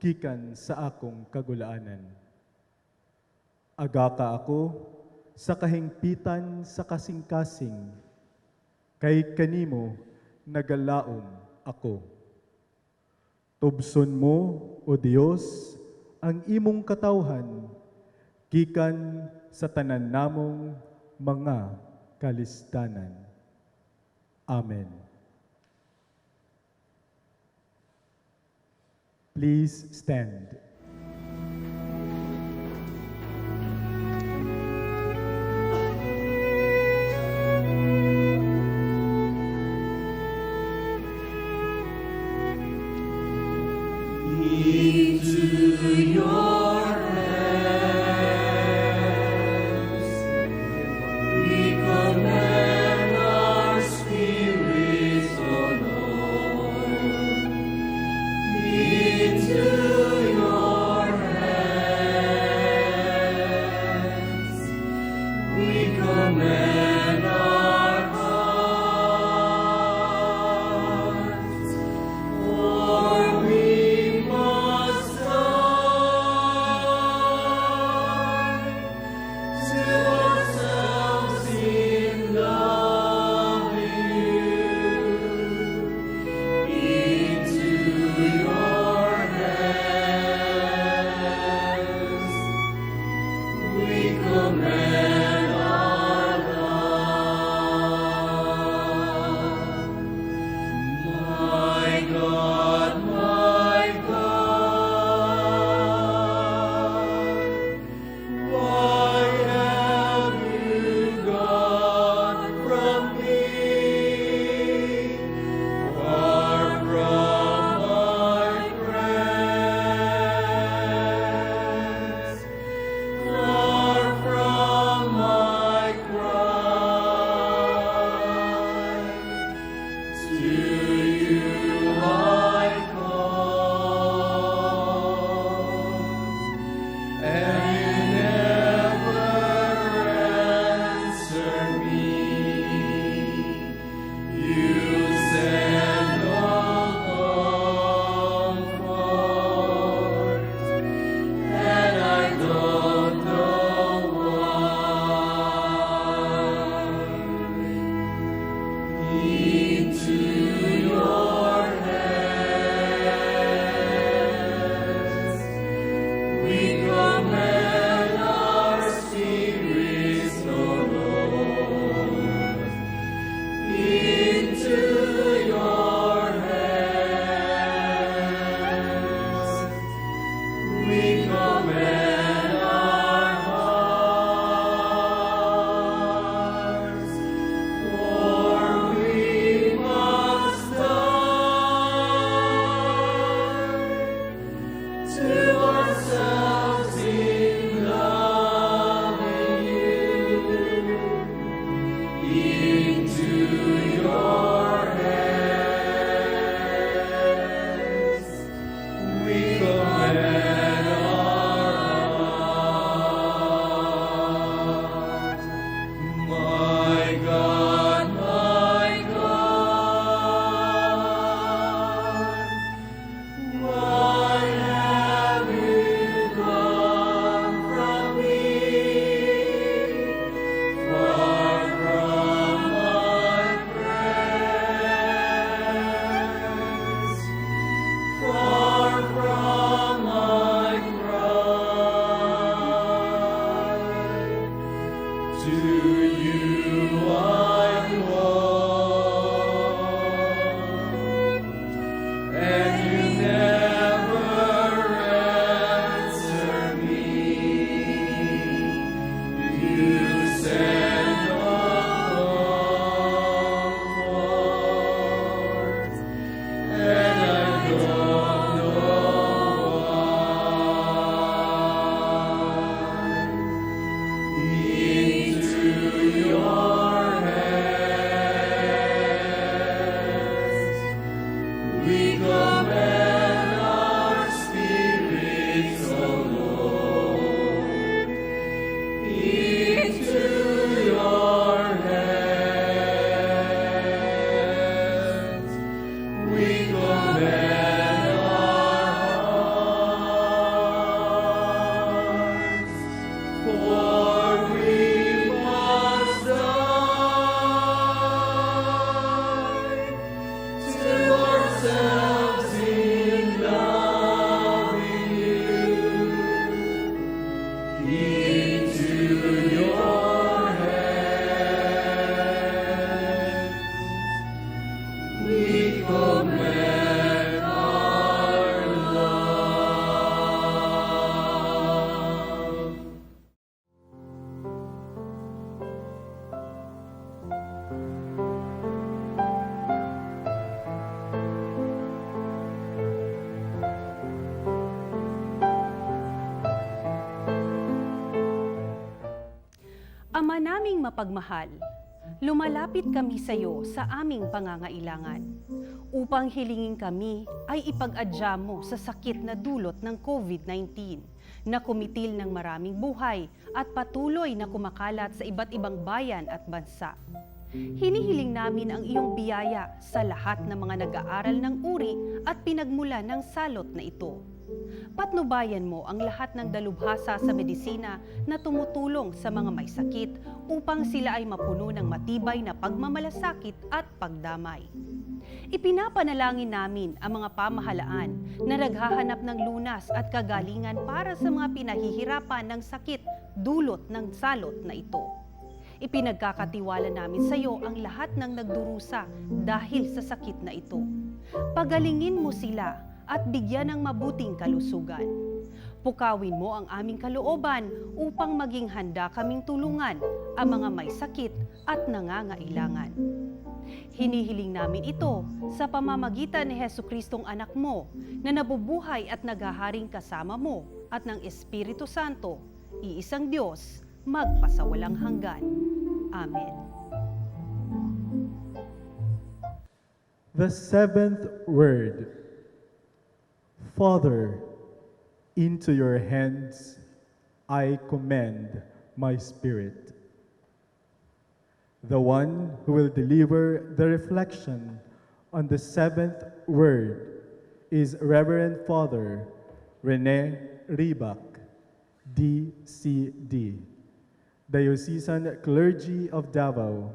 Speaker 5: gikan sa akong kagulaanan. Agaka ako sa kahingpitan sa kasing-kasing. Kay kanimo nagalaom ako. Tubson mo, O Dios, ang imong katawhan, gikan sa tanan namong mga kalistanan. Amen. Please stand.
Speaker 4: Into your hands we commend our spirits, O Lord. Into your hands we commend our hearts, for we must die to ourselves in loving you. Into your hands we commend our lives.
Speaker 7: Ama naming mapagmahal, lumalapit kami sa iyo sa aming pangangailangan upang hilingin kami ay ipag-adya mo sa sakit na dulot ng COVID-19 na kumitil ng maraming buhay at patuloy na kumakalat sa iba't ibang bayan at bansa. Hinihiling namin ang iyong biyaya sa lahat ng mga nag-aaral ng uri at pinagmula ng salot na ito. Patnubayan mo ang lahat ng dalubhasa sa medisina na tumutulong sa mga may sakit upang sila ay mapuno ng matibay na pagmamalasakit at pagdamay. Ipinapanalangin namin ang mga pamahalaan na naghahanap ng lunas at kagalingan para sa mga pinahihirapan ng sakit dulot ng salot na ito. Ipinagkakatiwala namin sa iyo ang lahat ng nagdurusa dahil sa sakit na ito. Pagalingin mo sila at bigyan ng mabuting kalusugan. Pukawin mo ang aming kalooban upang maging handa kaming tulungan ang mga may sakit at nangangailangan. Hinihiling namin ito sa pamamagitan ni Jesucristong anak mo na nabubuhay at naghaharing kasama mo at ng Espiritu Santo, iisang Diyos, magpasawalang hanggan. Amen.
Speaker 5: The seventh word. Father, into your hands I commend my spirit. The one who will deliver the reflection on the seventh word is Reverend Father Rene Ribak, DCD, Diocesan Clergy of Davao,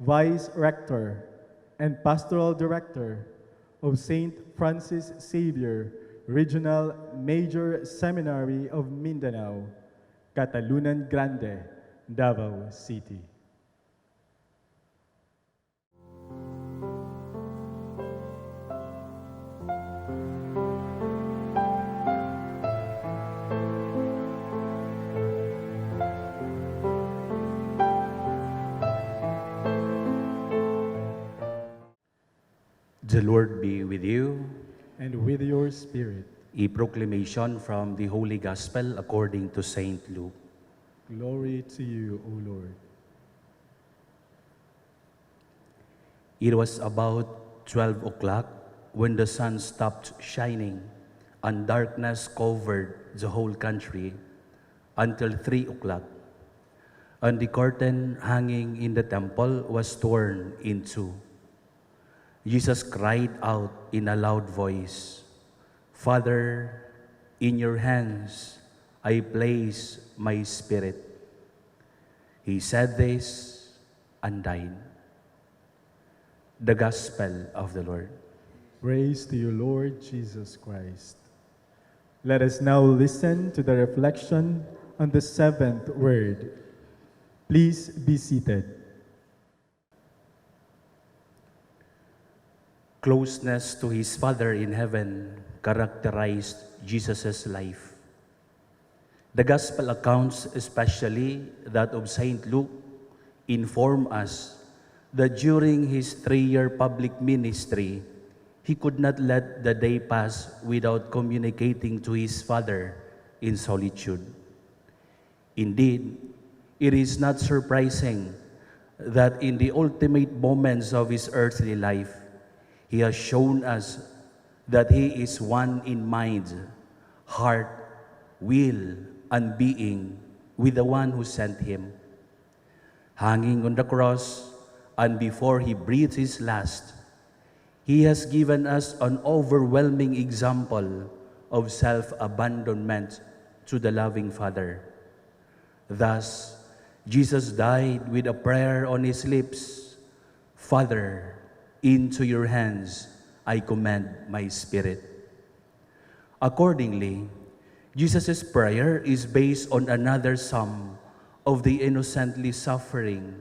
Speaker 5: Vice Rector and Pastoral Director of St. Francis Xavier Regional Major Seminary of Mindanao, Catalunan Grande, Davao City.
Speaker 16: The Lord be with you.
Speaker 5: And with your spirit.
Speaker 16: A proclamation from the Holy Gospel according to Saint Luke.
Speaker 5: Glory to you, O Lord.
Speaker 16: It was about 12 o'clock when the sun stopped shining and darkness covered the whole country until 3 o'clock. And the curtain hanging in the temple was torn in two. Jesus cried out in a loud voice, Father, in your hands I place my spirit. He said this and died. The Gospel of the Lord.
Speaker 5: Praise to you, Lord Jesus Christ. Let us now listen to the reflection on the seventh word. Please be seated.
Speaker 16: Closeness to his Father in heaven characterized Jesus' life. The Gospel accounts, especially that of St. Luke, inform us that during his 3-year public ministry, he could not let the day pass without communicating to his Father in solitude. Indeed, it is not surprising that in the ultimate moments of his earthly life, he has shown us that he is one in mind, heart, will, and being with the one who sent him. Hanging on the cross, and before he breathed his last, he has given us an overwhelming example of self-abandonment to the loving Father. Thus, Jesus died with a prayer on his lips, Father, into your hands I commend my spirit. Accordingly, Jesus' prayer is based on another psalm of the innocently suffering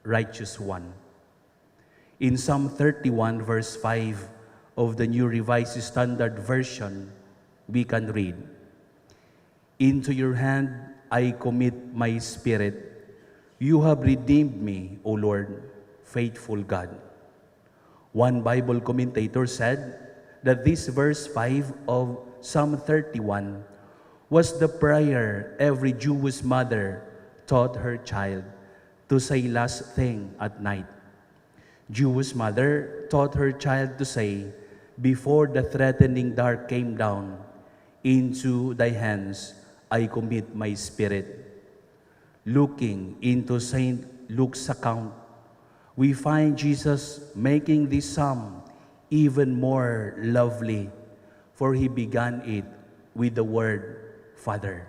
Speaker 16: righteous one. In Psalm 31 verse 5 of the New Revised Standard Version, we can read, Into your hand I commit my spirit. You have redeemed me, O Lord, faithful God. One Bible commentator said that this verse 5 of Psalm 31 was the prayer every Jewish mother taught her child to say last thing at night. Jewish mother taught her child to say, before the threatening dark came down, into thy hands I commit my spirit. Looking into St. Luke's account, we find Jesus making this psalm even more lovely, for he began it with the word Father.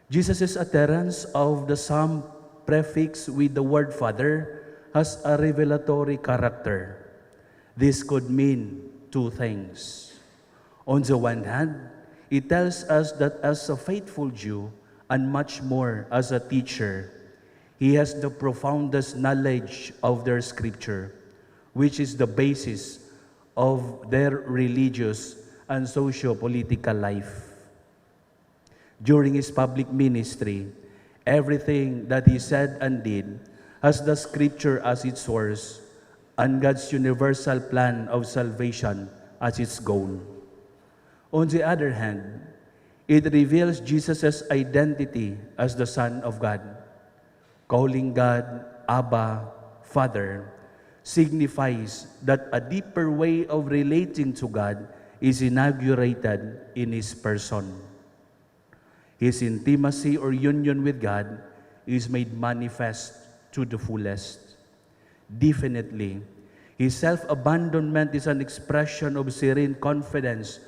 Speaker 16: Jesus' utterance of the psalm prefix with the word Father has a revelatory character. This could mean two things. On the one hand, it tells us that as a faithful Jew, and much more as a teacher, he has the profoundest knowledge of their scripture, which is the basis of their religious and socio-political life. During his public ministry, everything that he said and did has the scripture as its source and God's universal plan of salvation as its goal. On the other hand, it reveals Jesus' identity as the Son of God. Calling God Abba, Father, signifies that a deeper way of relating to God is inaugurated in His person. His intimacy or union with God is made manifest to the fullest. Definitely, His self-abandonment is an expression of serene confidence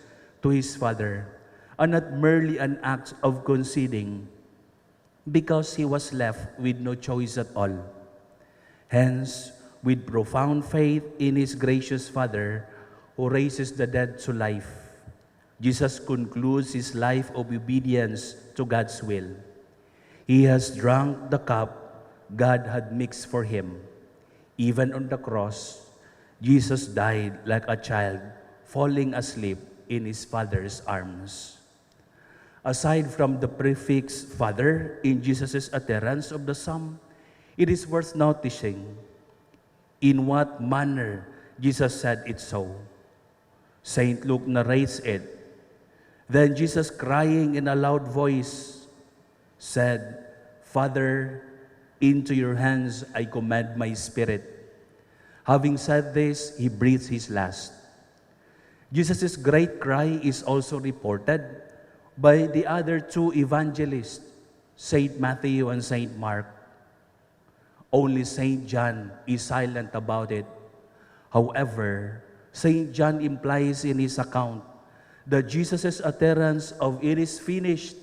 Speaker 16: to His Father, and not merely an act of conceding, because He was left with no choice at all. Hence, with profound faith in His gracious Father, who raises the dead to life, Jesus concludes His life of obedience to God's will. He has drunk the cup God had mixed for Him. Even on the cross, Jesus died like a child falling asleep in His Father's arms. Aside from the prefix Father in Jesus' utterance of the psalm, it is worth noticing in what manner Jesus said it so. St. Luke narrates it. Then Jesus, crying in a loud voice, said, Father, into your hands I commend my spirit. Having said this, he breathes his last. Jesus' great cry is also reported by the other two evangelists, St. Matthew and St. Mark. Only St. John is silent about it. However, St. John implies in his account that Jesus' utterance of "it is finished"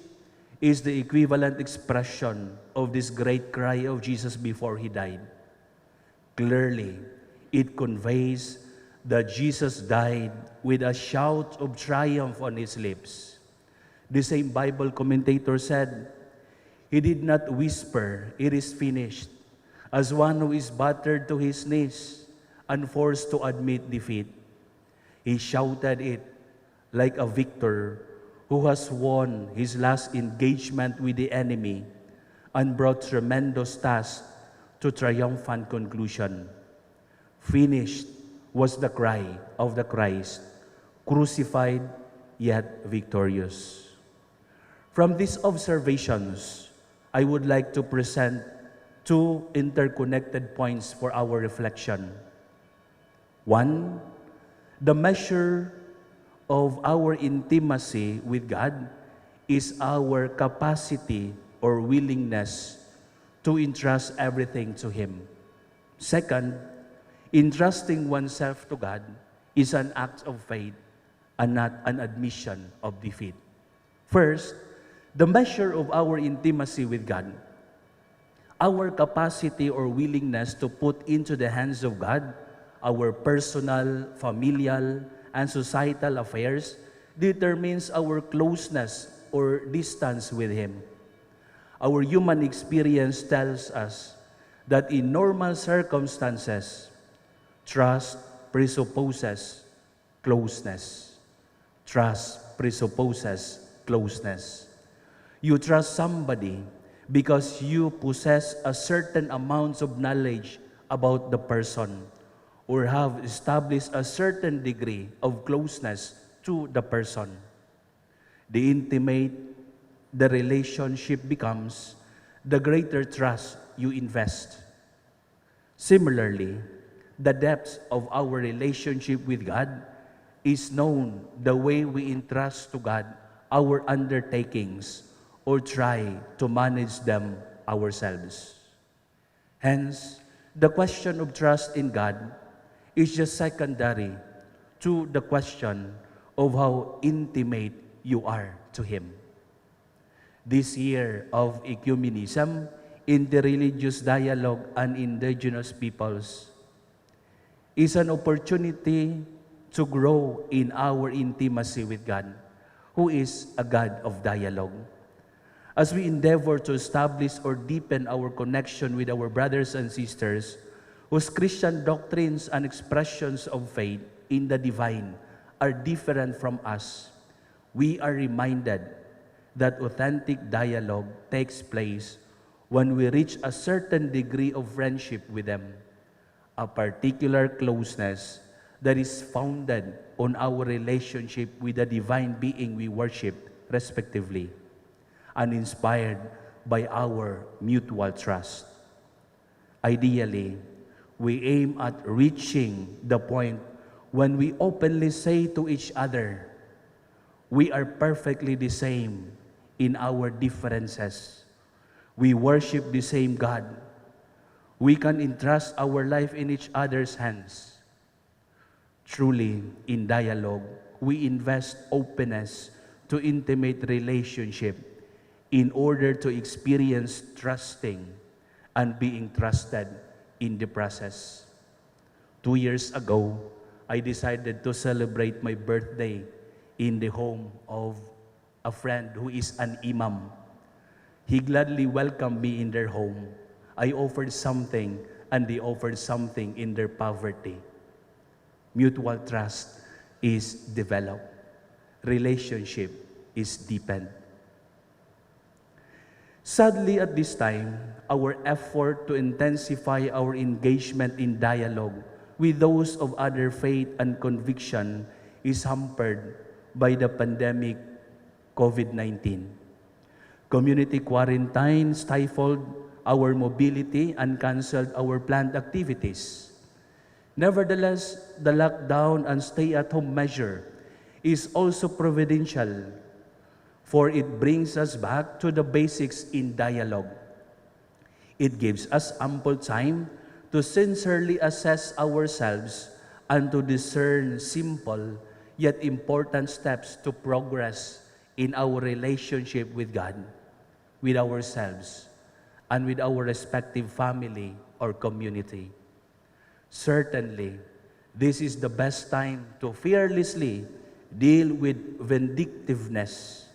Speaker 16: is the equivalent expression of this great cry of Jesus before he died. Clearly, it conveys that Jesus died with a shout of triumph on his lips. The same Bible commentator said, he did not whisper, "It is finished," as one who is battered to his knees and forced to admit defeat. He shouted it like a victor who has won his last engagement with the enemy and brought tremendous task to triumphant conclusion. Finished was the cry of the Christ, crucified yet victorious. From these observations, I would like to present two interconnected points for our reflection. One, the measure of our intimacy with God is our capacity or willingness to entrust everything to Him. Second, entrusting oneself to God is an act of faith and not an admission of defeat. First, the measure of our intimacy with God, our capacity or willingness to put into the hands of God our personal, familial, and societal affairs determines our closeness or distance with Him. Our human experience tells us that in normal circumstances, trust presupposes closeness. Trust presupposes closeness. You trust somebody because you possess a certain amount of knowledge about the person or have established a certain degree of closeness to the person. The intimate the relationship becomes, the greater trust you invest. Similarly, the depth of our relationship with God is known the way we entrust to God our undertakings or try to manage them ourselves. Hence, the question of trust in God is just secondary to the question of how intimate you are to Him. This year of ecumenism, interreligious dialogue, and indigenous peoples is an opportunity to grow in our intimacy with God, who is a God of dialogue. As we endeavor to establish or deepen our connection with our brothers and sisters whose Christian doctrines and expressions of faith in the divine are different from us, we are reminded that authentic dialogue takes place when we reach a certain degree of friendship with them, a particular closeness that is founded on our relationship with the divine being we worship, respectively, and inspired by our mutual trust. Ideally, we aim at reaching the point when we openly say to each other, we are perfectly the same in our differences. We worship the same God. We can entrust our life in each other's hands. Truly, in dialogue, we invest openness to intimate relationship in order to experience trusting and being trusted in the process. 2 years ago, I decided to celebrate my birthday in the home of a friend who is an imam. He gladly welcomed me in their home. I offered something, and they offered something in their poverty. Mutual trust is developed. Relationship is deepened. Sadly, at this time, our effort to intensify our engagement in dialogue with those of other faith and conviction is hampered by the pandemic COVID-19. Community quarantine stifled our mobility and canceled our planned activities. Nevertheless, the lockdown and stay-at-home measure is also providential, for it brings us back to the basics in dialogue. It gives us ample time to sincerely assess ourselves and to discern simple yet important steps to progress in our relationship with God, with ourselves, and with our respective family or community. Certainly, this is the best time to fearlessly deal with vindictiveness,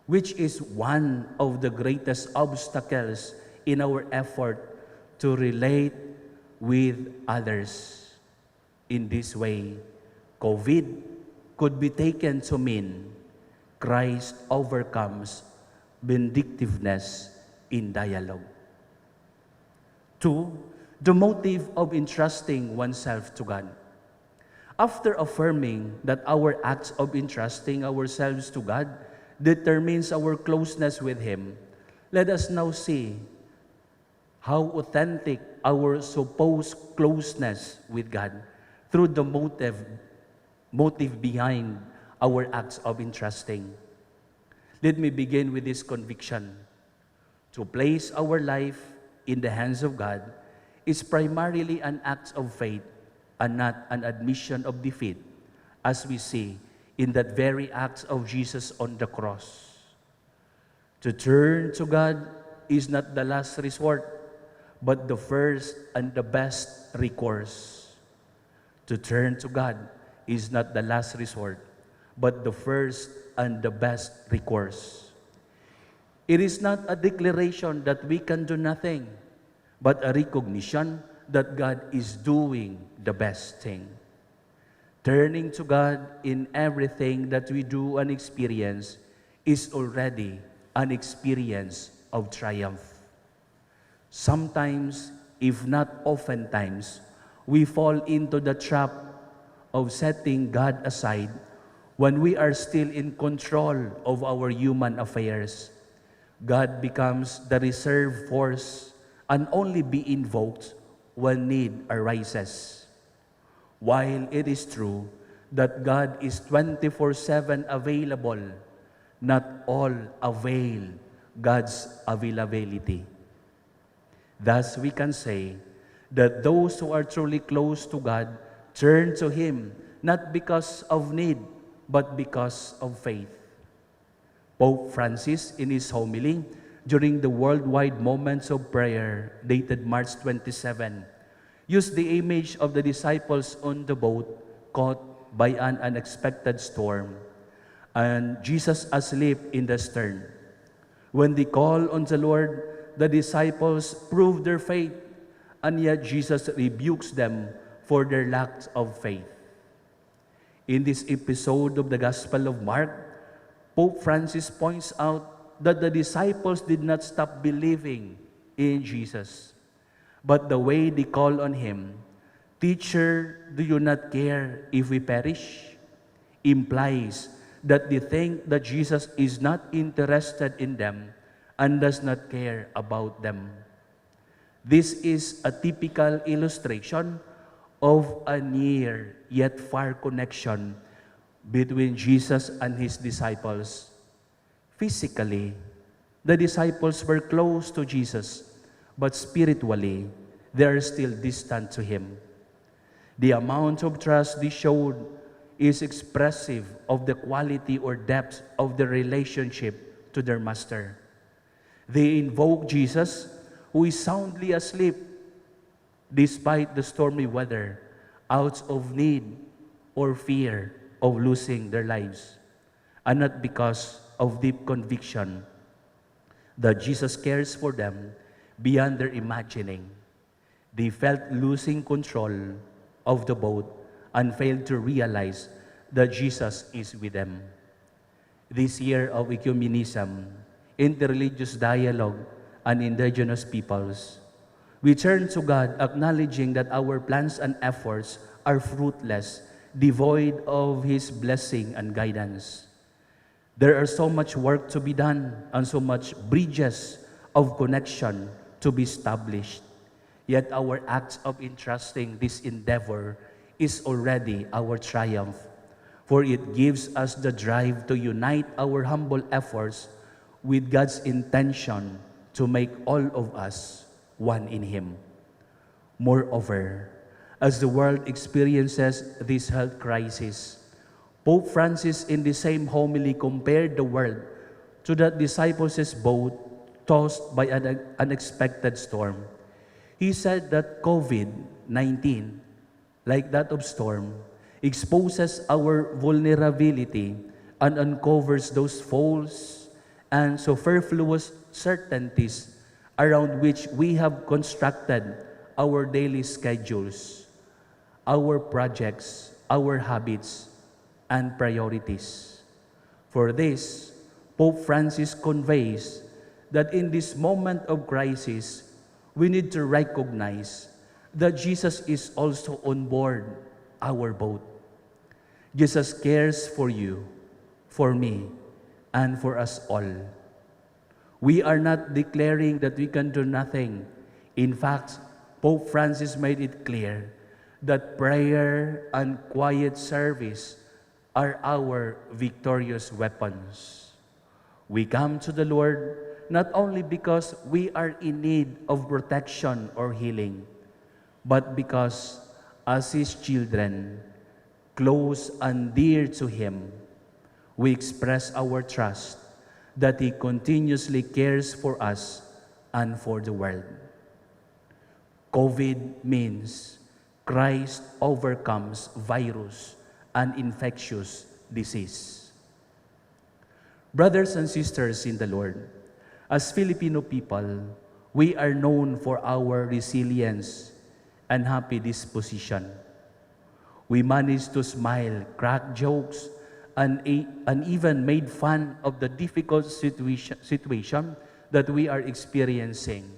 Speaker 16: which is one of the greatest obstacles in our effort to relate with others. In this way, COVID could be taken to mean Christ overcomes vindictiveness in dialogue. 2, the motive of entrusting oneself to God. After affirming that our acts of entrusting ourselves to God determines our closeness with Him, let us now see how authentic our supposed closeness with God through the motive behind our acts of entrusting. Let me begin with this conviction. To place our life in the hands of God is primarily an act of faith and not an admission of defeat, as we see in that very act of Jesus on the cross. To turn to God is not the last resort, but the first and the best recourse. To turn to God is not the last resort, but the first and the best recourse. It is not a declaration that we can do nothing, but a recognition that God is doing the best thing. Turning to God in everything that we do and experience is already an experience of triumph. Sometimes, if not oftentimes, we fall into the trap of setting God aside when we are still in control of our human affairs. God becomes the reserve force and only be invoked when need arises. While it is true that God is 24/7 available, not all avail God's availability. Thus, we can say that those who are truly close to God turn to Him not because of need, but because of faith. Pope Francis, in his homily during the worldwide moments of prayer dated March 27, used the image of the disciples on the boat caught by an unexpected storm, and Jesus asleep in the stern. When they call on the Lord, the disciples prove their faith, and yet Jesus rebukes them for their lack of faith. In this episode of the Gospel of Mark, Pope Francis points out that the disciples did not stop believing in Jesus, but the way they call on Him, "Teacher, do you not care if we perish?" implies that they think that Jesus is not interested in them and does not care about them. This is a typical illustration of a near yet far connection between Jesus and His disciples. Physically, the disciples were close to Jesus, but spiritually, they are still distant to Him. The amount of trust they showed is expressive of the quality or depth of the relationship to their Master. They invoke Jesus, who is soundly asleep despite the stormy weather, out of need or fear of losing their lives, and not because of deep conviction that Jesus cares for them beyond their imagining. They felt losing control of the boat and failed to realize that Jesus is with them. This year of ecumenism, interreligious dialogue, and indigenous peoples, we turn to God acknowledging that our plans and efforts are fruitless, devoid of His blessing and guidance. There are so much work to be done and so much bridges of connection to be established. Yet our act of entrusting this endeavor is already our triumph, for it gives us the drive to unite our humble efforts with God's intention to make all of us one in Him. Moreover, as the world experiences this health crisis, Pope Francis in the same homily compared the world to that disciples' boat tossed by an unexpected storm. He said that COVID-19, like that of storm, exposes our vulnerability and uncovers those false and superfluous certainties around which we have constructed our daily schedules, our projects, our habits, and priorities. For this, Pope Francis conveys that in this moment of crisis, we need to recognize that Jesus is also on board our boat. Jesus cares for you, for me, and for us all. We are not declaring that we can do nothing. In fact, Pope Francis made it clear that prayer and quiet service are our victorious weapons. We come to the Lord not only because we are in need of protection or healing, but because as His children, close and dear to Him, we express our trust that He continuously cares for us and for the world. COVID means Christ overcomes virus and infectious disease. Brothers and sisters in the Lord, as Filipino people, we are known for our resilience and happy disposition. We managed to smile, crack jokes, and even made fun of the difficult situation that we are experiencing.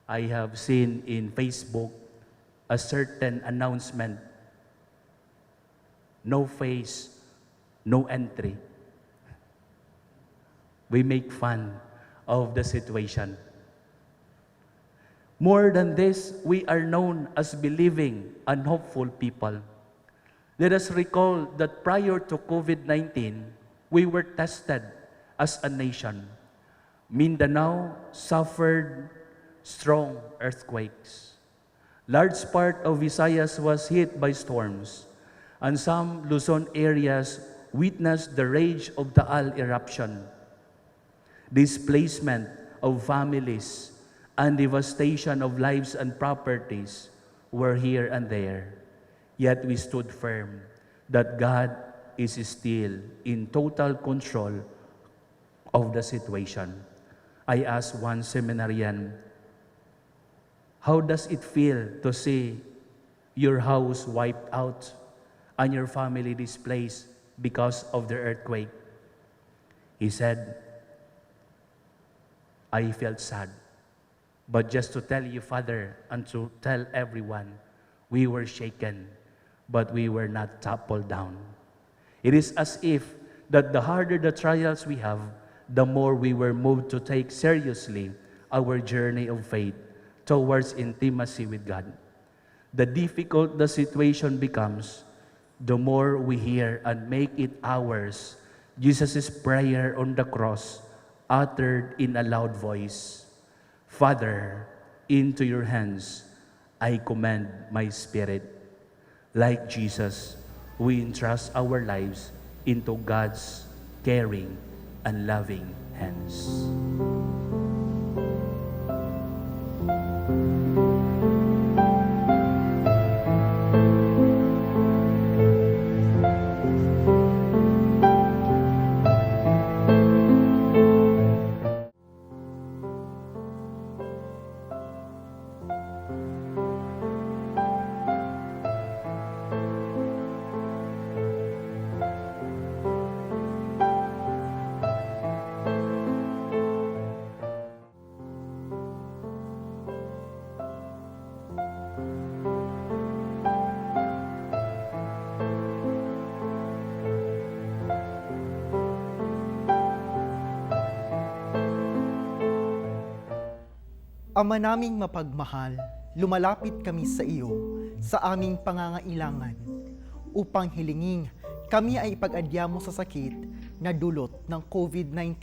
Speaker 16: I have seen in Facebook a certain announcement, no face, no entry. We make fun of the situation. More than this, we are known as believing and hopeful people. Let us recall that prior to COVID-19, we were tested as a nation. Mindanao suffered strong earthquakes. Large part of Visayas was hit by storms, and some Luzon areas witnessed the rage of Taal eruption, displacement of families, and devastation of lives and properties were here and there. Yet we stood firm that God is still in total control of the situation. I asked one seminarian, how does it feel to see your house wiped out and your family displaced because of the earthquake? He said, I felt sad. But just to tell you, Father, and to tell everyone, we were shaken, but we were not toppled down. It is as if that the harder the trials we have, the more we were moved to take seriously our journey of faith towards intimacy with God. The difficult the situation becomes, the more we hear and make it ours Jesus' prayer on the cross, uttered in a loud voice, Father, into your hands I commend my spirit. Like Jesus, we entrust our lives into God's caring and loving hands.
Speaker 9: Ama naming mapagmahal, lumalapit kami sa iyo sa aming pangangailangan upang hilingin kami ay ipag-adya mo sa sakit na dulot ng COVID-19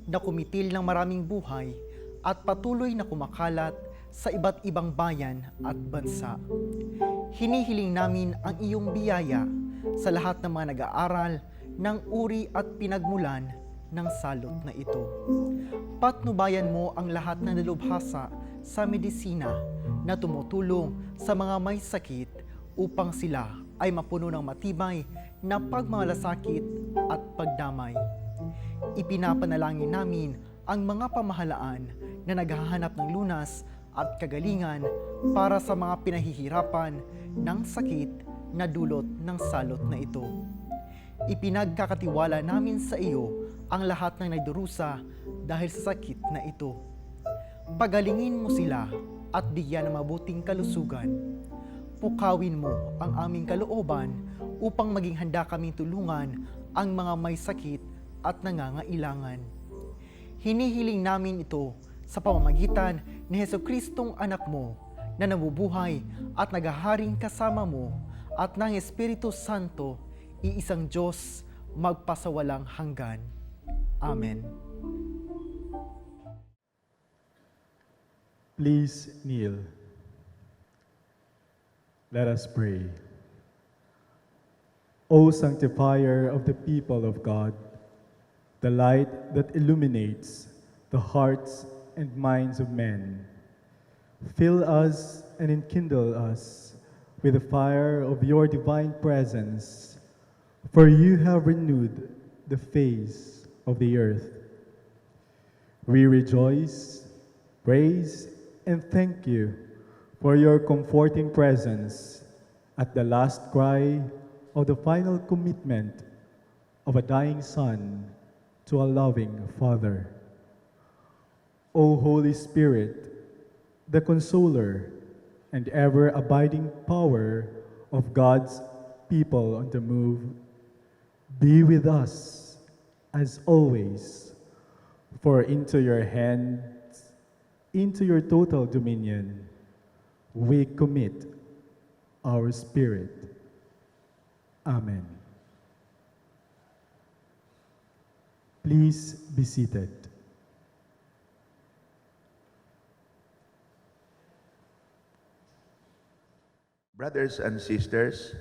Speaker 9: na kumitil ng maraming buhay at patuloy na kumakalat sa iba't ibang bayan at bansa. Hinihiling namin ang iyong biyaya sa lahat ng mga nag-aaral ng uri at pinagmulan ng salot na ito. Patnubayan mo ang lahat ng dalubhasa sa medisina na tumutulong sa mga may sakit upang sila ay mapuno ng matibay na pagmamalasakit at pagdamay. Ipinapanalangin namin ang mga pamahalaan na naghahanap ng lunas at kagalingan para sa mga pinahihirapan ng sakit na dulot ng salot na ito. Ipinagkakatiwala namin sa iyo ang lahat ng nagdurusa dahil sa sakit na ito. Pagalingin mo sila at bigyan ng mabuting kalusugan. Pukawin mo ang aming kalooban upang maging handa kaming tulungan ang mga may sakit at nangangailangan. Hinihiling namin ito sa pamamagitan ni Jesucristong anak mo na nabubuhay at naghaharing kasama mo at ng Espiritu Santo, iisang Diyos, magpasawalang hanggan. Amen.
Speaker 5: Please kneel. Let us pray. O sanctifier of the people of God, the light that illuminates the hearts and minds of men, fill us and enkindle us with the fire of your divine presence, for you have renewed the face of the earth. We rejoice, praise, and thank you for your comforting presence at the last cry of the final commitment of a dying son to a loving father. O Holy Spirit, the consoler and ever-abiding power of God's people on the move, be with us as always, For into your hands, into your total dominion, we commit our spirit. Amen. Please be seated.
Speaker 2: Brothers and sisters,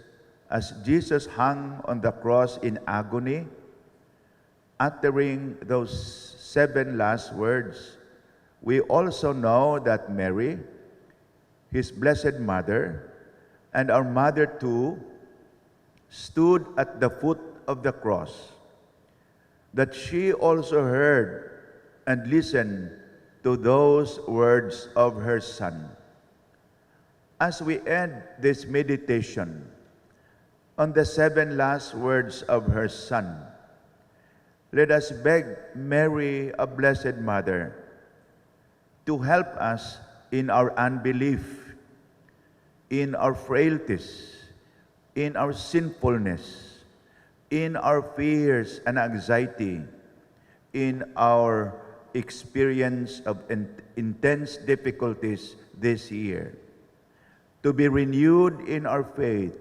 Speaker 2: as Jesus hung on the cross in agony, uttering those 7 last words, we also know that Mary, his blessed mother, and our mother too, stood at the foot of the cross, that she also heard and listened to those words of her Son. As we end this meditation on the 7 last words of her Son, let us beg Mary, a Blessed Mother, to help us in our unbelief, in our frailties, in our sinfulness, in our fears and anxiety, in our experience of intense difficulties this year, to be renewed in our faith,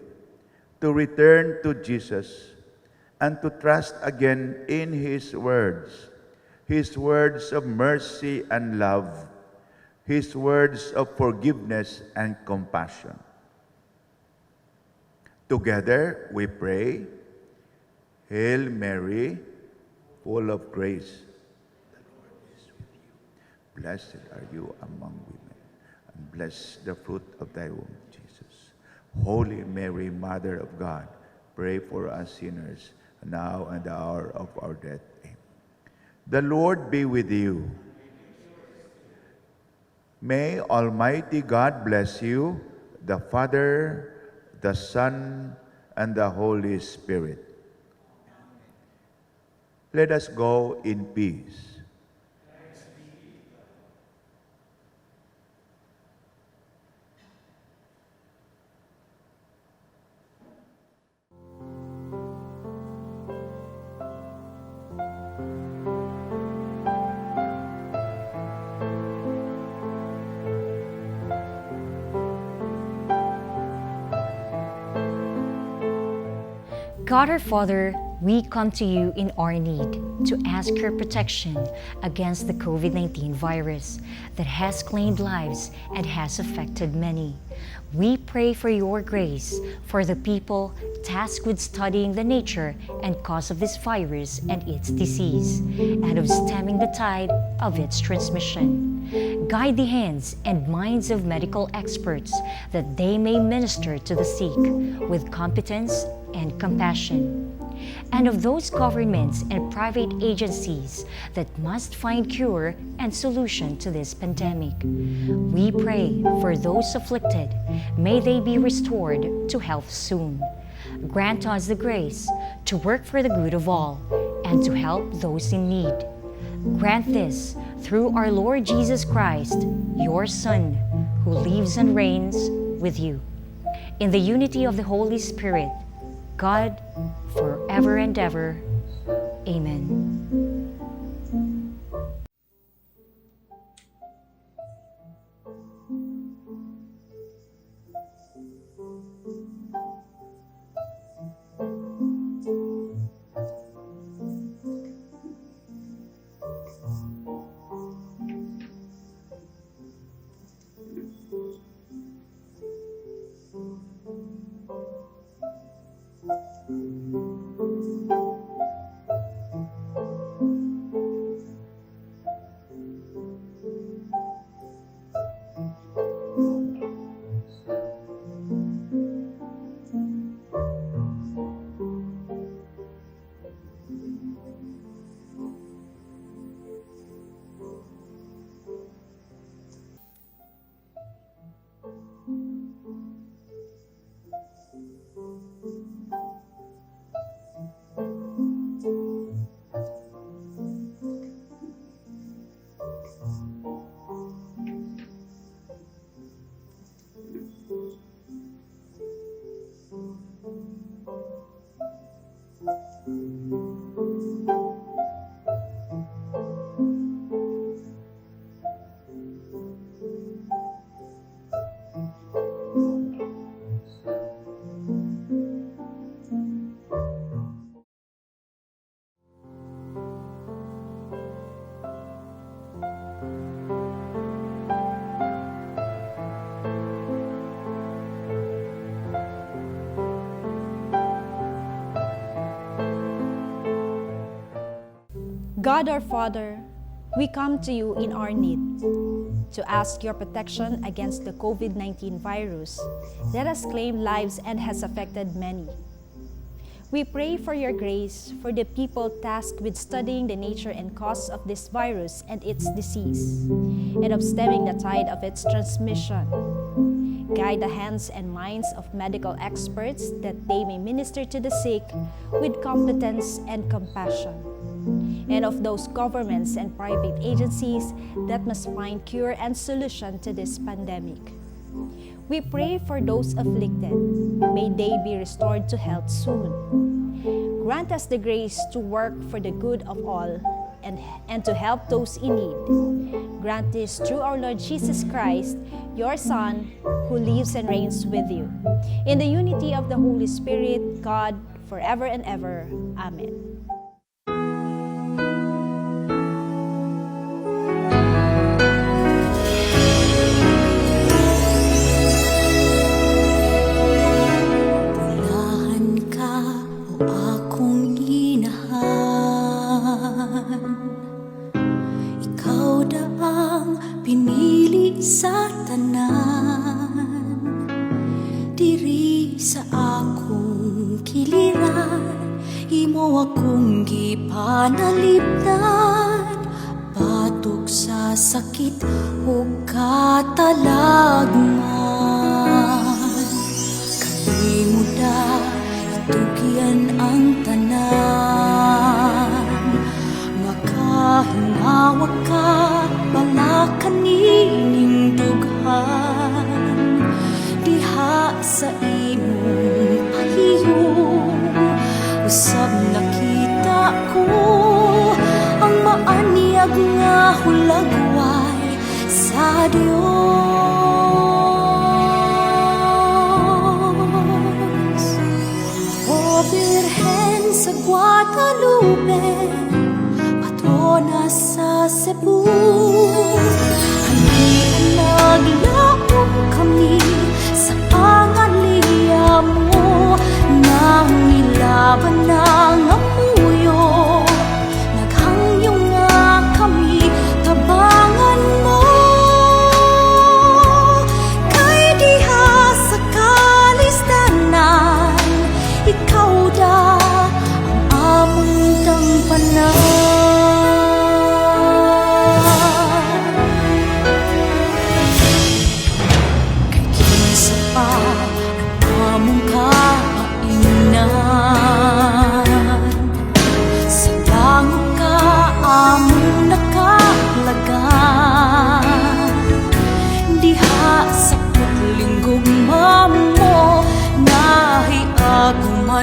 Speaker 2: to return to Jesus, and to trust again in His words of mercy and love, His words of forgiveness and compassion. Together we pray, Hail Mary, full of grace, the Lord is with you. Blessed are you among women, and blessed the fruit of thy womb, Jesus. Holy Mary, Mother of God, pray for us sinners, now and the hour of our death. Amen. The Lord be with you. May Almighty God bless you, the Father, the Son, and the Holy Spirit. Let us go in peace.
Speaker 11: God our Father, we come to you in our need to ask your protection against the COVID-19 virus that has claimed lives and has affected many. We pray for your grace for the people tasked with studying the nature and cause of this virus and its disease, and of stemming the tide of its transmission. Guide the hands and minds of medical experts that they may minister to the sick with competence and compassion, and of those governments and private agencies that must find cure and solution to this pandemic. We pray for those afflicted. May they be restored to health soon. Grant us the grace to work for the good of all and to help those in need. Grant this through our Lord Jesus Christ, your Son, who lives and reigns with you, in the unity of the Holy Spirit, God, forever and ever. Amen.
Speaker 13: God our Father, we come to you in our need to ask your protection against the COVID-19 virus that has claimed lives and has affected many. We pray for your grace for the people tasked with studying the nature and cause of this virus and its disease, and of stemming the tide of its transmission. Guide the hands and minds of medical experts that they may minister to the sick with competence and compassion, and of those governments and private agencies that must find cure and solution to this pandemic. We pray for those afflicted. May they be restored to health soon. Grant us the grace to work for the good of all and to help those in need. Grant this through our Lord Jesus Christ, your Son, who lives and reigns with you. In the unity of the Holy Spirit, God, forever and ever. Amen.
Speaker 17: Sa tanan, diri sa akong kiliran, imo akong gipanalipdan, batok sa sakit ug katalagman. Kanimo da itugyan ang tanan, makahingawa ka bala kanining dughan, diha sa imong pahiyo. Usab nakita ko ang maanyag nga hulagway sa Dios. O Birhen sa Guadalupe, patrona sa Cebu, naglaom kami sa pangaliya mo, nang nilaban ng amuyo, naghangyo nga kami tabangan mo. Kay diha sa kalistanan, ikaw da ang among tampanan.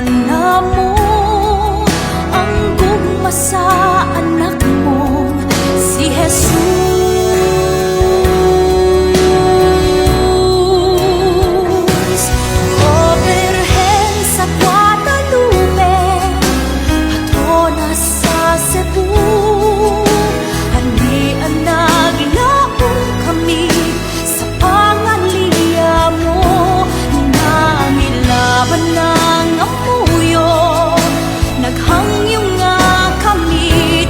Speaker 17: Namo ang gugma sa anak mo si Jesus. O Birhen sa Guadalupe, patrona sa Cebu, halian naglaong kami sa pangaliya mo, nangilaban ng amuyo, naghangyo nga kami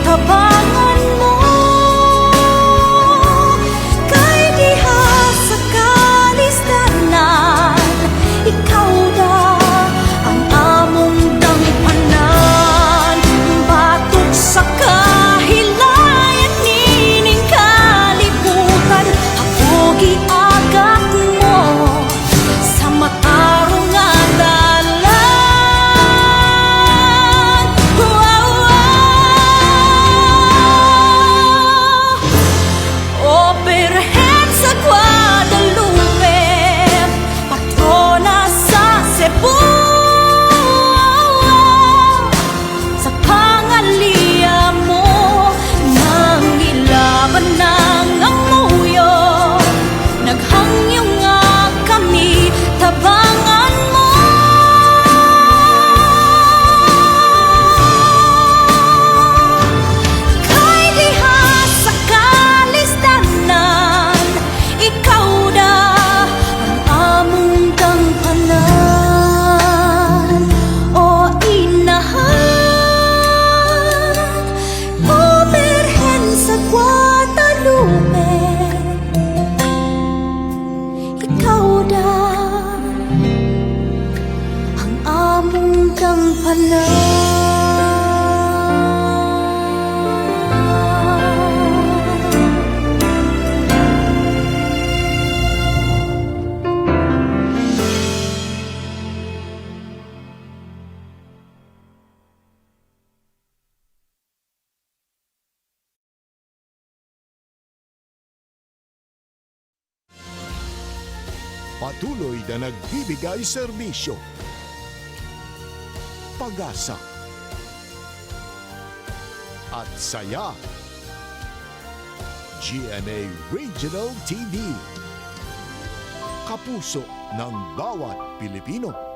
Speaker 1: Patuloy na nagbibigay serbisyo. Pag-asa at saya. GMA Regional TV. Kapuso ng bawat Pilipino.